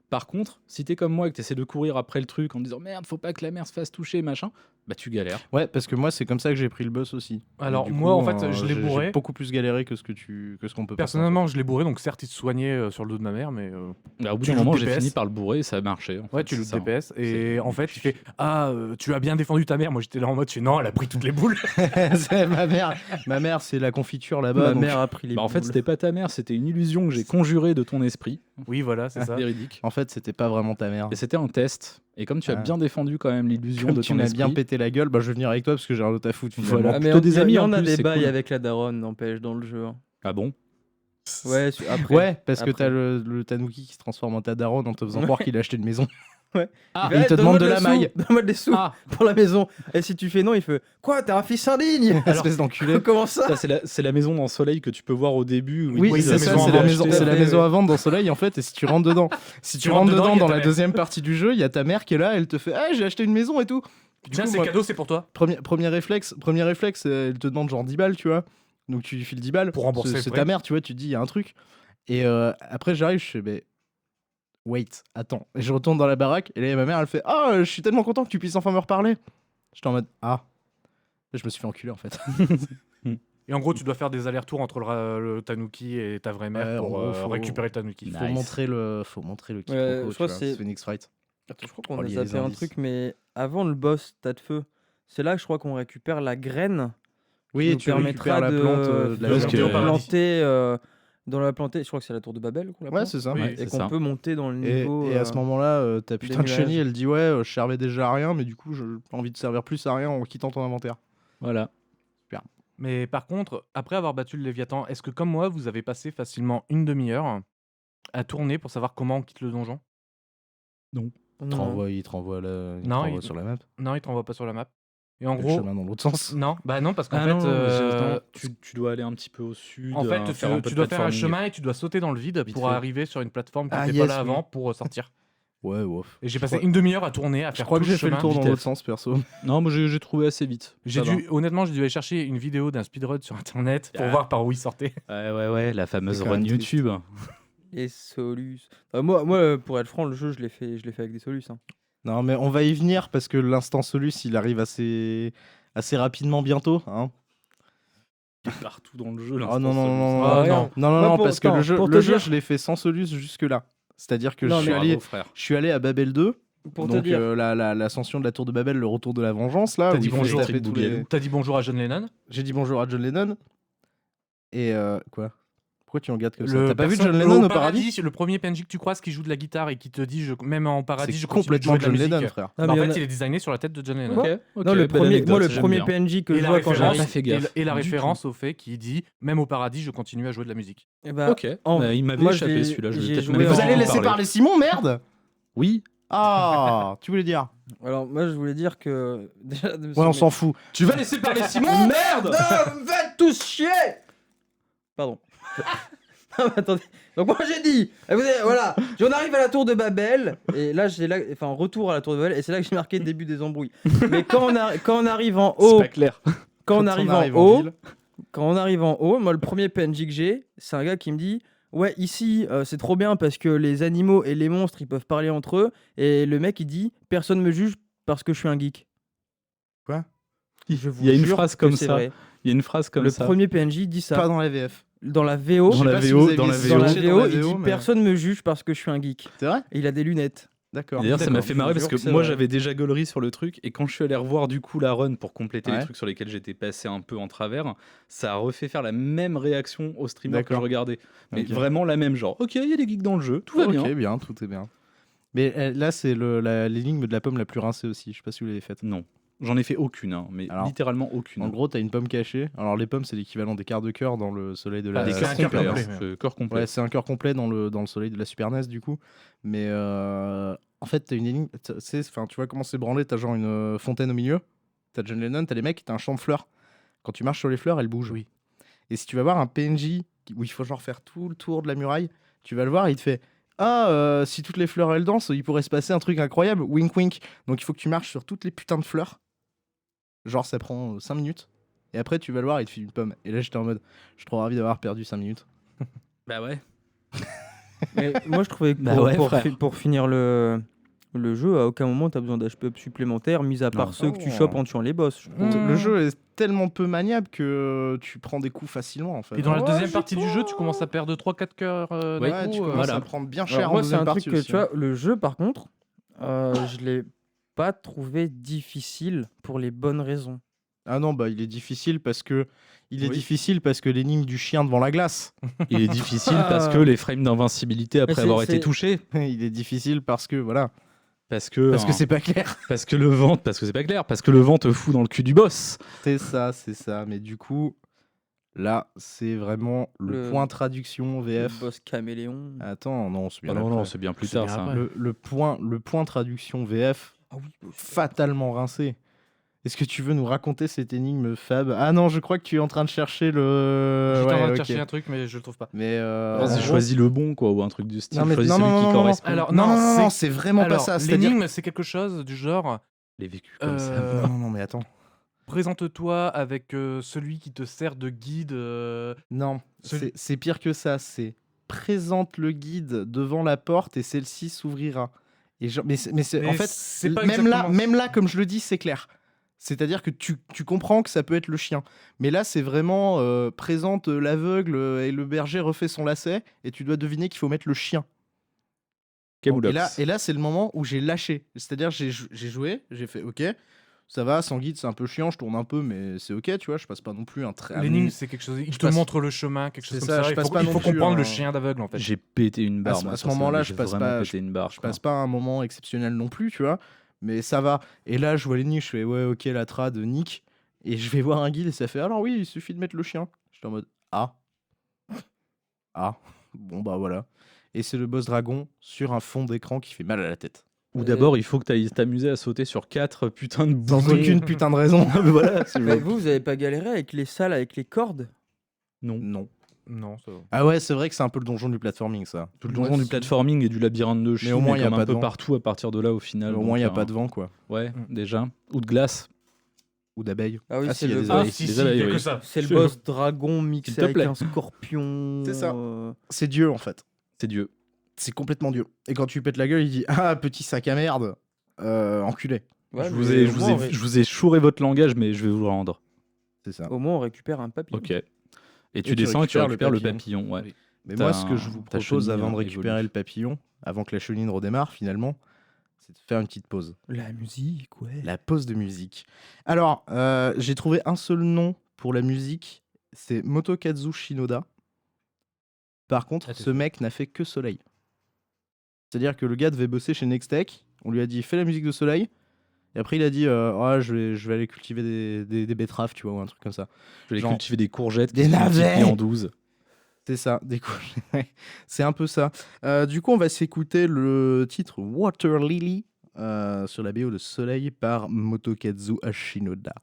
S1: Par contre, si t'es comme moi et que t'essaies de courir après le truc en disant merde, faut pas que la mère se fasse toucher, machin, bah tu galères.
S2: Ouais, parce que moi, c'est comme ça que j'ai pris le boss aussi.
S3: Alors,
S2: Et du
S3: moi,
S2: coup,
S3: en fait, je l'ai
S2: j'ai
S3: bourré.
S2: beaucoup plus galéré que ce qu'on peut passer,
S3: Personnellement, je l'ai bourré, donc certes, il se soignait sur le dos de ma mère, mais
S1: Bah, au bout
S3: Tu
S1: d'un
S3: lootes
S1: moment,
S3: DPS.
S1: j'ai fini par le bourrer et ça a marché. en
S3: ouais,
S1: fait,
S3: tu
S1: c'est
S3: le
S1: ça.
S3: DPS. Et
S1: C'est-
S3: en fait, il fait ah, tu as bien défendu ta mère. Moi, j'étais là en mode, je fais non, elle a pris toutes les boules.
S2: en fait. C'est ma mère, c'est la confiture là-bas.
S4: Ma
S2: donc-
S4: mère a pris les
S1: Bah, en fait,
S4: boules.
S1: c'était pas ta mère, c'était une illusion que j'ai conjurée de ton esprit.
S3: Oui, voilà, c'est ça.
S1: Véridique.
S2: En fait, c'était pas vraiment ta mère.
S1: Et c'était un test. Et comme tu as
S2: Ah.
S1: bien défendu quand même l'illusion
S2: Comme
S1: de
S2: tu
S1: ton
S2: m'as
S1: esprit,
S2: bien pété la gueule, bah je vais venir avec toi parce que j'ai un autre à foutre. Finalement.
S1: Voilà.
S4: Ah,
S1: plutôt des amis,
S4: Il y
S1: en
S4: en a
S1: plus,
S4: des
S1: c'est
S4: bails
S1: cool.
S4: avec la daronne, n'empêche, dans le jeu. hein.
S1: ah bon
S4: Ouais, après.
S2: Ouais, parce que
S4: Après.
S2: t'as le tanuki qui se transforme en ta daronne en te faisant croire qu'il a acheté une maison.
S1: Ah,
S2: il te demande de la
S4: sous,
S2: maille.
S4: Donne-moi des sous
S1: Ah,
S4: pour la maison. Et si tu fais non, il fait quoi? T'es un fils indigne.
S2: Espèce d'enculé.
S4: Comment ça?
S1: ça, c'est la maison dans Soleil que tu peux voir au début. où ils
S2: Oui,
S1: disent,
S2: c'est ça,
S1: maison
S2: c'est
S1: à
S2: la maison,
S1: acheter.
S2: c'est la
S4: Ouais,
S2: maison
S4: ouais.
S2: à vendre dans Soleil en fait. Et si tu rentres dedans, si tu rentres dedans dans la deuxième partie du jeu, il y a ta mère qui est là, elle te fait ah j'ai acheté une maison et tout. Du
S3: Tiens,
S2: coup,
S3: c'est
S2: moi,
S3: cadeau, c'est pour toi.
S2: premier réflexe, elle te demande genre 10 balles, tu vois. Donc tu lui files 10 balles.
S3: Pour rembourser le
S2: C'est
S3: prêt.
S2: ta mère, tu vois, tu te dis il y a un truc. Et après j'arrive, je fais mais wait, attends. Et je retourne dans la baraque et là ma mère elle fait ah je suis tellement content que tu puisses enfin me reparler. J'étais en mode ah. Et je me suis fait enculer en fait.
S3: Et en gros, tu dois faire des allers-retours entre le tanuki et ta vraie mère
S2: Ouais, en
S3: pour
S2: gros, faut-
S3: récupérer le tanuki.
S1: Nice.
S2: Faut montrer le quiproquo,
S4: Ouais, je
S2: tu
S4: crois
S2: vois,
S4: que c'est-
S2: Phoenix Wright.
S4: Attends, je crois qu'on a
S2: Relier les
S4: zappé un
S2: indices.
S4: truc, mais avant le boss tas de feu, c'est là que je crois qu'on récupère la graine qui
S2: Oui,
S4: nous
S2: tu récupères
S4: permettra
S2: la plante de la
S1: Parce
S2: viande.
S1: que-
S4: planter dans la plantée. Je crois que c'est la tour de Babel qu'on la
S2: Ouais,
S4: plante.
S2: c'est ça.
S3: Oui.
S1: Ouais,
S4: Et
S1: c'est
S4: qu'on
S1: ça.
S4: peut monter dans le
S2: Et,
S4: niveau.
S2: et à ce moment-là, ta
S4: des
S2: putain de chenille,
S4: nuages.
S2: elle dit ouais, je servais déjà à rien, mais du coup, j'ai envie de servir plus à rien en quittant ton inventaire.
S1: Voilà.
S3: Mais par contre, après avoir battu le Léviathan, est-ce que comme moi, vous avez passé facilement une demi-heure à tourner pour savoir comment on quitte le donjon?
S4: Non.
S2: Il te renvoie
S3: Non, il-
S2: sur la map.
S3: Non, il te renvoie pas sur la map. Et en
S2: Le
S3: gros,
S2: chemin dans l'autre sens.
S3: non, bah non, parce qu'en
S1: Ah
S3: fait,
S1: non, non, tu dois aller un petit peu au sud.
S3: en fait,
S1: faire un peu
S3: tu
S1: de
S3: dois faire un
S1: platforming.
S3: chemin et tu dois sauter dans le vide
S1: Vite
S3: pour
S1: fait.
S3: arriver sur une plateforme qui
S2: Ah,
S3: n'était
S2: yes,
S3: pas là
S2: oui.
S3: avant pour sortir.
S2: Ouais, ouf.
S3: Et j'ai
S2: Je
S3: passé
S2: crois-
S3: une demi-heure à tourner, à
S2: Je
S3: faire
S2: crois
S3: tout
S2: que j'ai fait le
S3: chemin.
S2: tour dans
S1: vitesse.
S2: l'autre sens, perso.
S1: Non, moi j'ai trouvé assez vite. Ça va.
S3: Honnêtement, j'ai dû aller chercher une vidéo d'un speedrun sur internet pour
S1: Ah.
S3: voir par où il sortait.
S1: Ouais, la fameuse
S2: C'est quand
S1: run
S2: même triste.
S1: YouTube.
S4: Les solus. Moi, pour être franc, le jeu, je l'ai fait avec des solus. Hein.
S2: Non, mais on va y venir parce que l'instant Solus, il arrive assez rapidement bientôt. Hein.
S1: Partout dans le jeu.
S2: Oh non, non, non,
S4: Ah,
S2: non,
S4: rien.
S2: non, non,
S4: Moi,
S2: non,
S4: pour-
S2: parce que
S4: attends,
S2: le jeu,
S4: pour te
S2: le jeu
S4: dire-
S2: je l'ai fait sans Solus jusque-là. C'est-à-dire que
S4: Non,
S2: je suis
S4: mais-
S2: allé,
S1: frère.
S2: je suis allé à Babel 2.
S4: Pour te
S2: Donc
S4: dire.
S2: l'ascension de la tour de Babel, le retour de la vengeance là.
S3: T'as
S2: où
S3: dit
S2: il faut
S3: bonjour,
S2: taper
S1: Trick
S2: tous
S1: Boogaloo.
S2: les-
S3: T'as dit bonjour à John Lennon.
S2: J'ai dit bonjour à John Lennon. Et quoi? Pourquoi tu regardes comme ça?
S3: Le
S2: T'as pas vu
S3: perso-
S2: John Lennon au paradis?
S3: Le premier PNJ que tu crois qui joue de la guitare et qui te dit même en paradis,
S2: C'est
S3: je continue de
S2: complètement
S3: jouer de la
S2: John
S3: musique.
S2: Lennon, frère.
S4: Ah,
S3: Bah,
S4: mais
S3: en
S4: il y en
S3: fait,
S4: a-
S3: il est designé sur la tête de John Lennon.
S4: Quoi
S1: Ok,
S4: Non, le
S1: belle
S4: premier,
S1: anecdote,
S4: moi, le
S1: j'aime
S4: premier
S1: bien.
S4: PNJ que
S3: Et
S4: je
S3: la
S4: vois quand
S3: référence,
S4: j'arrive.
S1: fait gaffe.
S3: et la
S1: Du
S3: référence au fait qu'il dit même au paradis, je continue à jouer de la musique.
S4: Eh bah,
S1: Ok,
S4: en-
S1: bah, il m'avait
S4: moi,
S1: échappé
S4: j'ai-
S1: celui-là. Je vais
S4: j'ai
S1: peut-être
S4: joué
S1: même
S2: Mais vous
S1: pas
S2: allez
S1: en
S2: laisser
S1: parler.
S2: parler Simon, merde!
S1: Oui.
S2: Ah, tu voulais dire?
S4: Alors, moi, je voulais dire que. Déjà,
S2: Ouais, on s'en fout.
S1: Tu vas laisser parler Simon, merde.
S4: Non, vous me faites tous chier. Pardon. Non, mais attendez. Donc moi j'ai dit, voilà, on arrive à la tour de Babel et là retour à la tour de Babel et c'est là que j'ai marqué le début des embrouilles. Mais quand on arrive en
S1: C'est
S4: haut,
S1: pas clair.
S4: quand on
S2: Quand
S4: arrive
S2: on arrive
S4: en
S2: en
S4: haut,
S2: ville.
S4: quand on arrive en haut, moi le premier PNJ que j'ai, c'est un gars qui me dit ouais ici c'est trop bien parce que les animaux et les monstres ils peuvent parler entre eux et le mec il dit personne me juge parce que je suis un geek.
S2: Quoi?
S4: Je vous
S1: Il y a une
S4: jure
S1: phrase
S4: que
S1: comme
S4: c'est
S1: ça.
S4: vrai.
S1: Il y a une phrase comme
S4: Le
S1: ça.
S4: premier PNJ dit ça.
S2: Pas dans la VF.
S4: Dans la VO,
S1: Dans la
S2: sais pas si
S1: VO,
S2: vous aviez
S1: dans la
S2: essayé
S4: dans
S1: VO.
S4: la
S2: dans
S4: VO,
S2: la
S4: il
S2: VO,
S4: dit
S2: mais-
S4: personne me juge parce que je suis un geek.
S2: C'est vrai?
S4: Et il a des lunettes.
S2: D'accord.
S1: D'ailleurs, ça m'a
S4: D'accord,
S1: fait
S4: je
S1: marrer
S4: vous
S1: parce
S4: jure
S1: que
S4: que c'est
S1: moi
S4: vrai.
S1: j'avais déjà gaulerie sur le truc et quand je suis allé revoir du coup la run pour compléter
S2: Ouais.
S1: les trucs sur lesquels j'étais passé un peu en travers, ça a refait faire la même réaction au streamer que je
S2: D'accord.
S1: regardais. Mais
S2: Ok.
S1: vraiment la même genre. Ok, il y a des geeks dans le jeu, tout va
S2: Ok,
S1: bien.
S2: bien, tout est bien. Mais là, c'est l'énigme de la pomme la plus rincée aussi. Je sais pas si vous l'avez faite.
S1: Non, j'en ai fait aucune, hein, mais
S2: Alors,
S1: littéralement aucune.
S2: En gros, t'as une pomme cachée. Alors, les pommes, c'est l'équivalent des quarts de cœur dans le soleil de la.
S3: Ah,
S1: des
S3: c'est
S1: cœurs
S3: un cœur
S1: complets,
S3: complet,
S1: hein,
S3: ouais.
S1: c'est cœur complet.
S2: Ouais, c'est un cœur complet dans le soleil de la Super NES, du coup. Mais en fait, t'as une énigme. Tu vois comment c'est branlé. T'as genre une fontaine au milieu. T'as John Lennon, t'as les mecs, t'as un champ de fleurs. Quand tu marches sur les fleurs, elles bougent.
S3: Oui.
S2: Et si tu vas voir un PNJ où il faut genre faire tout le tour de la muraille, tu vas le voir et il te fait ah, si toutes les fleurs elles dansent, il pourrait se passer un truc incroyable. Wink wink. Donc il faut que tu marches sur toutes les putains de fleurs. Genre, ça prend 5 minutes. Et après, tu vas le voir et il te file une pomme. Et là, j'étais en mode, je suis trop ravi d'avoir perdu 5 minutes.
S1: Bah ouais.
S4: Mais moi je trouvais que
S1: Bah ouais, frère.
S4: pour finir le jeu, à aucun moment t'as besoin d'HP up supplémentaires, mis à part
S1: Non.
S4: ceux que tu
S2: Non.
S4: chopes en tuant les boss. je trouve.
S3: Mmh.
S2: Le jeu est tellement peu maniable que tu prends des coups facilement en fait.
S3: Et dans la
S2: Ouais,
S3: deuxième
S2: je
S3: partie
S2: sais
S3: du
S2: pas.
S3: jeu, tu commences à perdre 3-4 cœurs d'un
S2: Ouais,
S3: coup.
S2: tu commences
S1: voilà.
S2: à prendre bien cher
S4: Alors
S2: en
S4: moi c'est
S2: deuxième
S4: un truc
S2: partie
S4: que
S2: aussi,
S4: tu vois, le jeu par contre, je l'ai pas trouvé difficile pour les bonnes raisons.
S2: Ah non, bah il est difficile parce que
S1: Oui.
S2: difficile parce que l'énigme du chien devant la glace.
S1: Il est difficile parce que les frames d'invincibilité après
S4: c'est-
S1: avoir été
S4: c'est-
S1: touchés.
S2: Il est difficile parce que voilà,
S1: Parce que
S2: c'est pas clair.
S1: parce que le vent, parce que c'est pas clair, parce que le vent te fout dans le cul du boss.
S2: C'est ça. Mais du coup, Là, c'est vraiment le
S4: Le-
S2: point traduction
S4: Le
S2: VF.
S4: boss caméléon.
S2: Attends, non, c'est
S1: Ah
S2: bien
S1: non,
S2: après.
S1: non, c'est bien plus
S3: C'est
S1: tard
S3: bien
S1: ça.
S3: après.
S2: Le point traduction VF,
S4: Ah oui.
S2: fatalement rincé. Est-ce que tu veux nous raconter cette énigme, Fab? Ah non, je crois que tu es en train de chercher le.
S3: J'étais en train de
S2: ok.
S3: chercher un truc, mais je le trouve pas.
S2: Mais
S1: Vas-y,
S2: en gros,
S1: choisis le bon, quoi, ou un truc du style.
S2: Non, mais
S1: choisis
S2: non,
S1: celui
S2: non,
S1: qui
S2: non, non,
S1: correspond.
S3: Alors,
S2: non,
S3: non,
S2: non, non,
S3: c'est-
S2: c'est vraiment pas
S3: Alors,
S2: ça. C'est-à-dire.
S3: l'énigme, c'est quelque chose du genre
S1: Les vécus comme ça.
S3: euh,
S2: Non, non, non, mais attends.
S3: présente-toi avec celui qui te sert de guide.
S2: Non,
S3: Celui-
S2: c'est pire que ça. C'est présente le guide devant la porte et celle-ci s'ouvrira. Et
S3: Mais
S2: en fait,
S3: c'est pas
S2: même là,
S3: exactement-
S2: même là, comme je le dis, c'est clair. C'est-à-dire que tu comprends que ça peut être le chien. Mais là, c'est vraiment présente l'aveugle et le berger refait son lacet et tu dois deviner qu'il faut mettre le chien.
S1: Camoulox.
S2: Et là c'est le moment où j'ai lâché. C'est-à-dire, j'ai joué, j'ai fait OK, ça va, sans guide, c'est un peu chiant, je tourne un peu, mais c'est OK, tu vois, je passe pas non plus un très.
S3: L'énigme, c'est quelque chose. Il
S2: je
S3: te
S2: passe-
S3: montre le chemin, quelque chose
S2: C'est
S3: comme
S2: ça,
S3: ça.
S2: je
S3: Il
S2: passe
S3: faut,
S2: pas
S3: il
S2: non
S3: faut
S2: plus
S3: comprendre
S2: un-
S3: le chien d'aveugle, en fait.
S1: J'ai pété une barre.
S2: À ce-
S1: moi,
S2: à ce
S1: sur ça,
S2: moment-là,
S1: mais
S2: je
S1: j'ai
S2: passe
S1: vraiment
S2: pas-
S1: pété une barre.
S2: Je passe pas un moment exceptionnel non plus, tu vois, mais ça va. Et là, je vois l'énigme, je fais ouais, OK, la trad, nick. Et je vais voir un guide et ça fait alors oui, il suffit de mettre le chien. J'étais en mode ah. Ah. Bon, bah voilà. Et c'est le boss dragon sur un fond d'écran qui fait mal à la tête.
S1: Ou d'abord, il faut que tu ailles t'amuser à sauter sur 4 putains de
S2: Sans
S1: boutons.
S2: aucune putain de raison.
S1: Voilà, c'est
S4: Mais vous avez pas galéré avec les salles avec les cordes?
S1: Non.
S2: Non.
S3: Non, ça va.
S2: Ah ouais, c'est vrai que c'est un peu le donjon du platforming, ça.
S1: Tout le donjon du platforming et du labyrinthe de Chine,
S2: au moins, y a
S1: comme
S2: pas
S1: un
S2: de
S1: peu
S2: vent.
S1: partout à partir de là au final.
S2: Au moins, il n'y a
S1: donc,
S2: pas de vent, quoi.
S1: Ouais,
S3: Mm.
S1: déjà. Ou de glace.
S2: Ou d'abeilles.
S4: Ah oui,
S2: Ah,
S4: c'est
S2: si, y a
S4: le
S2: des
S4: boss.
S2: abeilles.
S3: Ah, si,
S1: les
S3: si,
S1: abeilles,
S3: il y a que
S1: oui.
S3: ça.
S4: C'est le
S1: Je-
S4: boss dragon mixé
S1: S'il te
S4: avec
S1: plaît.
S4: un scorpion.
S2: C'est ça. C'est Dieu, en fait.
S1: C'est Dieu.
S2: C'est complètement Dieu. Et quand tu lui pètes la gueule, il dit ah, petit sac à merde, enculé.
S4: Ouais,
S1: je,
S4: mais
S1: vous ai,
S4: au
S1: je, vous
S4: moins,
S1: ai,
S4: on ré-
S1: je vous ai chouré votre langage, mais je vais vous le rendre.
S2: C'est ça.
S4: Au moins, on récupère un papillon.
S1: Ok. Et tu
S2: tu
S1: descends et tu
S2: récupères le
S1: récupères le papillon. Ouais.
S3: Oui.
S2: Mais
S1: T'as
S2: moi, ce que
S1: un-
S2: je vous
S1: ta
S2: propose
S1: chenille,
S2: avant de
S1: hein,
S2: récupérer
S1: évolue.
S2: le papillon, avant que la chenille ne redémarre finalement, c'est de faire une petite pause.
S4: La musique, ouais.
S2: La pause de musique. Alors, j'ai trouvé un seul nom pour la musique, c'est Motokazu Shinoda. Par contre,
S3: Ah, t'es
S2: ce
S3: sûr.
S2: mec n'a fait que Soleil. C'est-à-dire que le gars devait bosser chez Nextech, on lui a dit fais la musique de Soleil, et après il a dit ouais, je vais aller cultiver des betteraves, tu vois, ou un truc comme ça.
S1: Je vais
S2: Genre-
S1: cultiver des courgettes
S2: Des
S1: qui sont
S2: navets.
S1: multipliées en 12.
S2: C'est ça, des couches. Ouais, c'est un peu ça. Du coup, on va s'écouter le titre Water Lily sur la BO de Soleil par Motokazu Shinoda.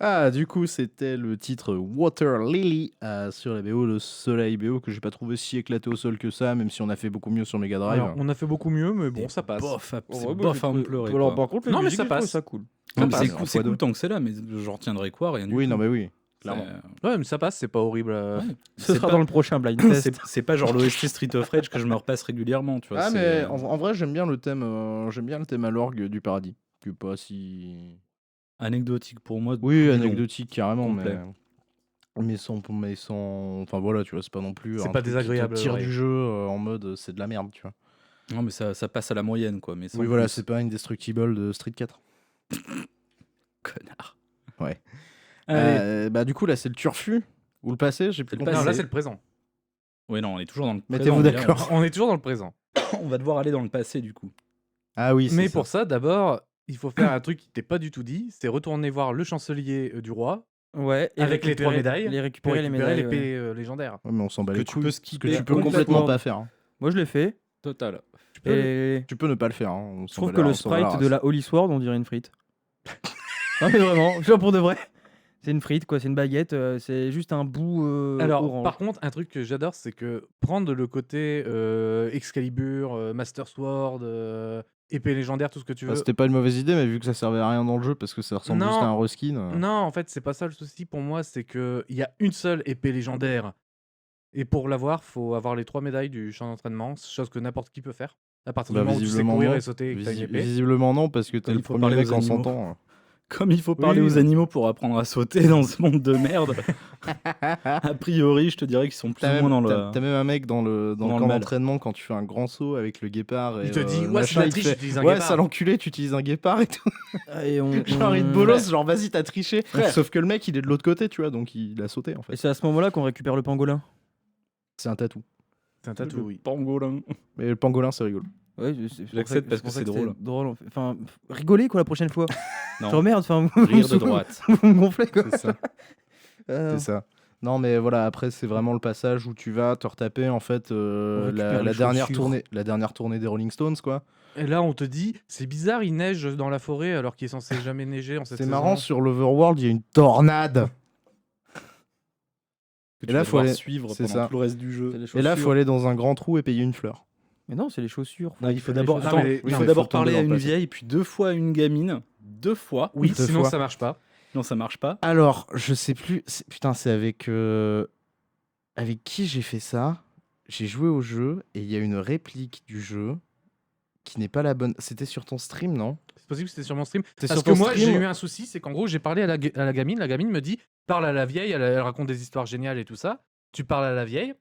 S2: Ah, du coup, c'était le titre Water Lily sur la BO de Soleil, BO que j'ai pas trouvé si éclaté au sol que ça, même si on a fait beaucoup mieux sur Mega Drive.
S3: Alors, on a fait beaucoup mieux, mais bon, ça passe.
S1: Bof, c'est
S4: Ouais,
S1: bof à en pleurer.
S4: Alors,
S1: quoi.
S4: par contre,
S3: Non,
S4: les
S3: mais
S4: musiques,
S3: ça
S4: j'ai trouvé
S3: passe.
S4: ça cool.
S1: Non, mais
S3: passe.
S1: c'est
S2: en
S1: cool,
S2: fois deux.
S1: tant que c'est là, mais j'en retiendrai quoi, rien du
S2: Oui,
S1: tout.
S2: non, mais oui,
S1: C'est-
S2: clairement.
S3: Ouais, mais ça passe, c'est pas horrible.
S1: ouais.
S4: Ce
S1: C'est
S4: sera
S1: pas-
S4: dans le prochain blind test.
S1: c'est pas genre l'OST Street of Rage que je me repasse régulièrement, tu vois.
S2: Ah,
S1: c'est-
S2: mais en vrai, j'aime bien le thème à l'orgue du paradis. Qui est pas si.
S1: Anecdotique pour moi.
S2: Oui,
S1: tout du long.
S2: anecdotique carrément,
S1: Complet.
S2: mais sans. Enfin voilà, tu vois, c'est pas non plus.
S3: C'est
S2: un
S3: pas
S2: truc qui te
S3: désagréable,
S2: Tire
S3: ouais.
S2: du jeu en mode c'est de la merde, tu vois.
S1: Non, mais ça passe à la moyenne, quoi. Mais sans
S2: Oui, voilà,
S1: plus.
S2: c'est pas Indestructible de Street 4.
S1: Connard.
S2: Ouais.
S1: Allez.
S2: Bah, du coup, là, c'est le turfu ou le passé, j'ai plus
S1: le
S2: compris.
S3: Non, là,
S1: passé.
S3: c'est le présent.
S1: Oui, non, on est toujours dans le
S2: Mettez-vous
S1: présent, mais là,
S2: d'accord.
S3: On est toujours dans le présent.
S1: On va devoir aller dans le passé, du coup.
S2: Ah oui, c'est
S3: Mais
S2: ça.
S3: pour ça, d'abord, il faut faire un truc qui t'est pas du tout dit, c'est retourner voir le chancelier du roi
S4: Ouais. et
S3: avec les 3
S4: récupérer-
S3: médailles
S4: Les
S3: pour
S4: récupérer les médailles. ouais.
S3: l'épée légendaire.
S2: Ouais, mais on s'en bat
S1: Que
S2: les
S1: tu
S2: couilles.
S1: peux
S2: Ce que
S1: skipper
S2: tu peux complètement
S4: complètement.
S2: pas faire. Hein.
S4: Moi, je l'ai fait.
S1: Total.
S4: Et
S2: Tu peux ne pas le faire. Hein. On
S4: je
S2: s'en
S4: trouve
S2: bat
S4: que
S2: la-
S4: le
S2: on s'en bat la
S4: sprite de
S2: race.
S4: la Holy Sword, on dirait une frite. Non, mais vraiment, genre pour de vrai. C'est une frite, quoi. C'est une baguette. C'est juste un bout
S3: Alors,
S4: orange.
S3: par contre, un truc que j'adore, c'est que prendre le côté Excalibur, Master Sword, épée légendaire, tout ce que tu veux.
S2: Bah, c'était pas une mauvaise idée, mais vu que ça servait à rien dans le jeu parce que ça ressemble
S3: Non.
S2: juste à un reskin.
S3: Non, en fait, c'est pas ça le souci pour moi, c'est que il y a une seule épée légendaire. Et pour l'avoir, faut avoir les 3 médailles du champ d'entraînement, chose que n'importe qui peut faire. À partir du
S2: Bah,
S3: moment où tu sais
S2: visiblement,
S3: courir
S2: non.
S3: et sauter et que t'as une épée.
S2: Visiblement non, parce que t'es
S1: Comme
S2: le
S1: il faut
S2: premier
S1: parler
S2: mec
S1: aux
S2: en
S1: animaux.
S2: 100 ans.
S1: Comme il faut parler
S3: Oui.
S1: aux animaux pour apprendre à sauter dans ce monde de merde, a priori, je te dirais qu'ils sont plus
S2: T'as
S1: ou moins
S2: même,
S1: dans
S2: t'as-
S1: le.
S2: t'as même un mec dans le
S1: dans le
S2: camp
S1: mal.
S2: d'entraînement quand tu fais un grand saut avec le guépard. Et,
S3: Il te dit,
S2: le
S3: ouais, c'est
S2: machin,
S3: la
S2: il te
S3: triche,
S2: fait,
S3: j'utilise un
S2: ouais,
S3: guépard.
S2: ça l'enculé, tu utilises un guépard et tout.
S4: Et on-
S2: Genre, il te
S4: on-
S2: bolosse, genre, vas-y, t'as triché.
S1: Frère.
S2: Sauf que le mec, il est de l'autre côté, tu vois, donc il a sauté en
S4: Et
S2: fait.
S4: c'est à ce moment-là qu'on récupère le pangolin.
S2: C'est un tatou.
S3: C'est un tatou, oui.
S1: Pangolin.
S2: Mais le pangolin, c'est rigolo.
S4: Ouais, c'est pour
S1: J'accepte
S4: ça
S1: parce que
S4: pour ça
S1: c'est drôle.
S4: c'était drôle. En fait. Enfin, rigolez quoi la prochaine fois.
S1: Non.
S4: Genre merde, enfin,
S1: Rire de droite.
S4: vous me gonflez quoi.
S2: C'est ça. C'est ça. Non, mais voilà, après, c'est vraiment le passage où tu vas te retaper en fait
S4: On récupère
S2: la
S4: les
S2: dernière
S4: chaussures.
S2: tournée des Rolling Stones, quoi.
S3: Et là, on te dit, c'est bizarre, il neige dans la forêt alors qu'il est censé jamais neiger en cette
S2: C'est
S3: saison.
S2: marrant, sur l'Overworld, il y a une tornade.
S1: Que
S2: Et
S1: tu
S2: là,
S1: vas
S2: faut
S1: devoir
S2: aller-
S1: suivre
S2: c'est
S1: pendant
S2: ça.
S1: tout le reste du
S4: C'est
S1: jeu.
S4: les
S2: Et là, il faut
S4: chaussures.
S2: aller dans un grand trou et payer une fleur.
S4: Mais non, c'est les chaussures.
S1: Non, il faut
S4: récupérer les
S1: d'abord
S4: chaussures.
S3: Non, mais
S1: attends,
S3: oui,
S1: il
S3: non,
S1: faut
S3: mais
S1: d'abord
S2: faut tomber
S1: parler
S2: dans
S1: à
S2: le
S1: une
S2: passé.
S1: vieille, puis 2 fois à une gamine. 2 fois.
S3: Oui,
S2: Deux
S3: sinon
S2: fois.
S3: ça marche pas.
S1: Non, ça marche pas.
S2: Alors, je sais plus. Putain, c'est avec. Avec qui j'ai fait ça? J'ai joué au jeu et il y a une réplique du jeu qui n'est pas la bonne. C'était sur ton stream, non?
S3: C'est possible que c'était sur mon stream.
S2: C'était
S3: Parce
S2: sur
S3: que
S2: ton
S3: moi,
S2: stream.
S3: j'ai eu un souci, c'est qu'en gros, j'ai parlé à la gamine. La gamine me dit, parle à la vieille, elle raconte des histoires géniales et tout ça. Tu parles à la vieille.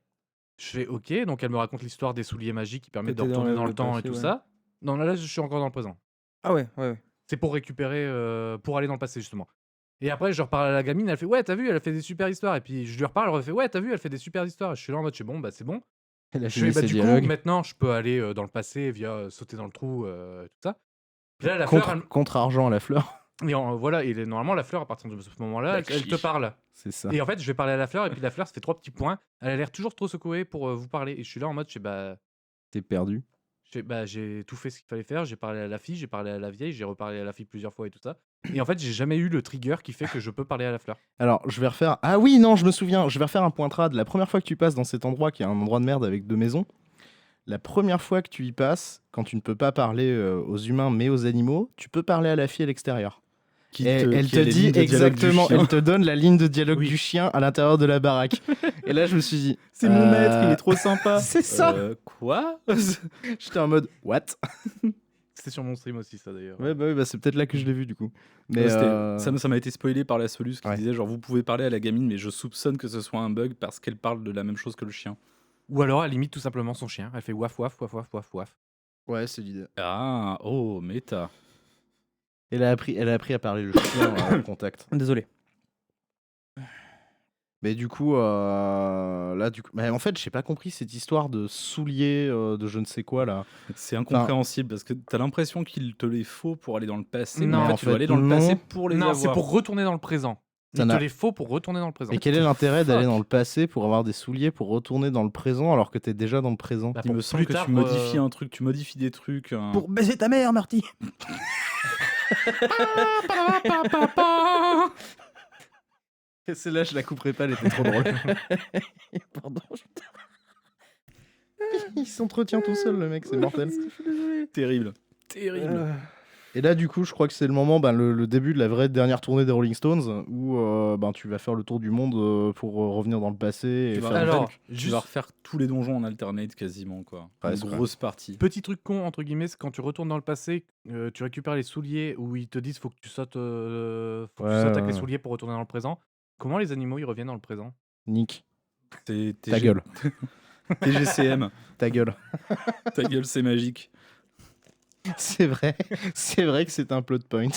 S3: Je fais OK, donc elle me raconte l'histoire des souliers magiques qui permettent de
S4: T'étais dans
S3: retourner dans
S4: le
S3: le temps et
S4: passé,
S3: tout
S4: ouais.
S3: ça. Non, là, je suis encore dans le présent.
S4: Ah ouais, ouais, ouais.
S3: C'est pour récupérer, pour aller dans le passé, justement. Et après, je reparle à la gamine, elle fait ouais, t'as vu, elle a fait des super histoires. Et puis je lui reparle, elle refait ouais, t'as vu, elle fait des super histoires. Et je suis là en mode, je suis bon, bah c'est bon.
S2: Elle a
S3: Je
S2: fini
S3: fais bah
S2: ses
S3: du coup,
S2: dialogues.
S3: maintenant, je peux aller dans le passé via sauter dans le trou, tout ça. Puis là, la fleur,
S2: Contre argent à la fleur.
S3: voilà, et normalement, la fleur, à partir de ce moment-là, elle te parle.
S2: C'est ça.
S3: Et en fait, je vais parler à la fleur, et puis la fleur, ça fait 3 petits points. Elle a l'air toujours trop secouée pour vous parler. Et je suis là en mode, je fais bah.
S2: T'es perdu.
S3: J'ai tout fait ce qu'il fallait faire. J'ai parlé à la fille, j'ai parlé à la vieille, j'ai reparlé à la fille plusieurs fois et tout ça. Et en fait, j'ai jamais eu le trigger qui fait que je peux parler à la fleur.
S2: Alors, je vais refaire. Ah oui, non, je me souviens. Je vais refaire un point trad. La première fois que tu passes dans cet endroit, qui est un endroit de merde avec 2 maisons, la première fois que tu y passes, quand tu ne peux pas parler aux humains mais aux animaux, tu peux parler à la fille à l'extérieur.
S1: Qui
S2: Et elle
S1: qui
S2: te
S1: a les
S2: dit
S1: lignes de dialogue du
S2: exactement,
S1: chien.
S2: elle te donne la ligne de dialogue
S3: Oui.
S2: du chien à l'intérieur de la baraque. Et là, je me suis dit,
S1: C'est mon maître, il est trop sympa.
S2: c'est ça.
S1: Quoi
S2: J'étais en mode, what?
S3: C'était sur mon stream aussi, ça d'ailleurs.
S2: Ouais, bah oui, bah, c'est peut-être là que je l'ai vu du coup. Mais
S1: Ouais, ça m'a été spoilé par la Solus qui
S2: Ouais.
S1: disait genre vous pouvez parler à la gamine mais je soupçonne que ce soit un bug parce qu'elle parle de la même chose que le chien.
S3: Ou alors, elle imite tout simplement son chien. Elle fait waf waf waf waf waf waf.
S2: ouais, c'est l'idée.
S1: Ah, oh, méta.
S2: Elle a appris à parler le chien en contact.
S4: Désolé.
S2: Mais du coup, là, mais en fait, j'ai pas compris cette histoire de souliers de je ne sais quoi là.
S1: C'est incompréhensible parce que t'as l'impression qu'il te les faut pour aller dans le passé.
S3: Non,
S1: mais en
S2: en
S1: fait, tu vas
S2: fait,
S1: aller dans le
S2: non.
S1: passé pour les
S3: Non,
S1: avoir.
S3: c'est pour retourner dans le présent.
S2: Ça
S3: Il te
S2: n'a-
S3: les faut pour retourner dans le présent.
S2: Et quel est l'intérêt d'aller
S3: Fuck.
S2: dans le passé pour avoir des souliers pour retourner dans le présent alors que t'es déjà dans le présent?
S3: Bah,
S1: Il
S3: pour
S1: me semble
S3: plus
S1: que
S3: tard,
S1: tu modifies un truc, tu modifies des trucs.
S4: Pour baiser ta mère, Marty.
S2: Celle-là, je la couperai pas, elle était trop drôle.
S4: Pardon,
S2: Il s'entretient tout seul, le mec, c'est mortel.
S4: je suis désolé.
S1: Terrible. Terrible.
S2: Et là, du coup, je crois que c'est le moment, le début de la vraie dernière tournée des Rolling Stones, où tu vas faire le tour du monde pour revenir dans le passé et
S1: Tu vas-
S2: faire
S3: Alors,
S1: Tu vas refaire tous les donjons en alternate quasiment, quoi.
S2: Ouais,
S1: Une
S2: c'est
S1: grosse partie.
S3: petit truc con, entre guillemets, c'est quand tu retournes dans le passé, tu récupères les souliers où ils te disent faut que tu sautes, avec les souliers pour retourner dans le présent. Comment les animaux ils reviennent dans le présent?
S2: Nick,
S1: C'est
S2: ta gueule,
S1: TGCM.
S2: ta gueule.
S1: Ta gueule, c'est magique.
S2: C'est vrai que c'est un plot point.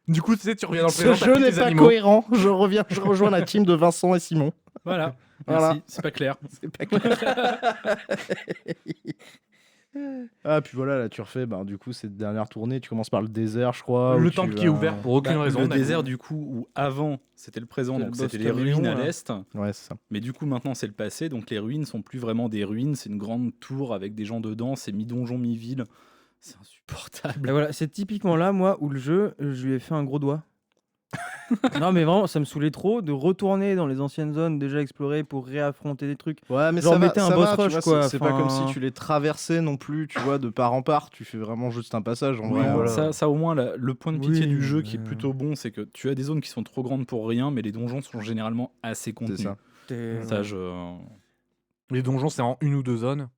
S3: Du coup, tu sais, tu reviens dans le
S2: Ce
S3: présent.
S2: jeu
S3: t'as plus
S2: n'est
S3: tes
S2: pas
S3: animaux.
S2: cohérent. Je rejoins la team de Vincent et Simon.
S1: Voilà.
S2: Voilà.
S1: Merci. C'est pas clair.
S2: C'est pas clair. Ah, puis voilà, là, tu refais, du coup, cette dernière tournée, tu commences par le désert, je crois.
S3: Le
S2: où
S3: temple
S2: tu
S3: qui est
S2: vas-
S3: ouvert pour aucune raison.
S1: Le
S3: d'accord.
S1: désert, du coup, où avant c'était le présent,
S4: C'était
S1: donc
S4: le boss
S1: c'était les
S4: caméléon,
S1: ruines à
S4: là.
S1: l'est.
S2: Ouais, c'est ça.
S1: Mais du coup, maintenant c'est le passé, donc les ruines sont plus vraiment des ruines. C'est une grande tour avec des gens dedans. C'est mi-donjon, mi-ville. C'est insupportable.
S4: Et voilà, c'est typiquement là, moi, où le jeu, je lui ai fait un gros doigt. Non, mais vraiment, ça me saoulait trop de retourner dans les anciennes zones déjà explorées pour réaffronter des trucs.
S2: Ouais, mais
S4: Genre,
S2: ça va,
S4: mettez un
S2: ça
S4: boss
S2: va, tu
S4: rush,
S2: vois,
S4: quoi,
S2: c'est pas comme
S4: enfin-
S2: si tu les traversais non plus, tu vois, de part en part. Tu fais vraiment juste un passage. En vrai,
S1: Non,
S2: voilà.
S1: ça au moins, le point de pitié
S4: Oui,
S1: du jeu qui est
S4: mais-
S1: plutôt bon, c'est que tu as des zones qui sont trop grandes pour rien, mais les donjons sont généralement assez contenus.
S2: C'est ça.
S1: Ça, je...
S3: Les donjons, c'est en une ou deux zones.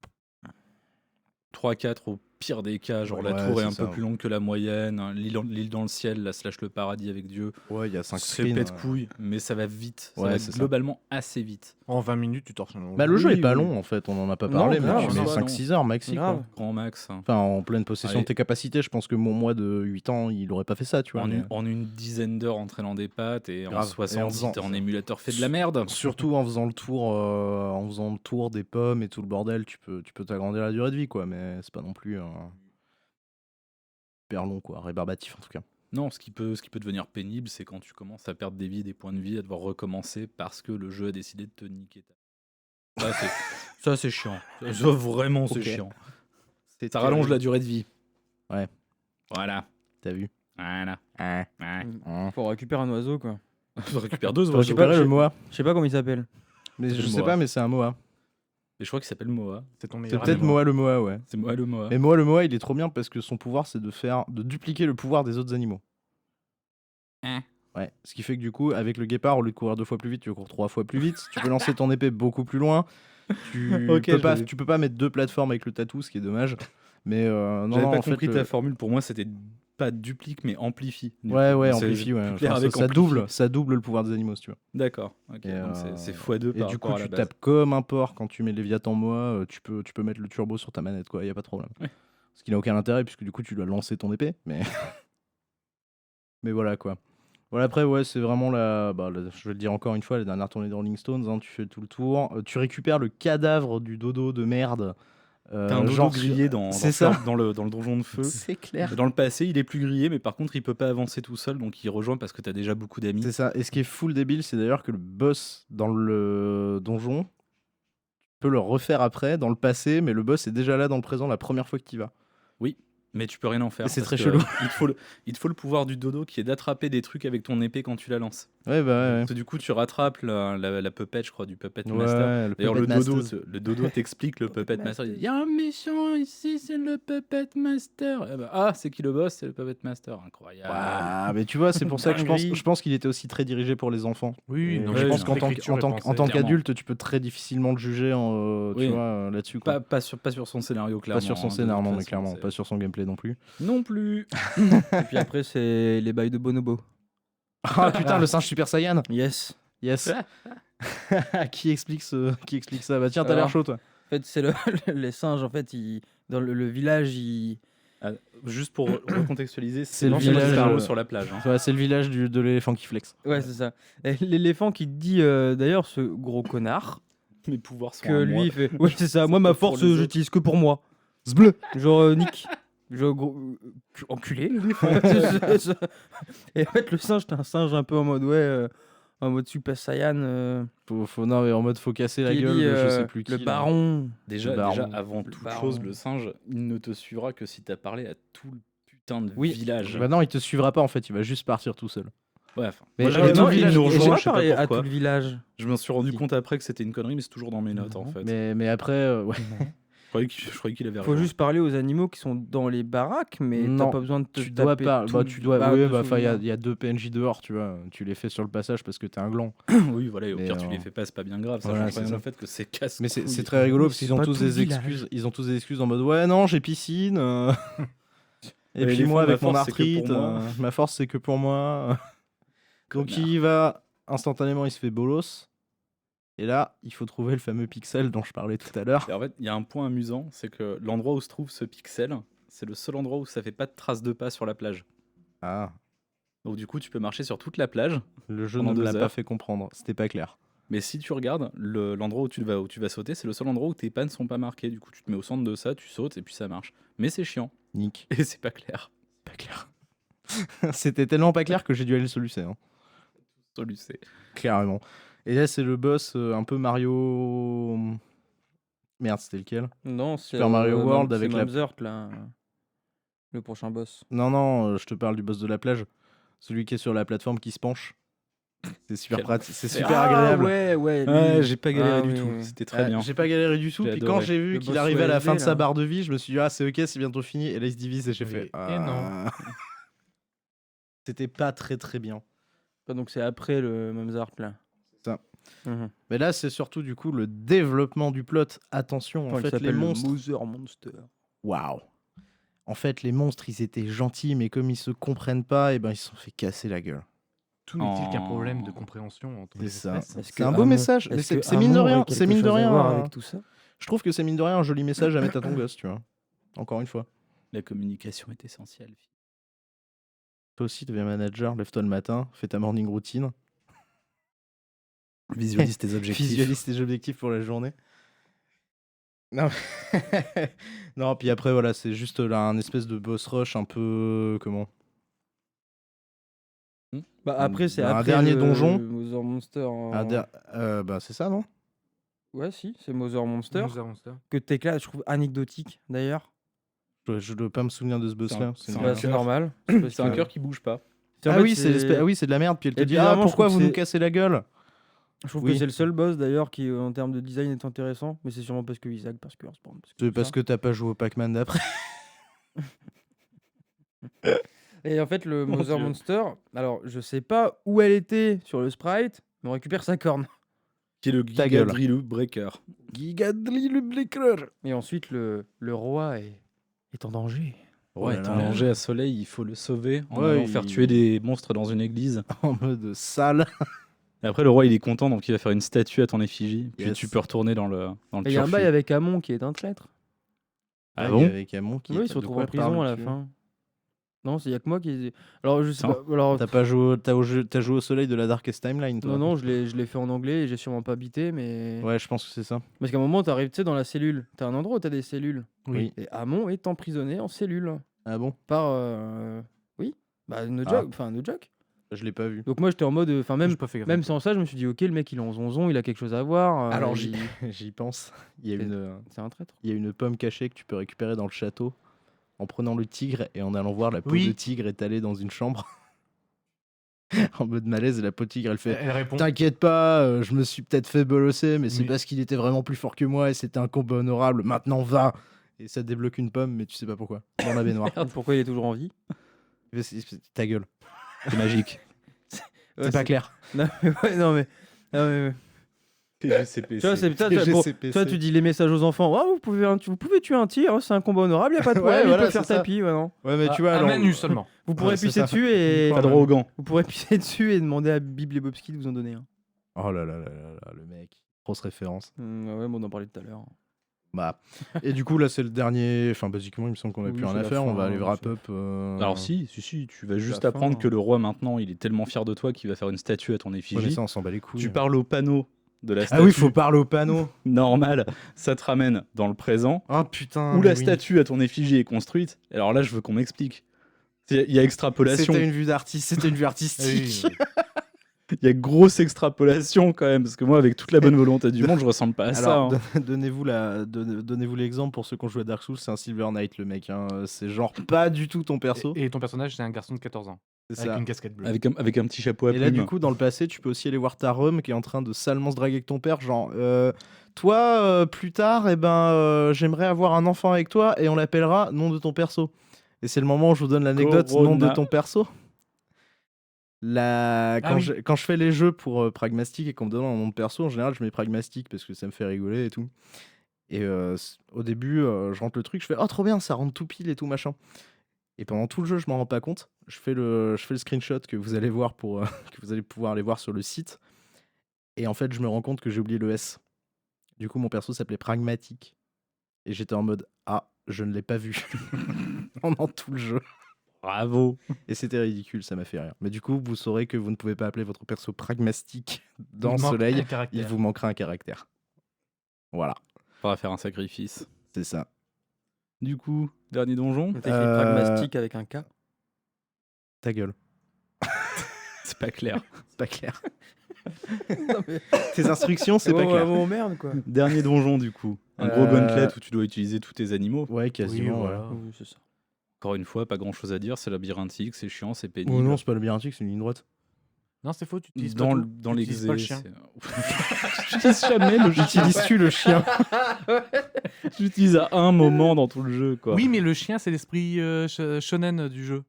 S1: 3-4 au pire des cas, genre la
S2: Ouais,
S1: tour est
S2: c'est
S1: un
S2: ça.
S1: peu plus longue que la moyenne, hein, l'île dans le ciel, la slash le paradis avec Dieu,
S2: Ouais, il y a 5
S1: c'est
S2: screens.
S1: pète couille, mais ça va vite, ça
S2: Ouais,
S1: va
S2: c'est ça.
S1: globalement assez vite.
S3: En 20 minutes, tu torches.
S2: Le jeu
S1: Oui,
S2: est pas
S1: oui.
S2: long en fait, on en a pas
S1: Non,
S2: parlé,
S1: grave,
S2: mais tu
S1: ça
S2: mets
S1: va,
S2: 5-6 heures maxi.
S4: Grave.
S2: Quoi.
S1: Grand max.
S2: Enfin, en pleine possession
S1: Allez.
S2: de tes capacités, je pense que mon moi de 8 ans, il aurait pas fait ça, tu vois.
S1: En,
S2: mais-
S1: en une dizaine d'heures en traînant des pattes et en
S2: Grave. Et en
S1: 60
S2: faisant-
S1: si t'es en émulateur fait de la merde.
S2: Surtout en faisant le tour des pommes et tout le bordel, tu peux t'agrandir la durée de vie, quoi. Mais c'est pas non plus super long, quoi. Rébarbatif en tout cas.
S1: Non, ce qui peut devenir pénible, c'est quand tu commences à perdre des vies, des points de vie, à devoir recommencer parce que le jeu a décidé de te niquer. Ça, c'est chiant. Ça, vraiment, c'est
S2: Ok.
S1: chiant.
S2: C'est
S1: Ça rallonge la durée de vie.
S2: Ouais.
S1: Voilà.
S2: T'as vu.
S1: Voilà.
S2: Hein.
S1: Ouais.
S4: Faut récupérer un oiseau, quoi.
S1: Je récupère deux
S2: Faut
S1: oiseaux.
S2: récupérer le Moa.
S4: Je sais pas comment il s'appelle.
S2: Mais
S1: C'est
S2: je
S1: le
S2: sais
S1: Moa.
S2: pas, mais c'est un Moa.
S1: Et je crois qu'il s'appelle Moa.
S3: C'est ton
S2: C'est
S3: meilleur
S2: peut-être
S3: ami.
S2: Moa le Moa, ouais.
S1: C'est Moa le Moa.
S2: Mais Moa le Moa, il est trop bien parce que son pouvoir, c'est de dupliquer le pouvoir des autres animaux.
S1: Hein.
S2: Ouais, ce qui fait que du coup, avec le guépard, au lieu de courir 2 fois plus vite, tu cours 3 fois plus vite. Tu peux lancer ton épée beaucoup plus loin.
S1: Ok,
S2: Tu peux pas mettre 2 plateformes avec le tatou, ce qui est dommage. Mais non,
S1: J'avais
S2: non,
S1: pas
S2: en fait,
S1: compris ta formule. Pour moi, c'était pas duplique, mais amplifie. Du
S2: Ouais,
S1: coup.
S2: ouais,
S1: C'est
S2: amplifie, ouais.
S1: plus clair
S2: Enfin,
S1: avec
S2: ça
S1: amplifie.
S2: double le pouvoir des animaux, si tu veux.
S1: D'accord. Ok.
S2: Et,
S1: Donc c'est x2
S2: Et
S1: par
S2: du coup,
S1: rapport à
S2: tu
S1: la base.
S2: tapes comme un porc quand tu mets Léviathan Moa. Tu peux mettre le turbo sur ta manette, quoi. Y a pas de problème.
S1: Ouais.
S2: Ce qui n'a aucun intérêt, puisque du coup, tu dois lancer ton épée. Mais, mais voilà, quoi. Voilà, après, ouais, c'est vraiment je vais le dire encore une fois, la dernière tournée de Rolling Stones. Hein, tu fais tout le tour. Tu récupères le cadavre du dodo de merde.
S1: T'as un dodo
S2: genre
S1: grillé dans
S2: c'est ça.
S1: dans le donjon de feu.
S2: C'est clair.
S1: Dans le passé, il est plus grillé, mais par contre, il peut pas avancer tout seul, donc il rejoint parce que t'as déjà beaucoup d'amis.
S2: C'est ça. Et ce qui est full débile, c'est d'ailleurs que le boss dans le donjon, tu peux le refaire après, dans le passé, mais le boss est déjà là dans le présent la première fois que tu y vas.
S1: Mais tu peux rien en faire.
S2: Et c'est
S1: parce
S2: très
S1: que,
S2: chelou.
S1: Il te faut le pouvoir du dodo qui est d'attraper des trucs avec ton épée quand tu la lances.
S2: Ouais, bah
S1: Parce que du coup, tu rattrapes la puppet, je crois, du Puppet
S2: ouais.
S1: Master.
S2: Ouais,
S1: D'ailleurs,
S2: Puppet Masters.
S1: le dodo t'explique le Puppet Master. Il dit, y a un méchant ici, c'est le Puppet Master. Eh ben, c'est qui le boss? C'est le Puppet Master. Incroyable.
S2: Ah, mais tu vois, c'est pour ça que je pense qu'il était aussi très dirigé pour les enfants.
S3: Oui,
S2: Et
S3: non,
S1: ouais,
S2: je
S1: oui,
S2: pense
S1: non,
S2: qu'en tant
S3: l'écriture est pensée.
S2: qu'adulte,
S1: Clairement.
S2: tu peux très difficilement le juger
S1: Oui.
S2: là-dessus. Quoi.
S1: Pas sur son scénario, clairement.
S2: Pas sur son
S1: hein, de
S2: scénario,
S1: toute
S2: non, mais
S1: façon,
S2: clairement.
S1: c'est-
S2: Pas sur son gameplay non plus.
S1: Non plus.
S4: Et puis après, c'est les bails de Bonobo.
S2: Ah putain, le singe Super Saiyan.
S4: Yes.
S2: Yes. Qui explique ça? Bah tiens, t'as l'air
S4: Alors,
S2: chaud, toi.
S4: En fait, c'est les singes, en fait, dans le village, ils...
S1: Juste pour recontextualiser,
S2: C'est le
S1: l'ancien
S2: village,
S1: Sparrow sur la plage. hein.
S2: Ouais, c'est le village de l'éléphant qui flex.
S4: Ouais, c'est ça. Et l'éléphant qui dit, d'ailleurs, ce gros connard,
S1: Mes pouvoirs sont
S4: que
S1: à
S4: lui,
S1: moi.
S4: il fait... Oui, c'est ça.
S1: C'est
S4: Moi, ma
S1: pas pour
S4: force,
S1: les autres.
S4: j'utilise que pour moi.
S2: Zbleu.
S4: Genre, Nick. Genre, gros... enculé. C'est ça. Et en fait, le singe, t'es un singe un peu en mode, ouais... en mode Super Saiyan,
S2: Non, mais en mode faut casser la
S4: qui
S2: gueule
S4: dit,
S2: de je sais plus qui.
S4: le
S2: là.
S4: baron.
S1: Déjà,
S2: Le baron.
S1: avant toute
S4: baron.
S1: chose, le singe, il ne te suivra que si t'as parlé à tout le putain de
S4: Oui.
S1: village.
S2: Bah non, il te suivra pas en fait, il va juste partir tout seul.
S1: Ouais, enfin,
S2: Mais
S1: moi j'avais
S2: non,
S1: tout le
S2: il
S1: village
S2: nous
S1: nous
S2: rejoint,
S1: rejoint,
S4: pas
S1: je sais
S4: parlé
S1: pas
S4: à tout
S1: pourquoi.
S4: le village.
S1: Je me suis rendu
S4: Si.
S1: compte après que c'était une connerie, mais c'est toujours dans mes notes en fait.
S2: Mais après, ouais.
S1: Je croyais qu'il avait
S4: Faut
S1: raison.
S4: juste parler aux animaux qui sont dans les baraques, mais t'as
S2: Non,
S4: pas besoin de te
S2: tu dois
S4: taper
S2: pas.
S4: tout
S2: Bah,
S4: le
S2: tu dois.
S4: baraque
S2: Oui,
S4: de
S2: bah, enfin, il y
S4: souvenirs.
S2: a 2 PNJ dehors, tu vois. Tu les fais sur le passage parce que t'es un gland.
S1: Oui, voilà, et au
S2: Mais,
S1: pire, tu les fais pas, c'est pas bien grave. Ça
S2: voilà,
S1: change
S2: c'est
S1: rien
S2: ça.
S1: au fait que c'est casse.
S2: Mais c'est très rigolo parce qu'ils ont
S4: pas
S2: tous
S4: tout le
S2: des
S4: village.
S2: excuses. Ils ont tous des excuses en mode ouais, non, j'ai piscine. Et
S1: Et
S2: puis
S1: les
S2: moi,
S1: fois, ma
S2: avec mon
S1: force, c'est que pour
S2: arthrite,
S1: moi.
S2: ma force, c'est que pour moi. Donc
S1: Connard.
S2: il y va instantanément, il se fait bolos. Et là, il faut trouver le fameux pixel dont je parlais tout à l'heure.
S1: Et en fait, il y a un point amusant, c'est que l'endroit où se trouve ce pixel, c'est le seul endroit où ça fait pas de traces de pas sur la plage.
S2: Ah,
S1: Donc du coup, tu peux marcher sur toute la plage,
S2: le jeu
S1: Pendant
S2: ne me
S1: 2
S2: l'a pas
S1: heures.
S2: fait comprendre. C'était pas clair.
S1: mais si tu regardes, l'endroit où tu vas sauter, c'est le seul endroit où tes pas ne sont pas marqués. Du coup, tu te mets au centre de ça, tu sautes et puis ça marche. Mais c'est chiant
S2: Nick.
S1: et c'est pas clair.
S2: Pas clair. C'était tellement pas clair que j'ai dû aller le solucer. Hein.
S1: Solucé.
S2: Clairement. Et là, c'est le boss un peu Mario. Merde, c'était lequel?
S4: Non, c'est
S2: Super Mario World
S4: c'est
S2: avec la-
S4: Mamzert, là. Le prochain boss.
S2: Non, non, je te parle du boss de la plage. Celui qui est sur la plateforme qui se penche. C'est super
S1: Quel
S2: pratique, c'est
S1: enfer.
S2: super agréable.
S4: Ouais, ouais.
S1: Ouais,
S4: lui.
S1: j'ai pas galéré
S4: Ah,
S1: du
S4: oui,
S1: tout.
S4: oui.
S1: C'était très bien.
S2: J'ai pas galéré du tout.
S1: J'ai
S2: Puis
S1: adoré.
S2: quand j'ai vu
S4: Le
S2: qu'il
S4: boss
S2: arrivait à la
S4: OSD,
S2: fin de sa
S4: là.
S2: barre de vie, je me suis dit, ah, c'est ok, c'est bientôt fini. Et là, il se divise et j'ai fait.
S3: Et non.
S2: C'était pas très très bien.
S4: Donc c'est après le Mamzert, là.
S2: C'est ça.
S4: Mhm.
S2: Mais là, c'est surtout du coup le développement du plot. Attention,
S4: Quand
S2: en
S4: il
S2: fait, les
S4: s'appelle le
S2: monstres.
S4: Mother Monster.
S2: Waouh! En fait, les monstres, ils étaient gentils, mais comme ils se comprennent pas, et ben ils se sont fait casser la gueule.
S3: Tout n'est-il qu'un
S1: Oh.
S3: problème de compréhension entre
S2: C'est
S3: les
S2: ça.
S3: espèces.
S4: Est-ce
S2: C'est
S4: que
S2: un beau
S4: Hamon-
S2: message, mais
S4: est-ce que
S2: c'est mine de
S4: Hamon
S2: rien.
S4: aurait
S2: C'est
S4: quelque
S2: mine de
S4: chose à
S2: rien.
S4: voir
S2: hein.
S4: avec tout ça.
S2: Je trouve que c'est mine de rien un joli message à mettre à ton gosse, tu vois. Encore une fois.
S1: La communication est essentielle.
S2: Toi aussi, deviens manager, lève-toi le matin, fais ta morning routine,
S1: Visualise tes objectifs.
S2: visualise tes objectifs pour la journée. Non, non, puis après, voilà, c'est juste là un espèce de boss rush un peu. Comment?
S4: Bah après, c'est
S2: Un
S4: après
S2: dernier
S4: le
S2: donjon.
S4: Mother Monster.
S2: Bah, c'est ça, non?
S4: Ouais, si, c'est Mother Monster.
S3: Mother Monster.
S4: Que t'éclates, je trouve anecdotique d'ailleurs.
S2: Je dois pas me souvenir de ce boss-là.
S1: C'est
S2: une
S1: un
S4: Bah,
S2: merde.
S4: c'est
S1: cœur.
S4: normal.
S1: C'est un cœur qui bouge pas.
S2: Ah oui, c'est de la merde. Puis elle te
S4: Et
S2: dit,
S4: puis,
S2: ah,
S4: vraiment, je
S2: pourquoi
S4: trouve
S2: vous
S4: que
S2: nous
S4: c'est-
S2: cassez la gueule?
S4: Je trouve
S2: Oui.
S4: que c'est le seul boss d'ailleurs qui, en termes de design, est intéressant. Mais c'est sûrement parce que Isaac, parce que Earthbound.
S2: C'est parce que t'as pas joué au Pac-Man d'après.
S4: Et en fait, le
S1: Mon
S4: Mother
S1: Dieu.
S4: Monster, alors je sais pas où elle était sur le sprite, mais on récupère sa corne.
S1: Qui est le
S2: Ta
S1: Giga
S2: gueule.
S1: Drill Breaker.
S2: Gigadli le Blicker.
S4: Et ensuite, le roi est en danger.
S2: Oh
S1: Ouais,
S2: là
S1: t'es en
S2: là.
S1: danger à soleil, il faut le sauver en
S2: Ouais,
S1: allant faire tuer des monstres dans une église.
S2: En mode sale.
S1: Et après, le roi, il est content, donc il va faire une statue à ton effigie. Puis
S2: Yes.
S1: tu peux retourner dans le
S4: Et il y a un
S1: turfu.
S4: bail avec Amon qui est un traître.
S1: Ah bon?
S2: Avec Amon qui
S4: Oui, il se
S2: de
S4: retrouve
S2: quoi
S4: en prison
S2: parles-tu
S4: à la fin. Non, il y a que moi qui. Alors, je sais
S1: Ça.
S4: pas. Alors,
S2: T'as pas joué, t'as joué au soleil de la Darkest Timeline, toi?
S4: non, non, je l'ai fait en anglais et j'ai sûrement pas bité, mais.
S2: Ouais, je pense que c'est ça.
S4: Parce qu'à un moment, t'arrives, tu sais, dans la cellule. T'as un endroit où t'as des cellules.
S2: Oui.
S4: Et Amon est emprisonné en cellule.
S2: Ah bon?
S4: Par. Oui. Bah, no
S2: Ah.
S4: joke. Enfin, no joke.
S2: Je l'ai pas vu.
S4: Donc, moi, j'étais en mode. Enfin, même,
S3: J'ai pas fait gaffe.
S4: même sans ça, je me suis dit, ok, le mec, il est en zonzon, il a quelque chose à voir.
S2: Alors,
S4: il-
S2: j'y pense. Il y a
S4: C'est-
S2: une,
S4: C'est un traître.
S2: il y a une pomme cachée que tu peux récupérer dans le château en prenant le tigre et en allant voir la peau
S3: Oui.
S2: de tigre étalée dans une chambre. En mode malaise, et la peau de tigre, elle fait
S3: Elle répond.
S2: T'inquiète pas, je me suis peut-être fait bolosser, mais c'est
S3: Oui.
S2: parce qu'il était vraiment plus fort que moi et c'était un combat honorable. Maintenant, va! Et ça débloque une pomme, mais tu sais pas pourquoi. Dans la baignoire.
S4: Pourquoi il est toujours en vie?
S2: Ta gueule.
S1: C'est magique.
S2: C'est pas clair.
S4: Non, mais ouais, non, mais. Non, mais... Tu vois, c'est putain, toi, tu dis les messages aux enfants. Ouais, vous pouvez tuer un tigre, c'est un combat honorable, y a pas de
S2: Ouais,
S4: problème, il
S2: voilà,
S4: peut faire
S2: c'est ça.
S4: tapis. Ouais, non.
S2: Ouais, mais tu vois, alors.
S3: À main nue seulement.
S4: Vous pourrez
S2: Ouais, c'est
S4: pisser
S2: ça.
S4: dessus et.
S1: Pas droit au gant.
S4: Vous pourrez pisser dessus et demander à Bible et Bobski de vous en donner un.
S2: Oh là là là là là, le mec. Grosse référence.
S4: Ouais, bon, on en parlait tout à l'heure.
S2: Bah. Et du coup, là, c'est le dernier. Enfin, basiquement, il me semble qu'on a
S4: Oui,
S2: plus rien
S4: c'est
S2: à
S4: la
S2: faire. On
S4: fin,
S2: va aller
S4: c'est
S2: wrap
S4: la
S2: up.
S1: Alors si, tu vas juste
S4: la
S1: apprendre
S4: fin.
S1: que le roi maintenant, il est tellement fier de toi qu'il va faire une statue à ton
S2: Ouais, mais
S1: effigie.
S2: ça, on s'en bat les couilles.
S1: Tu parles au panneau de la statue.
S2: Ah oui, faut parler au panneau.
S1: Normal, ça te ramène dans le présent
S2: Oh putain.
S1: où
S2: mais
S1: la
S2: oui.
S1: statue à ton effigie est construite. Alors là, je veux qu'on m'explique. Il y a extrapolation,
S2: C'était une vue d'artiste. C'était une vue artistique.
S1: il y a grosse extrapolation quand même, parce que moi, avec toute la bonne volonté du monde, je ressemble pas à ça.
S2: Alors,
S1: hein.
S2: donnez-vous l'exemple pour ceux qui ont joué à Dark Souls, c'est un Silver Knight le mec. Hein. C'est genre pas du tout ton perso.
S3: Et ton personnage, c'est un garçon de 14 ans.
S2: C'est
S3: Avec
S2: ça.
S3: une casquette bleue.
S1: Avec un petit chapeau à
S2: Et là, du
S1: plumes.
S2: coup, dans le passé, tu peux aussi aller voir ta Rome qui est en train de salement se draguer avec ton père. Genre, toi, plus tard, j'aimerais avoir un enfant avec toi et on l'appellera nom de ton perso. Et c'est le moment où je vous donne l'anecdote nom de
S1: Corona.
S2: ton perso. Quand,
S3: oui.
S2: quand je fais les jeux pour Pragmastic et qu'on me donne un nom de perso, en général, je mets Pragmastic parce que ça me fait rigoler et tout. Et au début, je rentre le truc, je fais oh trop bien, ça rentre tout pile et tout machin. Et pendant tout le jeu, je m'en rends pas compte. Je fais le screenshot que vous allez voir que vous allez pouvoir aller voir sur le site. Et en fait, je me rends compte que j'ai oublié le S. Du coup, mon perso s'appelait Pragmatic. Et j'étais en mode ah, je ne l'ai pas vu pendant tout le jeu.
S1: Bravo.
S2: Et c'était ridicule, ça m'a fait rire. Mais du coup, vous saurez que vous ne pouvez pas appeler votre perso Pragmastic dans
S3: Il manque
S2: Soleil.
S3: un caractère.
S2: Il vous manquera un caractère. Voilà,
S1: Faudra faire un sacrifice.
S2: c'est ça.
S1: Du coup, dernier donjon.
S4: T'as écrit pragmatique avec un K.
S2: Ta gueule,
S1: C'est pas clair.
S2: c'est pas clair.
S4: Non, mais...
S2: Tes instructions, c'est pas clair.
S4: Oh merde, quoi.
S1: Dernier donjon, du coup. Un gros
S2: Euh,
S1: gauntlet où tu dois utiliser tous tes animaux.
S2: Ouais, quasiment.
S3: Oui,
S2: ouais.
S3: voilà.
S4: Oui, c'est ça.
S1: Encore une fois, pas grand chose à dire. C'est labyrinthique, c'est chiant, c'est
S2: Oh
S1: pénible.
S2: non, c'est pas labyrinthique, c'est une ligne droite.
S3: Non, c'est faux, tu utilises
S1: dans
S3: pas
S1: le-
S3: tout.
S1: dans
S3: Tu utilises pas le
S1: l'exé,
S3: chien.
S1: J'utilise jamais le chien.
S2: Utilises-tu le chien?
S1: J'utilise à un moment dans tout le jeu, quoi.
S3: Oui, mais le chien, c'est l'esprit shonen du jeu.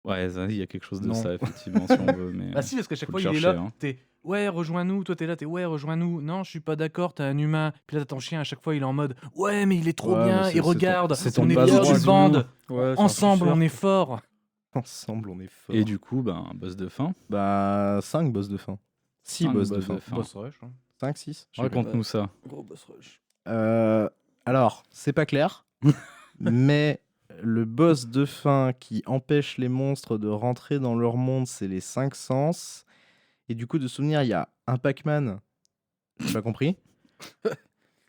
S1: Ouais, ça, il y a quelque chose de
S3: Non.
S1: ça, effectivement, si on veut. Mais...
S3: Bah si, parce qu'à chaque
S1: faut
S3: fois,
S1: le
S3: il est
S1: chercher,
S3: là.
S1: hein.
S3: T'es ouais, rejoins-nous. Toi, t'es là, t'es ouais, rejoins-nous. Non, je suis pas d'accord, t'es un humain. Puis là, t'as ton chien, à chaque fois, il est en mode ouais, mais il est trop
S2: Ouais, mais
S3: bien.
S2: c'est-
S3: Et
S2: c'est ton-
S3: regarde,
S2: c'est ton
S3: on est
S2: base
S3: bien
S2: droit,
S3: d'une
S2: du
S3: bande.
S4: Ouais, c'est un
S3: Ensemble,
S4: suceur.
S3: on est fort.
S2: Ensemble, on est fort.
S1: Et du coup, un boss de fin.
S2: Bah, 5 boss de fin. 6
S1: Cinq
S2: boss de
S1: boss
S2: fin.
S1: de fin.
S3: Boss rush. Hein.
S2: 5, 6
S1: Raconte-nous ça.
S4: Gros boss rush.
S2: Alors, c'est pas clair, mais le boss de fin qui empêche les monstres de rentrer dans leur monde, c'est les 5 sens. Et du coup, de souvenir, il y a un Pac-Man, j'ai pas compris,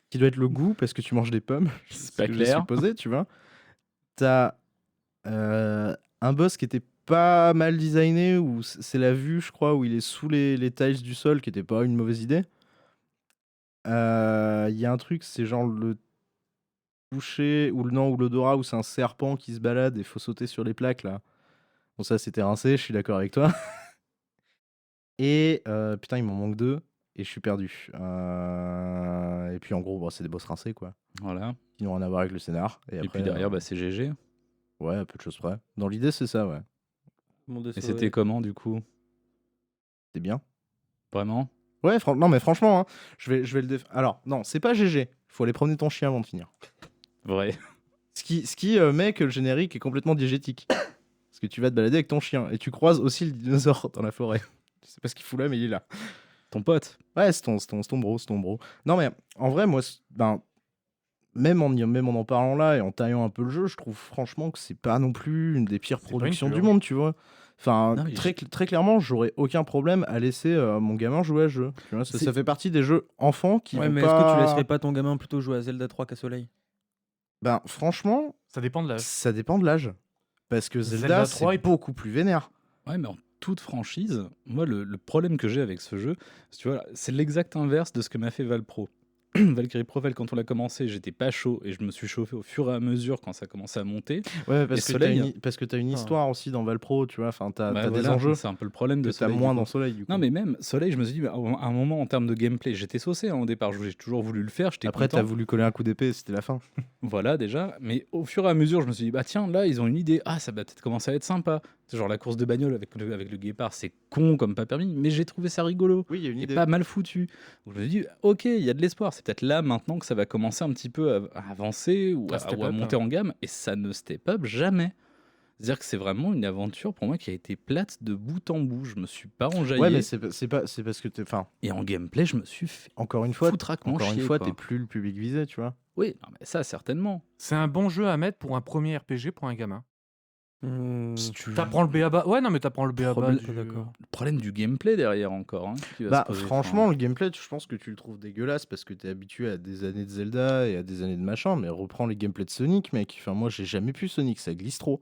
S2: qui doit être le goût parce que tu manges des pommes.
S1: C'est
S2: ce
S1: pas
S2: que j'ai
S1: clair.
S2: supposé, tu vois. T'as un boss qui était pas mal designé, où c'est la vue, je crois, où il est sous les tiles du sol, qui était pas une mauvaise idée. Il y a un truc, c'est genre le toucher, ou l'odorat, où c'est un serpent qui se balade et faut sauter sur les plaques, là. Bon, ça, c'était rincé, je suis d'accord avec toi. Et putain, il m'en manque 2, et je suis perdu. Et puis, en gros, bon, c'est des boss rincés, quoi.
S1: Voilà.
S2: Qui n'ont rien à voir avec le scénar. Et,
S1: Et
S2: après,
S1: puis derrière, c'est GG.
S2: ouais, à peu de choses près. Dans l'idée, c'est ça, ouais.
S1: Et c'était comment, du coup?
S2: C'est bien.
S1: Vraiment?
S2: Ouais, non, mais franchement, hein, je vais le Alors, non, c'est pas GG. Faut aller promener ton chien avant de finir.
S1: Vrai.
S2: Ce qui met que le générique est complètement diégétique. Parce que tu vas te balader avec ton chien et tu croises aussi le dinosaure dans la forêt. Je sais pas ce qu'il fout là, mais il est là.
S1: Ton pote?
S2: Ouais, c'est ton bro, c'est ton bro. Non, mais en vrai, moi, même en parlant là et en taillant un peu le jeu, je trouve franchement que c'est pas non plus une des pires
S3: C'est pas une
S2: productions du
S3: purge.
S2: monde, tu vois. Enfin,
S1: Non, mais
S2: très clairement, j'aurais aucun problème à laisser mon gamin jouer à ce jeu. Tu vois, ça fait partie des jeux enfants qui
S4: Ouais,
S2: vont
S4: mais
S2: pas...
S4: est-ce que tu laisserais pas ton gamin plutôt jouer à Zelda 3 qu'à Soleil?
S2: Ben, franchement,
S3: Ça dépend de l'âge.
S2: ça dépend de l'âge. Parce que
S3: Zelda
S2: Zelda,
S3: 3
S2: c'est
S3: est-
S2: beaucoup plus vénère.
S1: Ouais, mais en toute franchise, moi, le problème que j'ai avec ce jeu, tu vois, c'est l'exact inverse de ce que m'a fait Valpro. Valkyrie Profile, quand on l'a commencé, j'étais pas chaud et je me suis chauffé au fur et à mesure quand ça commençait à monter.
S2: Ouais,
S1: Et
S2: parce
S1: Soleil,
S2: que t'as une
S4: Ah.
S2: histoire aussi dans Valpro, tu vois. Enfin, t'as
S1: Bah,
S2: des
S1: voilà,
S2: enjeux
S1: c'est un peu le problème de
S2: que t'as
S1: Soleil,
S2: moins
S1: du
S2: dans
S1: coup.
S2: Soleil, du coup.
S1: Non, mais même Soleil, je me suis dit, à un moment en termes de gameplay, j'étais saucé au départ. J'ai toujours voulu le faire, j'étais
S2: Après,
S1: content.
S2: t'as voulu coller un coup d'épée, c'était la fin.
S1: Voilà, déjà. Mais au fur et à mesure, je me suis dit, bah tiens, là, ils ont une idée. Ah, ça va peut-être commencer à être sympa. C'est genre la course de bagnole avec le guépard, c'est con comme pas permis, mais j'ai trouvé ça rigolo.
S2: Oui, il y a une
S1: Et pas mal foutu. Donc je me suis dit, ok, il y a de l'espoir. C'est peut-être là maintenant que ça va commencer un petit peu à avancer ou
S3: À
S1: à,
S3: step
S1: ou à
S3: up,
S1: monter
S3: hein.
S1: en gamme. Et ça ne step up jamais. C'est-à-dire que c'est vraiment une aventure pour moi qui a été plate de bout en bout. Je me suis pas enjaillé.
S2: Ouais, mais c'est parce que t'es... Enfin,
S1: Et en gameplay, je me suis fait
S2: encore une fois,
S1: foutracement chier,
S2: t'es
S1: quoi.
S2: plus le public visé, tu vois.
S1: Oui, non, mais ça, certainement.
S3: C'est un bon jeu à mettre pour un premier RPG pour un gamin.
S1: Si tu-
S3: T'apprends le BABA. Ouais, non, mais t'apprends le BABA.
S1: Problème-
S3: du-
S4: D'accord.
S1: Le problème du gameplay derrière encore. Hein, qui va
S2: Bah,
S1: se poser.
S2: franchement,
S1: Enfin,
S2: le gameplay, je pense que tu le trouves dégueulasse parce que t'es habitué à des années de Zelda et à des années de machin, mais reprends les gameplays de Sonic, mec. Enfin, moi, j'ai jamais pu Sonic, ça glisse trop.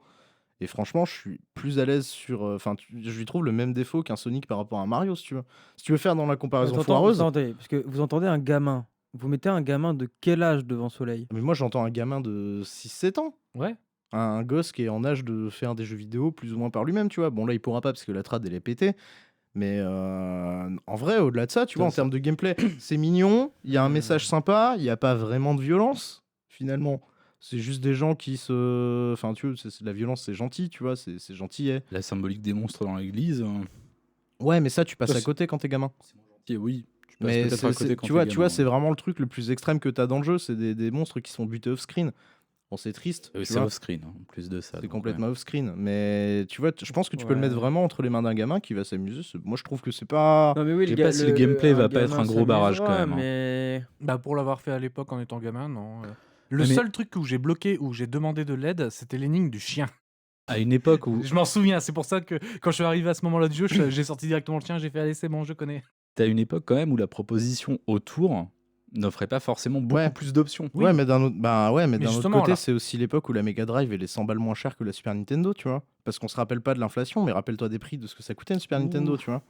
S2: Et franchement, je suis plus à l'aise sur... Enfin, je lui trouve le même défaut qu'un Sonic par rapport à un Mario, si tu veux. Si tu veux faire dans la comparaison foireuse...
S4: Attendez, parce que vous entendez un gamin. Vous mettez un gamin de quel âge devant Soleil?
S2: Mais moi, j'entends un gamin de 6-7 ans.
S3: Ouais.
S2: Un gosse qui est en âge de faire des jeux vidéo plus ou moins par lui-même, tu vois. Bon, là, il pourra pas parce que la trad, elle est pétée. Mais en vrai, au-delà de ça, tu vois, en termes de gameplay, c'est mignon, il y a un message sympa, il n'y a pas vraiment de violence, finalement. C'est juste des gens qui se. Enfin, tu vois, la violence, c'est gentil, tu vois, c'est gentillet.
S1: La symbolique des monstres dans l'église.
S2: Ouais, mais ça, tu passes
S1: Ça,
S2: à
S1: c'est-
S2: côté quand t'es gamin.
S1: C'est moins gentil, oui. Tu passes
S2: Mais
S1: peut-être à côté quand
S2: tu vois,
S1: t'es gamin,
S2: c'est
S1: ouais.
S2: vraiment le truc le plus extrême que t'as dans le jeu, c'est des monstres qui sont butés off-screen. Bon, c'est triste, tu
S1: C'est
S2: vois,
S1: off-screen, en plus de ça.
S2: c'est
S1: donc,
S2: complètement off-screen. Mais tu vois, je pense que tu peux le
S4: Ouais.
S2: mettre vraiment entre les mains d'un gamin qui va s'amuser. Moi, je trouve que c'est pas.
S4: Non mais oui,
S1: Je sais pas si le gameplay va pas être
S4: gamin
S1: un gros barrage,
S4: s'amusera,
S1: quand même, hein.
S4: Mais
S3: Bah, pour l'avoir fait à l'époque en étant gamin, non. Le
S1: Ah, mais-
S3: seul truc où j'ai bloqué, où j'ai demandé de l'aide, c'était l'énigme du chien.
S1: À une époque où
S3: Je m'en souviens, c'est pour ça que quand je suis arrivé à ce moment-là du jeu, j'ai sorti directement le chien, j'ai fait allez, c'est bon, je connais.
S1: t'as une époque quand même où la proposition autour n'offrait pas forcément beaucoup
S2: Ouais.
S1: plus d'options.
S3: Oui.
S2: Ouais, mais d'un autre, mais d'un autre
S3: justement,
S2: côté,
S3: là.
S2: c'est aussi l'époque où la Mega Drive elle est 100 balles moins chère que la Super Nintendo, tu vois. Parce qu'on se rappelle pas de l'inflation, mais rappelle-toi des prix de ce que ça coûtait une Super Nintendo, tu vois.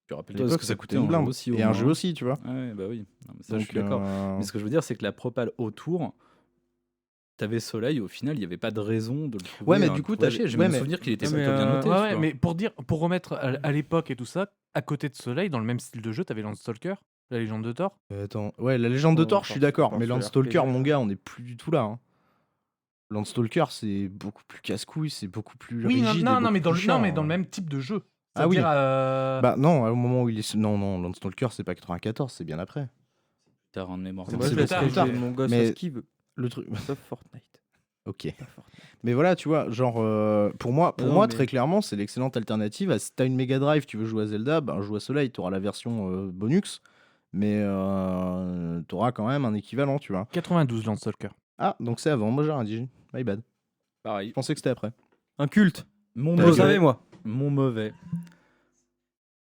S1: Tu
S2: À
S1: rappelles-toi ce
S2: l'époque,
S1: que ça coûtait
S2: une
S1: un jeu
S2: blinde.
S1: aussi. au
S2: Et un
S1: moins,
S2: jeu
S1: hein.
S2: aussi, tu vois.
S1: Ouais, bah oui. Non, mais ça,
S2: Donc,
S1: je suis d'accord. Mais ce que je veux dire, c'est que la propale autour, t'avais Soleil, au final, il n'y avait pas de raison de le trouver.
S2: Ouais, mais du coup,
S1: trop à
S2: t'avais-
S1: chier. J'ai
S2: ouais,
S1: même
S2: mais-
S1: souvenir qu'il était
S4: Ouais,
S1: plutôt
S4: mais,
S1: bien noté.
S3: Ouais,
S1: tu
S3: ouais,
S1: vois.
S3: mais pour remettre à l'époque et tout ça, à côté de Soleil, dans le même style de jeu, t'avais Landstalker, la légende de Thor.
S2: Attends, ouais, la légende de
S4: Ouais,
S2: Thor, je suis d'accord. Mais
S4: parce que
S2: Landstalker,
S4: RPG,
S2: mon gars, on n'est plus du tout là. Hein. Landstalker, c'est beaucoup plus casse-couille, c'est beaucoup plus
S3: Oui,
S2: rigide.
S3: non,
S2: et
S3: non, mais
S2: beaucoup plus chiant,
S3: mais dans
S2: hein.
S3: le même type de jeu.
S2: Ah oui.
S3: C'est-à-dire,
S2: Bah non, au moment où il est. Non, Landstalker, c'est pas 94, c'est bien après.
S1: T'as un de mémoire.
S3: C'est
S4: moi
S3: c'est
S4: je
S3: plus
S4: laisserais
S3: tard,
S4: jouer
S3: mais-
S4: mon gosse
S2: mais-
S4: à ce qu'il veut,
S2: Le truc.
S4: sauf Fortnite.
S2: Ok.
S4: Pas Fortnite.
S2: Mais voilà, tu vois, genre, pour moi,
S4: Non, mais-
S2: très clairement, c'est l'excellente alternative. Si t'as une Mega Drive, tu veux jouer à Zelda, ben joue à Soleil, t'auras la version bonus, mais t'auras quand même un équivalent, tu vois.
S3: 92 Landstalker.
S2: Ah, donc c'est avant, moi j'ai rien dit, my bad.
S1: Pareil.
S2: Je pensais que c'était après.
S4: Un culte.
S1: Mon
S4: Je le savais
S1: mauvais.
S4: moi.
S1: Mon mauvais.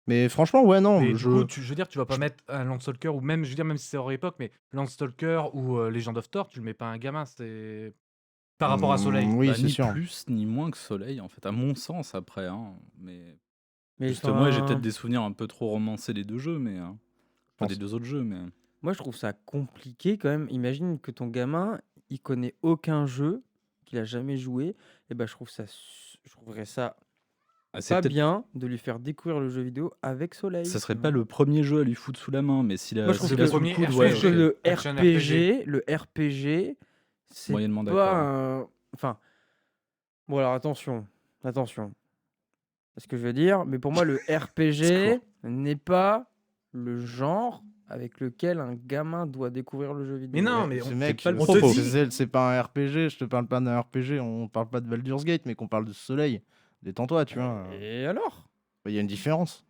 S2: Mais franchement, ouais, non,
S3: Mais
S2: le
S3: du
S2: jeu.
S3: coup, je veux dire, tu vas pas mettre un Landstalker, ou même, je veux dire, même si c'est hors époque, mais Landstalker ou Legend of Thor, tu le mets pas à un gamin, c'est. Par rapport à Soleil.
S2: Oui,
S1: Bah,
S2: c'est
S1: ni
S2: sûr.
S1: plus ni moins que Soleil, en fait, à mon sens, après. Hein. Mais
S4: Mais
S1: juste moi, j'ai
S4: enfin,
S1: peut-être des souvenirs un peu trop romancés des deux jeux, mais. Enfin,
S2: pense-
S1: des deux autres jeux, mais.
S4: moi je trouve ça compliqué quand même. Imagine que ton gamin, il connaît aucun jeu, qu'il a jamais joué, et ben je trouverais ça
S1: Ah, c'est
S4: pas
S1: peut-être-
S4: bien de lui faire découvrir le jeu vidéo avec Soleil.
S1: Ça serait
S4: tu
S1: pas
S4: vois.
S1: le premier jeu à lui foutre sous la main, mais s'il a,
S4: Moi, je trouve
S1: s'il
S4: que
S1: a
S4: le
S1: sous le
S3: premier
S1: coude,
S4: Je
S3: ouais,
S4: trouve que
S1: ok.
S4: le
S3: Action
S4: RPG, c'est
S1: Moyennement d'accord,
S4: pas
S1: ouais.
S4: un... Enfin, bon alors attention. Ce que je veux dire, mais pour moi le RPG n'est pas le genre avec lequel un gamin doit découvrir le jeu vidéo.
S3: Mais non, mais
S2: Ce
S3: on-
S2: mec,
S1: pas le
S2: on
S1: propos.
S2: c'est pas un RPG, je te parle pas d'un RPG, on parle pas de Baldur's Gate, mais qu'on parle de Soleil. Détends-toi, tu vois.
S4: Et alors?
S2: Il y a une différence.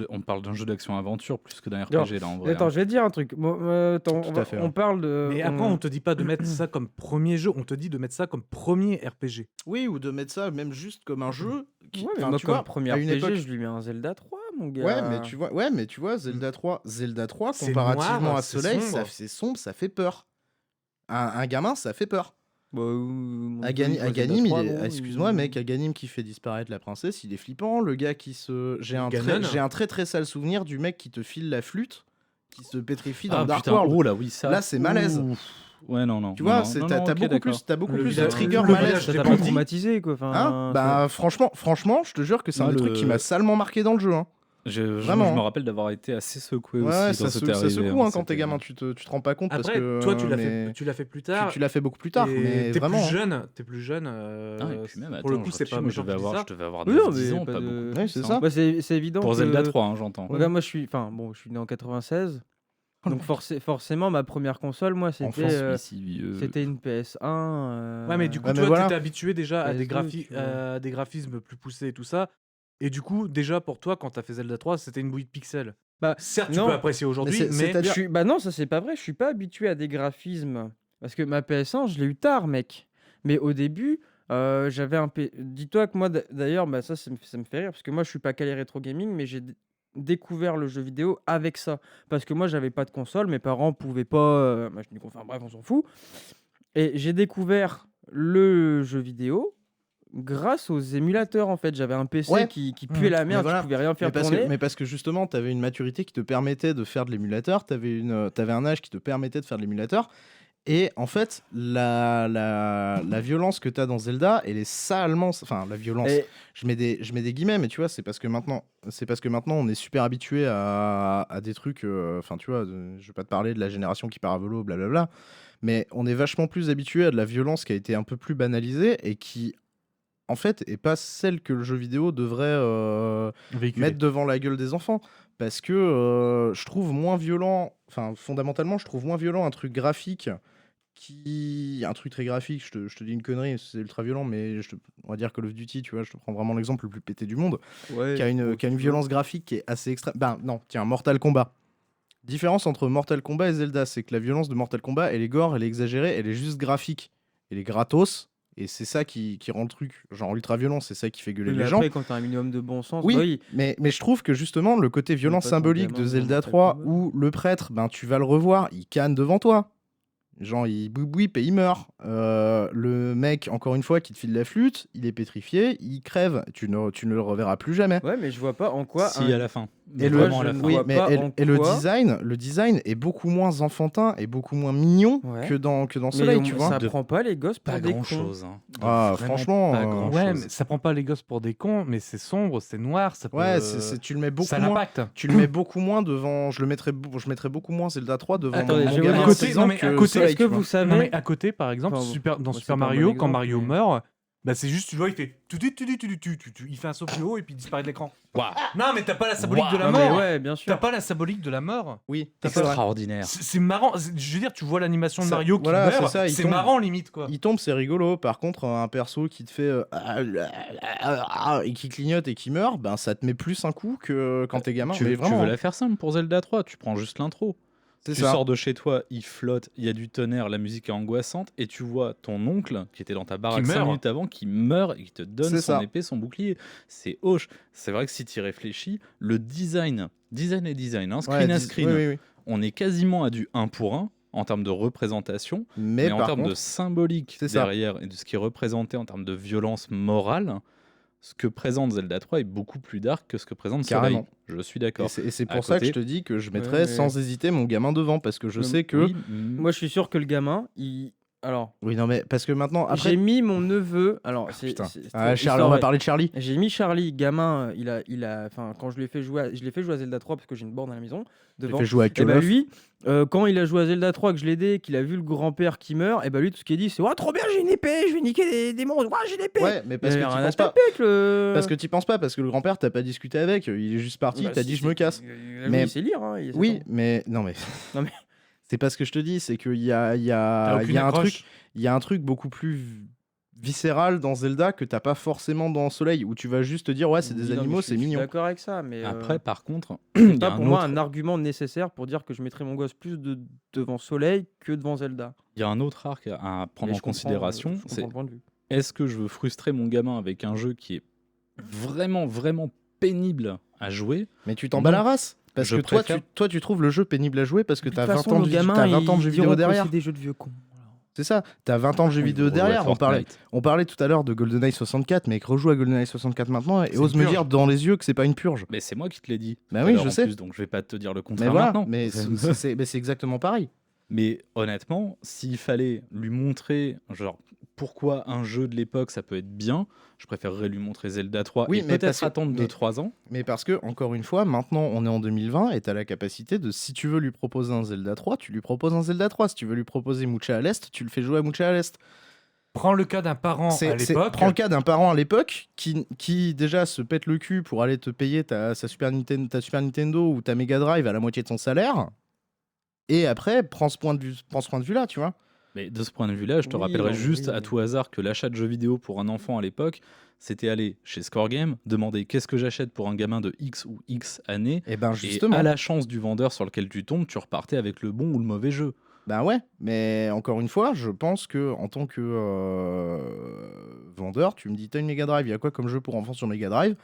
S1: On parle d'un jeu d'action-aventure plus que d'un RPG, là, en vrai.
S4: Attends,
S1: hein.
S4: je vais te dire un truc. Attends,
S2: Tout à fait, ouais.
S4: on parle de...
S3: Mais après, on te dit pas de mettre ça comme premier jeu, on te dit de mettre ça comme premier RPG.
S2: Oui, ou de mettre ça même juste comme un jeu.
S4: Ouais, mais
S2: enfin,
S4: moi
S2: tu
S4: comme
S2: vois,
S4: premier
S2: à
S4: RPG,
S2: une époque-
S4: je lui mets un Zelda 3, mon gars.
S2: Ouais, mais tu vois, Zelda 3,
S3: C'est
S2: comparativement
S3: noir,
S2: à
S3: c'est
S2: Soleil,
S3: sombre.
S2: c'est sombre, ça fait peur. Un gamin, ça fait peur.
S4: Bah, mon
S2: Agani-
S4: neveu, il joue à Zelda
S2: Aganim,
S4: 3,
S2: il est-
S4: bon,
S2: excuse-moi,
S4: il-
S2: mec, Aganim qui fait disparaître la princesse, il est flippant. Le gars qui se. J'ai
S3: Ganon.
S2: un très sale souvenir du mec qui te file la flûte, qui se pétrifie dans
S1: Ah,
S2: Dark
S1: putain,
S2: World.
S1: oh là, oui, ça.
S2: Là, c'est malaise.
S1: Ouf. Ouais, non.
S2: Tu
S1: non,
S2: vois,
S1: non,
S2: c'est-
S1: non,
S2: t'as
S1: non,
S2: t'as
S1: ok,
S2: beaucoup
S1: d'accord.
S2: plus, t'as beaucoup
S3: Le
S2: plus de
S3: village-
S2: trigger
S3: le
S2: malaise.
S3: village
S4: Ça
S3: des
S4: t'a
S3: bandits.
S4: pas traumatisé, quoi. Enfin,
S2: Hein bah, franchement, je te jure que c'est un
S1: Non,
S2: des trucs qui
S1: le-
S2: m'a salement marqué dans le jeu. Hein.
S1: Je
S2: Vraiment,
S1: me
S2: hein.
S1: rappelle d'avoir été assez secoué
S2: Ouais,
S1: aussi
S2: ouais,
S1: quand
S2: ça,
S1: c'était
S2: ça
S1: arrivé.
S2: secoue hein, quand t'es
S1: c'était-
S2: gamin, tu te rends pas compte parce
S3: Après,
S2: que.
S3: toi, tu l'as
S2: mais
S3: fait plus
S2: tu,
S3: tard.
S2: tu l'as fait beaucoup plus tard,
S3: et
S2: mais
S3: t'es
S2: vraiment.
S3: plus
S2: hein.
S3: jeune. T'es plus jeune.
S1: Ah, et puis même,
S3: pour le
S1: attends,
S3: coup,
S1: je
S3: c'est pas
S1: réfléchis, moi,
S3: méchant que tu dis ça.
S1: je devais avoir
S4: Oui, non,
S1: 10
S4: mais
S1: ans,
S4: pas
S1: pas
S4: de-
S1: beaucoup.
S2: Ouais, c'est
S1: plus,
S2: ça.
S1: hein.
S4: bah, c'est évident
S1: Pour
S4: que...
S1: Zelda 3, hein, j'entends.
S4: Regarde, moi, je suis né en 96. Donc forcément, ma première console, moi,
S1: Enfant,
S4: c'était
S1: celui-ci, vieux.
S4: c'était une PS1.
S3: Ouais, mais du coup,
S2: Ouais,
S3: tu
S2: mais
S3: vois,
S2: voilà.
S3: t'étais habitué déjà à
S4: PS2, tu vois.
S3: à des graphismes plus poussés et tout ça. Et du coup, déjà, pour toi, quand t'as fait Zelda 3, c'était une bouillie de pixels.
S4: Bah,
S3: Certes, tu
S4: non.
S3: peux apprécier aujourd'hui,
S2: Mais
S3: mais.
S2: c'est-à-dire-
S4: Bah non, ça c'est pas vrai. Je suis pas habitué à des graphismes parce que ma PS1, je l'ai eu tard, mec. Mais au début, j'avais un Dis-toi que moi, d'ailleurs, bah ça me fait rire parce que moi, je suis pas calé rétro gaming, mais j'ai découvert le jeu vidéo avec ça parce que moi, j'avais pas de console, mes parents pouvaient pas. Enfin bref, on s'en fout. Et j'ai découvert le jeu vidéo grâce aux émulateurs en fait. J'avais un PC
S2: Ouais.
S4: qui puait la
S2: Mais
S4: merde,
S2: voilà.
S4: tu pouvais rien faire
S2: Mais
S4: tourner.
S2: parce que justement, tu avais une maturité qui te permettait de faire de l'émulateur, tu avais un âge qui te permettait de faire de l'émulateur. Et en fait, la violence que tu as dans Zelda, elle est salement. Enfin, la violence.
S4: Et-
S2: Je mets des guillemets, mais tu vois, c'est parce que maintenant, on est super habitué à des trucs. Enfin, tu vois, je vais pas te parler de la génération qui part à vélo, blablabla. Mais on est vachement plus habitué à de la violence qui a été un peu plus banalisée et qui, en fait, est pas celle que le jeu vidéo devrait
S3: Véhiculé.
S2: mettre devant la gueule des enfants. Parce que je trouve moins violent, enfin, fondamentalement, je trouve moins violent un truc graphique un truc très graphique, je te dis une connerie, c'est ultra violent, mais on va dire Call of Duty, tu vois, je te prends vraiment l'exemple le plus pété du monde,
S4: Ouais,
S2: qui a une violence graphique qui est assez extrême. Ben non, tiens, Mortal Kombat. Différence entre Mortal Kombat et Zelda, c'est que la violence de Mortal Kombat, elle est gore, elle est exagérée, elle est juste graphique. Elle est gratos, et c'est ça qui rend le truc genre ultra violent, c'est ça qui fait gueuler
S4: Mais
S2: les gens.
S4: après, quand t'as un minimum de bon sens,
S2: Oui,
S4: bah oui.
S2: mais je trouve que justement, le côté violence
S4: pas ton
S2: symbolique
S4: gamin
S2: de
S4: dans
S2: Zelda
S4: Mortal
S2: 3,
S4: Kombat.
S2: où le prêtre, ben, tu vas le revoir, il canne devant toi. Genre, il bouip et il meurt. Le mec, encore une fois, qui te file la flûte, il est pétrifié, il crève, tu ne le reverras plus jamais.
S4: Ouais, mais je vois pas en quoi.
S1: Si, à la fin.
S2: Et
S1: Vraiment à la
S4: je
S1: fin.
S4: ne
S2: oui,
S4: vois
S2: mais
S4: pas
S2: et,
S4: en
S2: et le
S4: quoi-
S2: design est beaucoup moins enfantin et beaucoup moins mignon
S4: Ouais.
S2: que dans
S4: Mais
S2: Soleil, tu vois.
S4: ça
S1: De-
S4: prend pas les gosses pour
S1: Pas
S4: des
S1: grand
S4: cons.
S1: chose.
S2: Ah,
S1: Vraiment
S2: franchement,
S1: pas grand
S3: Ouais,
S1: chose.
S3: mais ça prend pas les gosses pour des cons, mais c'est sombre, c'est noir, ça peut.
S2: Ouais, tu le mets beaucoup
S3: ça
S2: moins.
S3: l'impacte.
S2: Tu le mets beaucoup moins devant. Je mettrais beaucoup moins Zelda 3 devant
S4: Attendez,
S2: mon
S4: je vais
S2: gamin
S4: vous
S2: de
S4: dire-
S2: 6
S3: non,
S2: ans
S3: mais à
S2: que
S3: côté,
S2: Soleil,
S4: Est-ce que
S2: tu vois.
S4: vous savez.
S3: Non, mais à côté, par exemple,
S4: Enfin,
S3: dans
S4: moi,
S3: Super
S4: c'est pas un
S3: Mario,
S4: bon
S3: quand
S4: exemple,
S3: Mario
S4: mais-
S3: meurt, bah c'est juste, tu vois, il fait il fait un saut plus haut et puis il disparaît de l'écran.
S1: Waouh.
S3: Non, mais t'as pas la symbolique de la
S4: Non, mais
S3: mort.
S4: ouais, bien
S3: T'as
S4: sûr.
S3: pas la symbolique de la mort.
S2: Oui, c'est vrai.
S1: Extraordinaire.
S3: C'est marrant. Je veux dire, tu vois l'animation de
S2: Ça-
S3: Mario qui
S2: voilà,
S3: meurt.
S2: c'est ça, il
S3: C'est
S2: tombe.
S3: marrant limite quoi.
S2: Il tombe, c'est rigolo. Par contre, un perso qui te fait et qui clignote et qui meurt, ben ça te met plus un coup que quand t'es gamin.
S1: Tu,
S2: Mais
S1: tu
S2: vraiment,
S1: veux
S2: hein.
S1: la faire simple pour Zelda 3, tu prends juste l'intro.
S2: C'est
S1: Tu
S2: ça.
S1: sors de chez toi, il flotte, il y a du tonnerre, la musique est angoissante, et tu vois ton oncle, qui était dans ta baraque 5
S3: meurt.
S1: minutes avant, qui meurt et qui te donne
S2: C'est
S1: son
S2: ça.
S1: épée, son bouclier. C'est hoche. C'est vrai que si tu y réfléchis, le design, hein, screen
S2: Ouais,
S1: à screen,
S2: oui, oui.
S1: on est quasiment à du 1 pour 1 en termes de représentation, mais en
S2: par
S1: termes de
S2: contre,
S1: symbolique
S2: c'est ça.
S1: derrière et de ce qui est représenté en termes de violence morale, ce que présente Zelda 3 est beaucoup plus dark que ce que présente Soleil.
S2: Carrément.
S1: Je suis
S2: Et
S1: d'accord.
S2: c'est
S1: À
S2: pour ça que
S1: côté-
S2: je te dis que je mettrais
S4: mais-
S2: sans hésiter mon gamin devant parce que je sais que.
S1: Oui,
S4: Moi, je suis sûr que le gamin, il. Alors,
S2: Oui, non, mais parce que maintenant, après.
S4: j'ai mis mon neveu. Alors, c'est.
S2: Putain.
S4: c'est-
S2: Ah,
S4: c'est-
S2: Charles,
S4: histoire
S2: on va
S4: vraie.
S2: parler de Charlie.
S4: J'ai mis Charlie, gamin, enfin, quand je l'ai fait jouer, je l'ai fait jouer à Zelda 3 parce que j'ai une borne à la maison
S2: Il
S4: devant.
S2: fait jouer avec
S4: Et bah
S2: Kelof.
S4: lui, quand il a joué à Zelda 3, que je l'ai aidé, qu'il a vu le grand-père qui meurt, et bah lui, tout ce qu'il dit, c'est ouais, trop bien, j'ai une épée, je vais niquer des démons, ouais, j'ai une épée.
S2: Ouais, mais parce
S4: Il
S2: que
S4: a
S2: tu
S4: rien à
S2: penses pas.
S4: taper avec le.
S2: Parce que tu penses pas, parce que le grand-père, t'as pas discuté avec, il est juste parti,
S4: Bah,
S2: t'as
S4: si,
S2: dit
S4: si,
S2: je me casse.
S4: Mais
S2: Mais-
S4: il sait lire, hein, il a 7
S2: Oui,
S4: ans.
S2: mais non, mais.
S4: Non, mais-
S2: C'est pas ce que je te dis, c'est qu'il y a,
S3: T'as aucune accroche.
S2: il y a un truc beaucoup plus viscéral dans Zelda que t'as pas forcément dans Soleil, où tu vas juste te dire ouais, c'est
S4: Oui,
S2: des
S4: non, mais
S2: animaux,
S4: je suis-
S2: c'est
S4: Je suis
S2: mignon.
S4: d'accord avec ça, mais.
S1: Après, par contre,
S4: c'est
S1: il y
S4: pas
S1: a
S4: pour
S1: un
S4: moi
S1: autre-
S4: un argument nécessaire pour dire que je mettrais mon gosse plus devant Soleil que devant Zelda.
S1: il y a un autre arc à prendre
S4: Mais
S1: en
S4: je comprends,
S1: considération.
S4: je comprends
S1: C'est
S4: le point de vue.
S1: est-ce que je veux frustrer mon gamin avec un jeu qui est vraiment, vraiment pénible à jouer?
S2: Mais tu t'en bats
S1: Non.
S2: la race. Parce
S1: Je
S2: que toi,
S1: préfère-
S2: tu trouves le jeu pénible à jouer parce que
S4: De
S2: t'as
S4: toute
S2: 20
S4: façon,
S2: ans
S4: nos
S2: de,
S4: gamins,
S2: t'as 20 ans de
S4: ils
S2: jeux vidéo
S4: diront que
S2: derrière.
S4: C'est des jeux de vieux cons. Voilà.
S2: C'est ça, t'as 20 ans de jeux vidéo
S1: Ouais,
S2: derrière.
S1: Fortnite.
S2: On parlait tout à l'heure de GoldenEye 64, mec, rejoue à GoldenEye 64 maintenant et
S3: C'est
S2: ose
S3: une
S2: me
S3: purge.
S2: dire dans les yeux que c'est pas une purge.
S1: Mais c'est moi qui te l'ai dit.
S2: Bah
S1: tout à
S2: oui,
S1: l'heure
S2: je
S1: en
S2: sais.
S1: plus, donc je vais pas te dire le
S2: Mais
S1: contraire
S2: voilà,
S1: maintenant.
S2: mais c'est exactement pareil.
S1: Mais honnêtement, s'il fallait lui montrer, genre, pourquoi un jeu de l'époque ça peut être bien, je préférerais lui montrer Zelda 3
S2: Oui,
S1: et
S2: mais parce
S1: peut-être
S2: que-
S1: attendre
S2: mais-
S1: 2-3 ans.
S2: Mais parce que, encore une fois, maintenant on est en 2020 et t'as la capacité de, si tu veux lui proposer un Zelda 3, tu lui proposes un Zelda 3. Si tu veux lui proposer Mucha à l'Est, tu le fais jouer à Mucha à l'Est.
S3: Prends le cas d'un parent à l'époque.
S2: Prends le cas d'un parent à l'époque qui déjà se pète le cul pour aller te payer ta Super Nintendo ou ta Mega Drive à la moitié de son salaire. Et après, prends ce point de vue-là, tu vois.
S1: Mais de ce point de vue-là, je te
S4: Oui,
S1: rappellerai
S4: non,
S1: juste
S4: oui.
S1: à tout hasard que l'achat de jeux vidéo pour un enfant à l'époque, c'était aller chez Score Game, demander qu'est-ce que j'achète pour un gamin de X ou X années,
S2: Et ben
S1: et
S2: justement.
S1: à la chance du vendeur sur lequel tu tombes, tu repartais avec le bon ou le mauvais jeu.
S2: Ben ouais, mais encore une fois, je pense que en tant que vendeur, tu me dis t'as une Mega Drive, il y a quoi comme jeu pour enfants sur Mega Drive?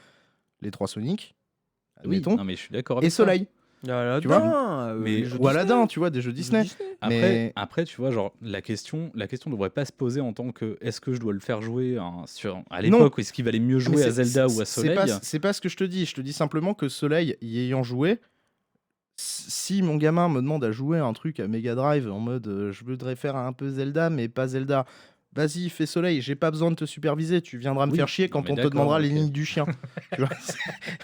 S2: Les 3 Sonic,
S1: Oui,
S2: admettons,
S1: non mais je suis d'accord
S2: et
S1: avec ça.
S2: Soleil,
S4: Aladdin,
S2: Tu vois
S1: Mais-
S4: les jeux
S2: ou
S4: Disney.
S2: Aladdin, tu vois, des jeux
S4: Les jeux
S2: Disney.
S1: Après,
S2: Mais-
S1: après, tu vois, genre, la question devrait pas se poser en tant que est-ce que je dois le faire jouer à l'époque, ou est-ce qu'il valait mieux
S2: Mais
S1: jouer à
S2: c'est-
S1: Zelda ou à
S2: c'est
S1: Soleil?
S2: pas ce que je te dis. Je te dis simplement que Soleil, y ayant joué, Si mon gamin me demande à jouer à un truc à Mega Drive en mode je voudrais faire un peu Zelda mais pas Zelda, vas-y fais Soleil, j'ai pas besoin de te superviser, tu viendras me
S1: Oui,
S2: faire chier
S1: non,
S2: quand
S1: mais
S2: on te
S1: d'accord,
S2: demandera les
S1: ok.
S2: lignes du chien. Tu vois,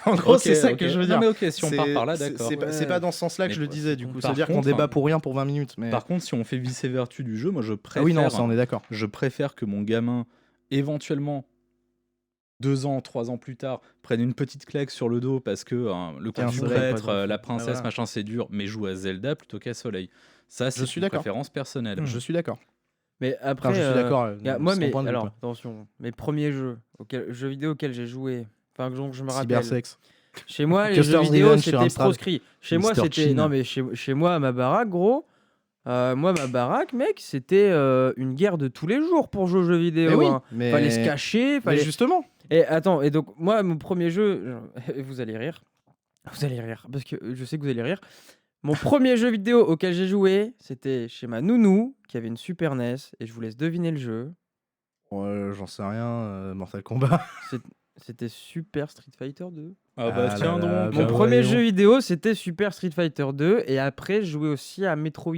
S2: en gros c'est ça que je veux dire.
S1: Non, mais ok, si on part par là,
S2: C'est-
S1: d'accord.
S2: c'est pas dans ce sens-là que
S1: Mais
S2: je le
S1: par-
S2: disais du coup,
S1: par
S2: c'est-à-dire qu'on
S1: contre,
S2: débat pour rien pour 20 minutes. Mais...
S1: Par contre, si on fait vice vertu du jeu, moi je
S2: Ah
S1: préfère,
S2: oui non, ça on est d'accord.
S1: je préfère que mon gamin, éventuellement, 2 ans, 3 ans plus tard, prenne une petite claque sur le dos parce que le coup
S2: Tiens,
S1: du
S2: Soleil,
S1: prêtre,
S4: pas d'enfant.
S1: la princesse,
S2: voilà.
S1: machin, c'est dur, mais joue à Zelda plutôt qu'à Soleil. Ça, c'est
S2: suis
S1: une
S2: d'accord.
S1: préférence personnelle.
S2: Je suis d'accord.
S4: Mais après,
S2: Enfin, je suis d'accord.
S4: moi,
S2: de son point de vue,
S4: alors
S2: quoi.
S4: attention, mes premiers jeux vidéo auxquels j'ai joué, enfin que je me rappelle.
S2: Cybersex.
S4: Chez moi, les
S2: Custer's
S4: jeux vidéo,
S2: Revenge sur
S4: c'était
S2: Amstrad.
S4: proscrit. Chez moi,
S1: Mr.
S4: c'était.
S1: Chin.
S4: Non, mais chez moi, à ma baraque, gros. Moi, ma baraque, mec, c'était une guerre de tous les jours pour jouer aux jeux vidéo.
S2: Mais oui,
S4: hein.
S2: mais...
S4: Fallait se cacher.
S2: mais
S4: Fallait...
S2: justement.
S4: Et attends, et donc, moi, mon premier jeu. Vous allez rire. Vous allez rire. Parce que je sais que vous allez rire. Mon premier jeu vidéo auquel j'ai joué, c'était chez ma nounou, qui avait une Super NES. Et je vous laisse deviner le jeu.
S2: J'en sais rien, Mortal Kombat.
S4: C'était Super Street Fighter 2.
S1: Ah bah
S2: Ah
S1: tiens
S2: là là,
S1: donc.
S2: bah
S4: Mon premier
S2: voyons.
S4: jeu vidéo, c'était Super Street Fighter 2. Et après, je jouais aussi à Metroid.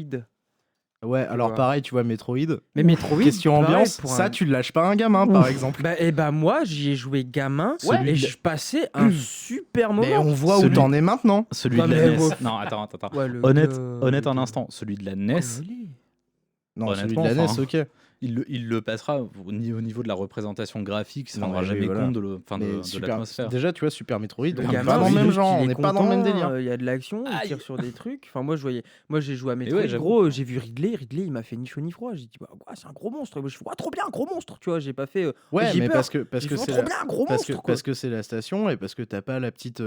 S2: Ouais, alors
S4: vois.
S2: pareil, tu vois, Metroid.
S4: Mais Metroid,
S2: Question
S4: pareil,
S2: ambiance,
S4: pour
S2: ça
S4: un-
S2: tu le lâches pas à un gamin par exemple.
S4: Bah moi, j'y ai joué gamin
S1: Celui
S4: et
S1: de-
S4: je passais un super moment.
S2: Mais on voit
S1: Celui-
S2: où t'en es maintenant.
S1: Celui
S4: Non,
S1: de la
S4: mais
S1: NES.
S4: bon.
S1: Non, attends.
S4: Ouais, le
S1: Honnête
S4: gars,
S1: un
S4: le
S1: instant, celui de la NES,
S2: Non, celui de
S1: Honnêtement,
S2: la NES,
S1: enfin,
S2: ok.
S1: il le passera au niveau de la représentation graphique, il se
S2: Non,
S1: rendra
S2: mais
S1: jamais
S2: voilà.
S1: compte de
S2: Mais super-
S1: l'atmosphère.
S2: Déjà, tu vois, Super Metroid,
S4: Le
S2: on est
S4: gamin,
S2: pas dans le
S4: il
S2: même
S4: est-
S2: genre,
S4: il
S2: on
S4: est
S2: n'est pas dans le même
S4: content,
S2: délire.
S4: Il y a de l'action, il
S1: Aïe.
S4: tire sur des trucs. Enfin, moi, j'ai joué à
S1: Et
S4: Metroid.
S1: ouais, j'avoue.
S4: Gros, j'ai vu Ridley, il m'a fait ni chaud ni froid. J'ai dit, bah, quoi, c'est un gros monstre. Je fais, trop bien, un gros monstre. Tu vois, j'ai pas fait.
S2: Ouais,
S4: j'ai
S2: mais
S4: peur.
S2: parce que
S4: J'ai fait,
S2: c'est
S4: trop
S2: la...
S4: bien, un gros
S2: parce
S4: monstre.
S2: que, parce que c'est la station et parce que t'as pas la petite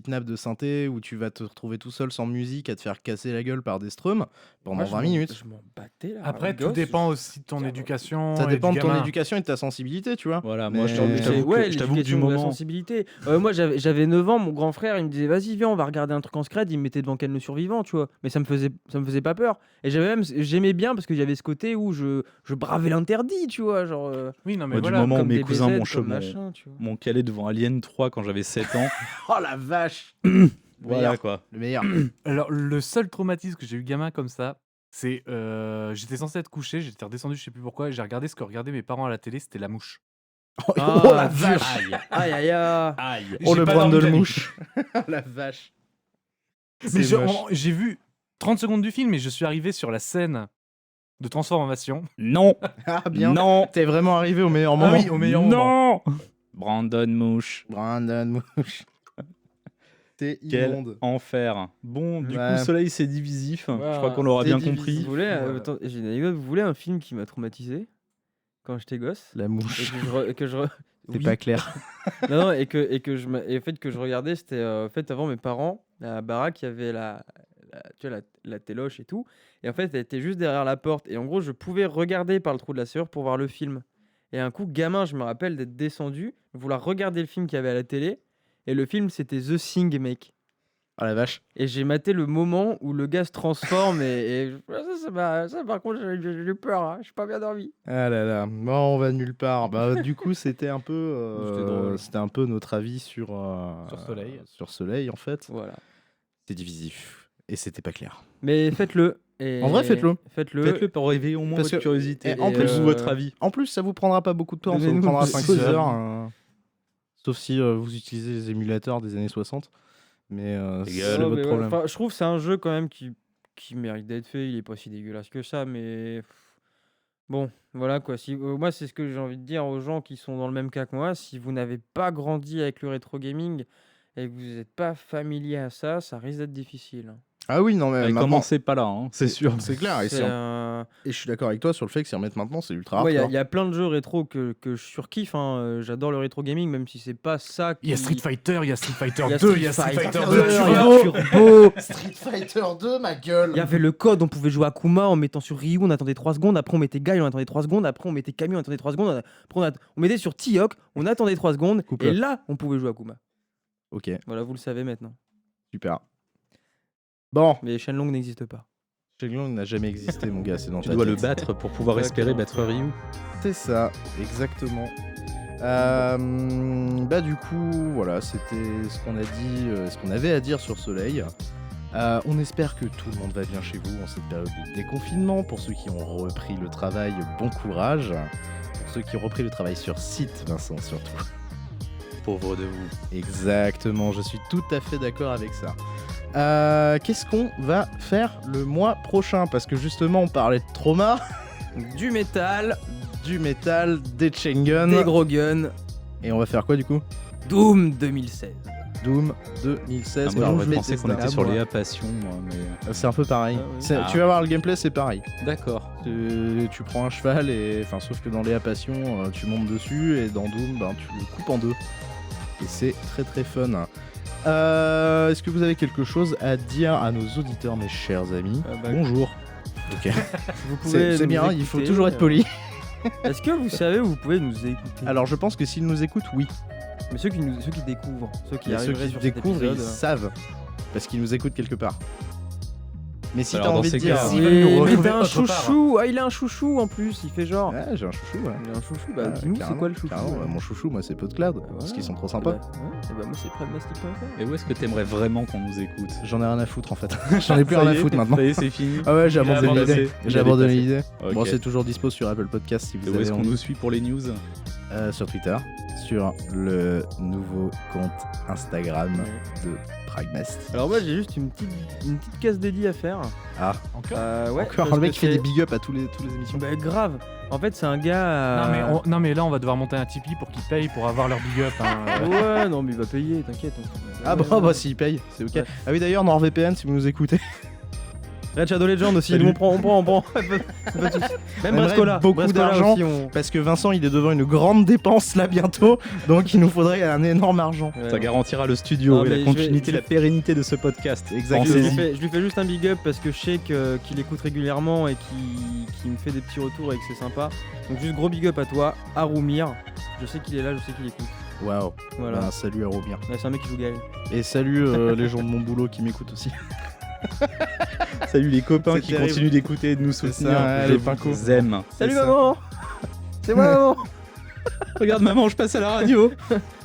S2: nappe de synthé où tu vas te retrouver tout seul sans musique à te faire casser la gueule par des strums pendant 20 minutes.
S4: Je m'en battais là.
S3: Après, tout
S4: gosse,
S3: dépend aussi de ton
S4: Putain,
S3: éducation.
S2: Ça
S3: et
S2: dépend
S3: du
S2: de ton
S3: gamin.
S2: éducation et de ta sensibilité, tu vois.
S1: Voilà,
S2: Mais-
S1: moi je
S2: C'est-
S1: t'avoue
S4: Ouais,
S1: que du
S4: l'éducation de la
S1: moment.
S4: sensibilité. Moi, j'avais 9 ans, mon grand frère, il me disait, vas-y, viens, on va regarder un truc en scred. Il me mettait devant Ken le survivant, tu vois. Mais ça me faisait pas peur. Et j'aimais bien parce que j'avais ce côté où je bravais l'interdit, tu vois. Genre,
S3: Oui, non, mais
S1: Moi, du
S3: voilà.
S1: moment où
S4: comme
S1: mes
S4: des
S1: cousins
S4: BZ,
S1: m'ont
S4: comme
S1: mon,
S4: machin, tu vois.
S1: mon calé devant Alien 3 quand j'avais 7 ans,
S2: Oh la vache.
S1: voilà quoi.
S2: Le meilleur.
S3: Alors, le seul traumatisme que j'ai eu gamin comme ça, c'est. J'étais censé être couché, j'étais redescendu, je sais plus pourquoi, et j'ai regardé ce que regardaient mes parents à la télé, c'était La Mouche.
S2: Oh la
S4: Ah,
S2: vache.
S4: Aïe, aïe, aïe.
S1: Aïe.
S2: Oh
S3: J'ai
S2: le
S3: pas
S2: brand
S3: dormi
S2: de
S3: de la nuit.
S2: mouche. La vache.
S3: Mais
S2: C'est moche.
S3: j'ai vu 30 secondes du film et je suis arrivé sur la scène de transformation.
S1: Non,
S2: Ah bien.
S1: non,
S2: T'es vraiment arrivé au meilleur moment.
S3: oui, au meilleur moment.
S1: non. Brandon Mouche,
S2: Brandon Mouche. T'es
S1: quel
S2: immonde.
S1: enfer. Bon, du
S2: Ouais.
S1: coup, Soleil c'est divisif. Je crois
S4: Voilà,
S1: qu'on l'aura
S2: c'est
S1: bien
S2: divisif.
S1: compris.
S4: Vous voulez,
S3: Voilà.
S4: attends, j'ai une anecdote. Vous voulez un film qui m'a traumatisé quand j'étais gosse
S2: La
S4: et
S2: mouche.
S4: que je
S2: C'est
S4: Oui.
S2: pas clair.
S4: Non, et en fait que je regardais, c'était en fait avant mes parents à la baraque, il y avait tu vois, la téloche et tout, et en fait elle était juste derrière la porte, et en gros je pouvais regarder par le trou de la serrure pour voir le film. Et un coup gamin, je me rappelle d'être descendu, vouloir regarder le film qu'il y avait à la télé, et le film c'était The Thing, mec.
S2: Oh la vache.
S4: Et j'ai maté le moment où le gars se transforme ça par contre j'ai eu peur, hein, j'ai pas bien dormi.
S2: Ah là là. Bon, on va nulle part. Bah du coup, c'était un peu
S4: C'était drôle.
S2: c'était un peu notre avis sur
S3: Soleil.
S2: Sur Soleil en fait.
S4: Voilà.
S2: C'est divisif et c'était pas clair.
S4: Mais faites-le. Et
S2: En vrai, faites-le.
S1: Faites-le pour réveiller au moins
S2: Parce
S1: votre
S2: que-
S1: curiosité.
S2: et en
S1: Et
S2: plus,
S1: votre avis.
S2: En plus, ça vous prendra pas beaucoup de temps, ça vous
S4: Donnez-nous
S2: prendra
S4: des
S2: 5-6
S4: avis.
S2: heures. Sauf si vous utilisez les émulateurs des années 60. Mais c'est
S1: gueule.
S4: Non,
S2: votre
S4: mais ouais,
S2: problème.
S4: enfin, je trouve que c'est un jeu quand même qui mérite d'être fait. Il est pas si dégueulasse que ça, mais bon, voilà quoi. Moi, c'est ce que j'ai envie de dire aux gens qui sont dans le même cas que moi. Si vous n'avez pas grandi avec le rétro gaming et que vous n'êtes pas familier à ça, ça risque d'être difficile.
S2: Ah oui, non mais
S1: Et
S2: maintenant,
S1: commencez pas là, hein, c'est sûr.
S2: c'est clair. Et,
S4: C'est
S2: et je suis d'accord avec toi sur le fait que s'y remettre maintenant, c'est ultra
S4: ouais,
S2: hardcore.
S4: il y a plein de jeux rétro que je surkiffe. Hein. J'adore le rétro gaming, même si c'est pas ça qui.
S3: Il y a Street Fighter, il y a Street Fighter
S4: Il y a
S3: 2,
S4: Street
S3: il y a Street
S4: Fighter
S3: Fighter
S4: 2,
S3: 2
S4: il y a
S3: Turbo.
S4: Turbo.
S2: Street Fighter 2, ma gueule.
S4: Il y avait le code, on pouvait jouer à Kuma en mettant sur Ryu, on attendait 3 secondes, après on mettait Guy, on attendait 3 secondes, après on mettait Camille, on attendait 3 secondes, après on mettait sur T-Hawk, on attendait 3 secondes,
S2: Couple.
S4: et là on pouvait jouer à Kuma.
S2: Ok,
S4: Voilà, vous le savez maintenant.
S2: super. Bon,
S4: Mais Shenlong n'existe pas.
S2: Shenlong n'a jamais existé, mon gars, c'est dans
S1: Tu
S2: ta
S1: dois le
S2: tête.
S1: battre pour pouvoir espérer battre Ryu.
S2: C'est ça, exactement. Bah du coup, voilà, c'était ce qu'on a dit, ce qu'on avait à dire sur Soleil. On espère que tout le monde va bien chez vous en cette période de déconfinement. Pour ceux qui ont repris le travail, bon courage. Pour ceux qui ont repris le travail sur site, Vincent, surtout.
S1: Pauvre de vous.
S2: Exactement, je suis tout à fait d'accord avec ça. Qu'est-ce qu'on va faire le mois prochain? Parce que justement, on parlait de trauma,
S4: Du métal,
S2: du métal, des chain guns.
S4: des gros guns,
S2: Et on va faire quoi du coup?
S4: Doom 2016.
S2: Doom 2016.
S1: Moi,
S2: par
S1: j'aurais
S2: contre,
S1: pensé qu'on était sur Léa Passion, moi, mais...
S2: C'est un peu pareil.
S4: Ah oui.
S1: Ah.
S2: Tu vas voir le gameplay, c'est pareil.
S1: D'accord.
S2: Tu prends un cheval et, enfin, sauf que dans Léa Passion, tu montes dessus et dans Doom, ben, tu le coupes en deux. Et c'est très très fun. Est-ce que vous avez quelque chose à dire à nos auditeurs, mes chers amis? Bonjour. Ok.
S4: Vous pouvez
S2: C'est
S4: nous
S2: bien, il faut
S4: écouter,
S2: toujours être poli.
S4: Est-ce que vous savez où vous pouvez nous écouter?
S2: Alors je pense que s'ils nous écoutent, oui.
S4: Mais ceux qui découvrent, ceux qui
S2: Il y a ceux
S4: arriveraient
S2: qui
S4: sur cet
S2: découvrent,
S4: épisode,
S2: ils savent. Parce qu'ils nous écoutent quelque part. Mais si
S1: Alors,
S2: t'as
S1: dans
S2: envie de
S1: ces
S2: dire...
S1: cas-là,
S3: s'ils veulent nous
S4: mais
S3: retrouver
S4: t'as un
S3: autre part.
S4: chouchou. Ah, il a un chouchou en plus, il fait genre.
S2: Ouais, j'ai un chouchou, ouais.
S4: Il a un chouchou, bah
S2: Ah,
S4: dis-nous c'est
S2: carrément,
S4: quoi le chouchou?
S2: carrément, ouais, mon chouchou, moi c'est PodCloud, parce
S4: Voilà.
S2: qu'ils sont trop sympas.
S4: Bah, ouais, et bah moi c'est pragmastic.fr.
S1: Et où est-ce que t'aimerais vraiment qu'on nous écoute?
S2: J'en ai rien à foutre en fait. J'en ai plus rien à foutre maintenant.
S1: Ça y est, c'est fini.
S2: Ah ouais, j'ai
S1: Il a
S2: abandonné
S1: abandonné.
S2: l'idée.
S1: Il
S2: J'ai
S1: a
S2: abandonné
S1: dépassé.
S2: l'idée.
S1: Ok.
S2: Bon, c'est toujours dispo sur Apple Podcast si
S1: Et
S2: vous
S1: où
S2: avez
S1: est-ce qu'on
S2: envie.
S1: nous suit pour les news?
S2: Sur Twitter, sur le nouveau compte Instagram de Pragmastic.
S4: Alors moi j'ai juste une petite case dédiée à faire.
S2: Ah,
S3: Encore
S4: Ouais,
S2: encore
S4: parce
S2: un mec
S4: que
S2: qui fait des
S4: c'est-
S2: big up à tous les émissions.
S4: Bah grave. En fait c'est un gars.
S3: Non mais là on va devoir monter un Tipeee pour qu'ils payent pour avoir leur big up. hein.
S4: Ouais, non mais il va payer, t'inquiète.
S2: Ah bah s'il paye, c'est ok.
S4: Ouais.
S2: Ah oui d'ailleurs NordVPN si vous nous écoutez.
S4: Red Shadow Legend aussi,
S2: Salut.
S4: nous, on prend. Pas de soucis. Même
S2: On aimerait
S4: Brascola.
S2: beaucoup
S4: Brascola
S2: d'argent.
S4: aussi, on-
S2: Parce que Vincent il est devant une grande dépense là bientôt, donc il nous faudrait un énorme argent.
S4: Ouais,
S1: Ça
S4: ouais.
S1: garantira le studio
S4: Non,
S1: et
S4: mais
S1: la
S4: je
S1: continuité,
S4: vais-
S1: la pérennité de ce podcast.
S2: Exactement.
S1: Pensez-y.
S4: Je lui fais juste un big up parce que je sais qu'il écoute régulièrement et qu'il me fait des petits retours et que c'est sympa. Donc juste gros big up à toi, à Roumir. Je sais qu'il est là, je sais qu'il écoute.
S2: Waouh.
S4: Voilà.
S2: Bah, salut à Robien.
S4: Ouais, c'est un mec qui joue Gaël.
S2: Et salut les gens de mon boulot qui m'écoutent aussi.
S1: Salut les copains
S2: C'est
S1: qui
S2: terrible.
S1: continuent d'écouter et de nous
S2: C'est
S1: soutenir.
S2: ça,
S1: Je
S2: les
S1: vous
S2: pincos.
S1: aime.
S4: Salut
S2: ça.
S4: maman. C'est moi maman.
S1: Regarde maman, je passe à la radio.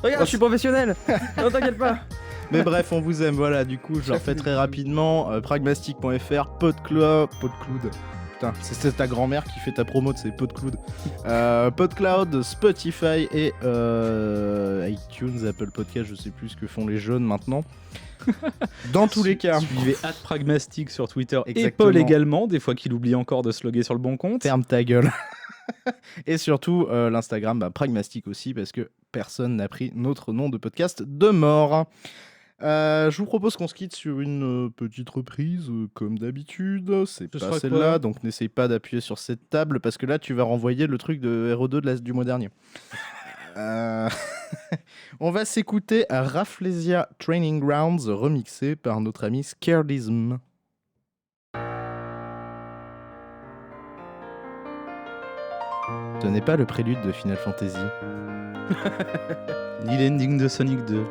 S4: Regarde, je suis professionnel. Non t'inquiète pas.
S2: Mais bref, on vous aime, voilà, du coup, je leur fais très rapidement. Pragmastic.fr, PodCloud. Putain, c'est ta grand-mère qui fait ta promo de ses PodCloud. PodCloud, Spotify et iTunes, Apple Podcast, je sais plus ce que font les jeunes maintenant. Dans tous les cas,
S1: Suivez @pragmastic sur Twitter et
S2: Exactement.
S1: Paul également, des fois qu'il oublie encore de se loguer sur le bon compte.
S2: ferme ta gueule. Et surtout, l'Instagram, Pragmastic aussi, parce que personne n'a pris notre nom de podcast de mort. Je vous propose qu'on se quitte sur une petite reprise, comme d'habitude. C'est
S1: Ce
S2: pas
S1: sera
S2: celle-là,
S1: quoi
S2: donc n'essaye pas d'appuyer sur cette table, parce que là, tu vas renvoyer le truc de RE2 du mois dernier. On va s'écouter à Rafflesia Training Grounds, remixé par notre ami Scaredism. Ce n'est pas le prélude de Final Fantasy.
S1: Ni l'ending de Sonic 2.